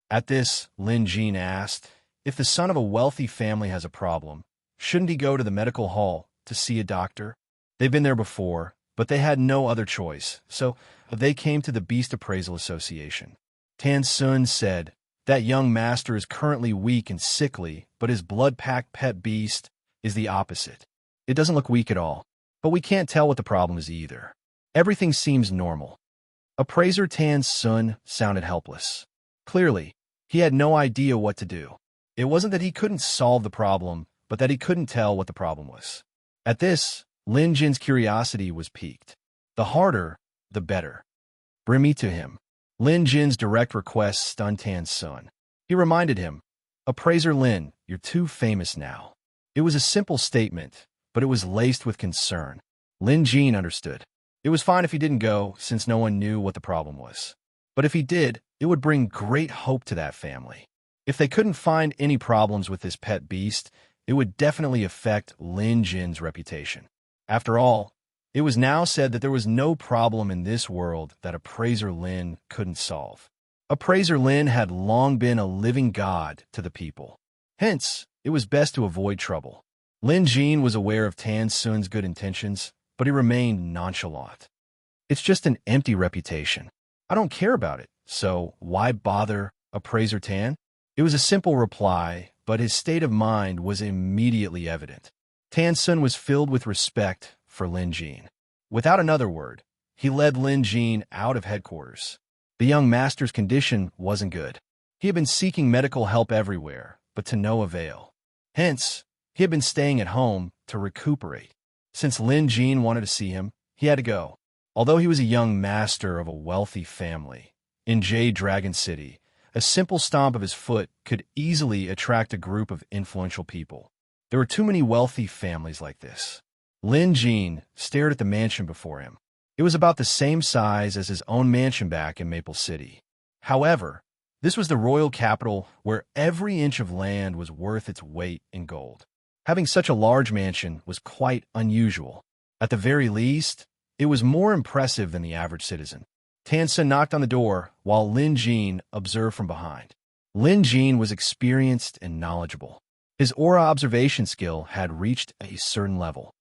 S1: At this, Lin Jin asked, if the son of a wealthy family has a problem, shouldn't he go to the medical hall to see a doctor? They've been there before, but they had no other choice, so they came to the Beast Appraisal Association. Tan Sun said, "That young master is currently weak and sickly, but his blood-packed pet beast is the opposite. It doesn't look weak at all, but we can't tell what the problem is either. Everything seems normal." Appraiser Tan Sun sounded helpless. Clearly, he had no idea what to do. It wasn't that he couldn't solve the problem, but that he couldn't tell what the problem was. At this, Lin Jin's curiosity was piqued. The harder, the better. "Bring me to him." Lin Jin's direct request stunned Tan Sun. He reminded him, "Appraiser Lin, you're too famous now." It was a simple statement, but it was laced with concern. Lin Jin understood. It was fine if he didn't go, since no one knew what the problem was. But if he did, it would bring great hope to that family. If they couldn't find any problems with this pet beast, it would definitely affect Lin Jin's reputation. After all, it was now said that there was no problem in this world that Appraiser Lin couldn't solve. Appraiser Lin had long been a living god to the people. Hence, it was best to avoid trouble. Lin Jin was aware of Tan Sun's good intentions, but he remained nonchalant. "It's just an empty reputation. I don't care about it, so why bother, Appraiser Tan?" It was a simple reply, but his state of mind was immediately evident. Tan Sun was filled with respect for Lin Jin. Without another word, he led Lin Jin out of headquarters. The young master's condition wasn't good. He had been seeking medical help everywhere, but to no avail. Hence, he had been staying at home to recuperate. Since Lin Jin wanted to see him, he had to go. Although he was a young master of a wealthy family, in Jade Dragon City, a simple stomp of his foot could easily attract a group of influential people. There were too many wealthy families like this. Lin Jin stared at the mansion before him. It was about the same size as his own mansion back in Maple City. However, this was the royal capital where every inch of land was worth its weight in gold. Having such a large mansion was quite unusual. At the very least, it was more impressive than the average citizen. Tan Sun knocked on the door while Lin Jin observed from behind. Lin Jin was experienced and knowledgeable. His aura observation skill had reached a certain level.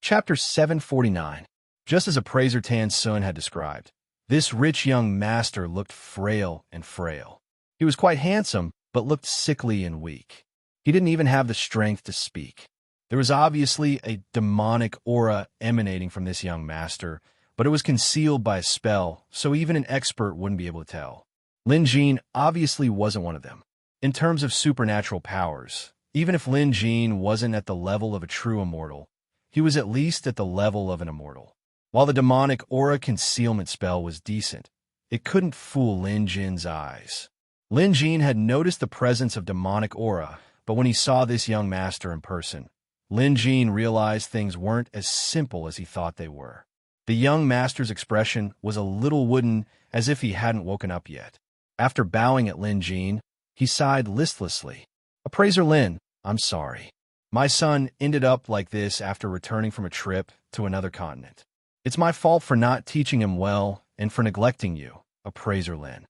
S1: Chapter 749. Just as appraiser Tan Sun had described, this rich young master looked frail and frail. He was quite handsome, but looked sickly and weak. He didn't even have the strength to speak. There was obviously a demonic aura emanating from this young master, but it was concealed by a spell, so even an expert wouldn't be able to tell. Lin Jin obviously wasn't one of them. In terms of supernatural powers, even if Lin Jin wasn't at the level of a true immortal, he was at least at the level of an immortal. While the demonic aura concealment spell was decent, it couldn't fool Lin Jin's eyes. Lin Jin had noticed the presence of demonic aura, but when he saw this young master in person, Lin Jin realized things weren't as simple as he thought they were. The young master's expression was a little wooden, as if he hadn't woken up yet. After bowing at Lin Jin, he sighed listlessly. "Appraiser Lin, I'm sorry. My son ended up like this after returning from a trip to another continent. It's my fault for not teaching him well and for neglecting you, Appraiser Lin."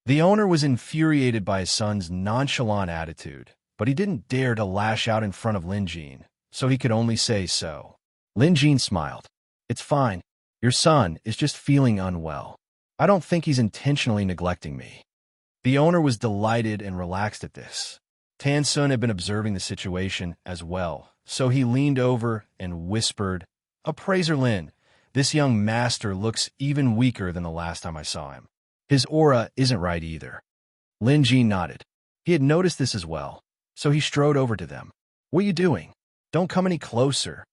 S1: The owner was infuriated by his son's nonchalant attitude, but he didn't dare to lash out in front of Lin Jin, so he could only say so. Lin Jin smiled. "It's fine. Your son is just feeling unwell. I don't think he's intentionally neglecting me." The owner was delighted and relaxed at this. Tan Sun had been observing the situation as well, so he leaned over and whispered, "Appraiser Lin, this young master looks even weaker than the last time I saw him. His aura isn't right either." Lin Jin nodded. He had noticed this as well, so he strode over to them. "What are you doing? Don't come any closer."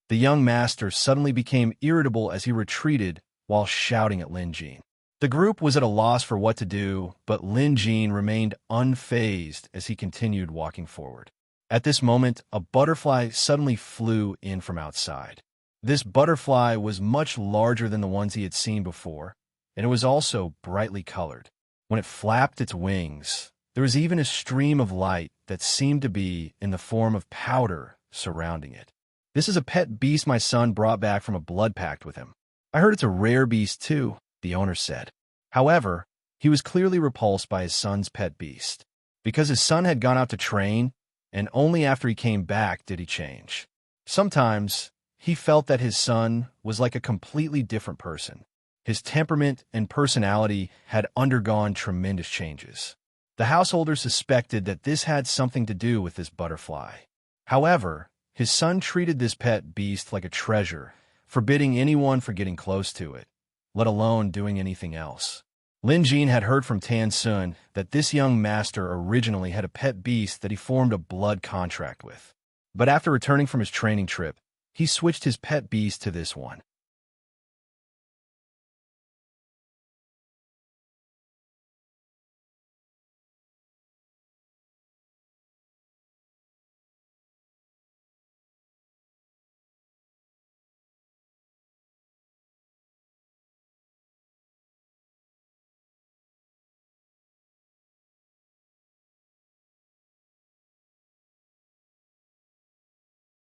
S1: The young master suddenly became irritable as he retreated while shouting at Lin Jin. The group was at a loss for what to do, but Lin Jin remained unfazed as he continued walking forward. At this moment, a butterfly suddenly flew in from outside. This butterfly was much larger than the ones he had seen before, and it was also brightly colored. When it flapped its wings, there was even a stream of light that seemed to be in the form of powder surrounding it. "This is a pet beast my son brought back from a blood pact with him. I heard it's a rare beast too," the owner said. However, he was clearly repulsed by his son's pet beast, because his son had gone out to train, and only after he came back did he change. Sometimes, he felt that his son was like a completely different person. His temperament and personality had undergone tremendous changes. The householder suspected that this had something to do with this butterfly. However, his son treated this pet beast like a treasure, forbidding anyone from getting close to it, let alone doing anything else. Lin Jin had heard from Tan Sun that this young master originally had a pet beast that he formed a blood contract with. But after returning from his training trip, he switched his pet beast to this one.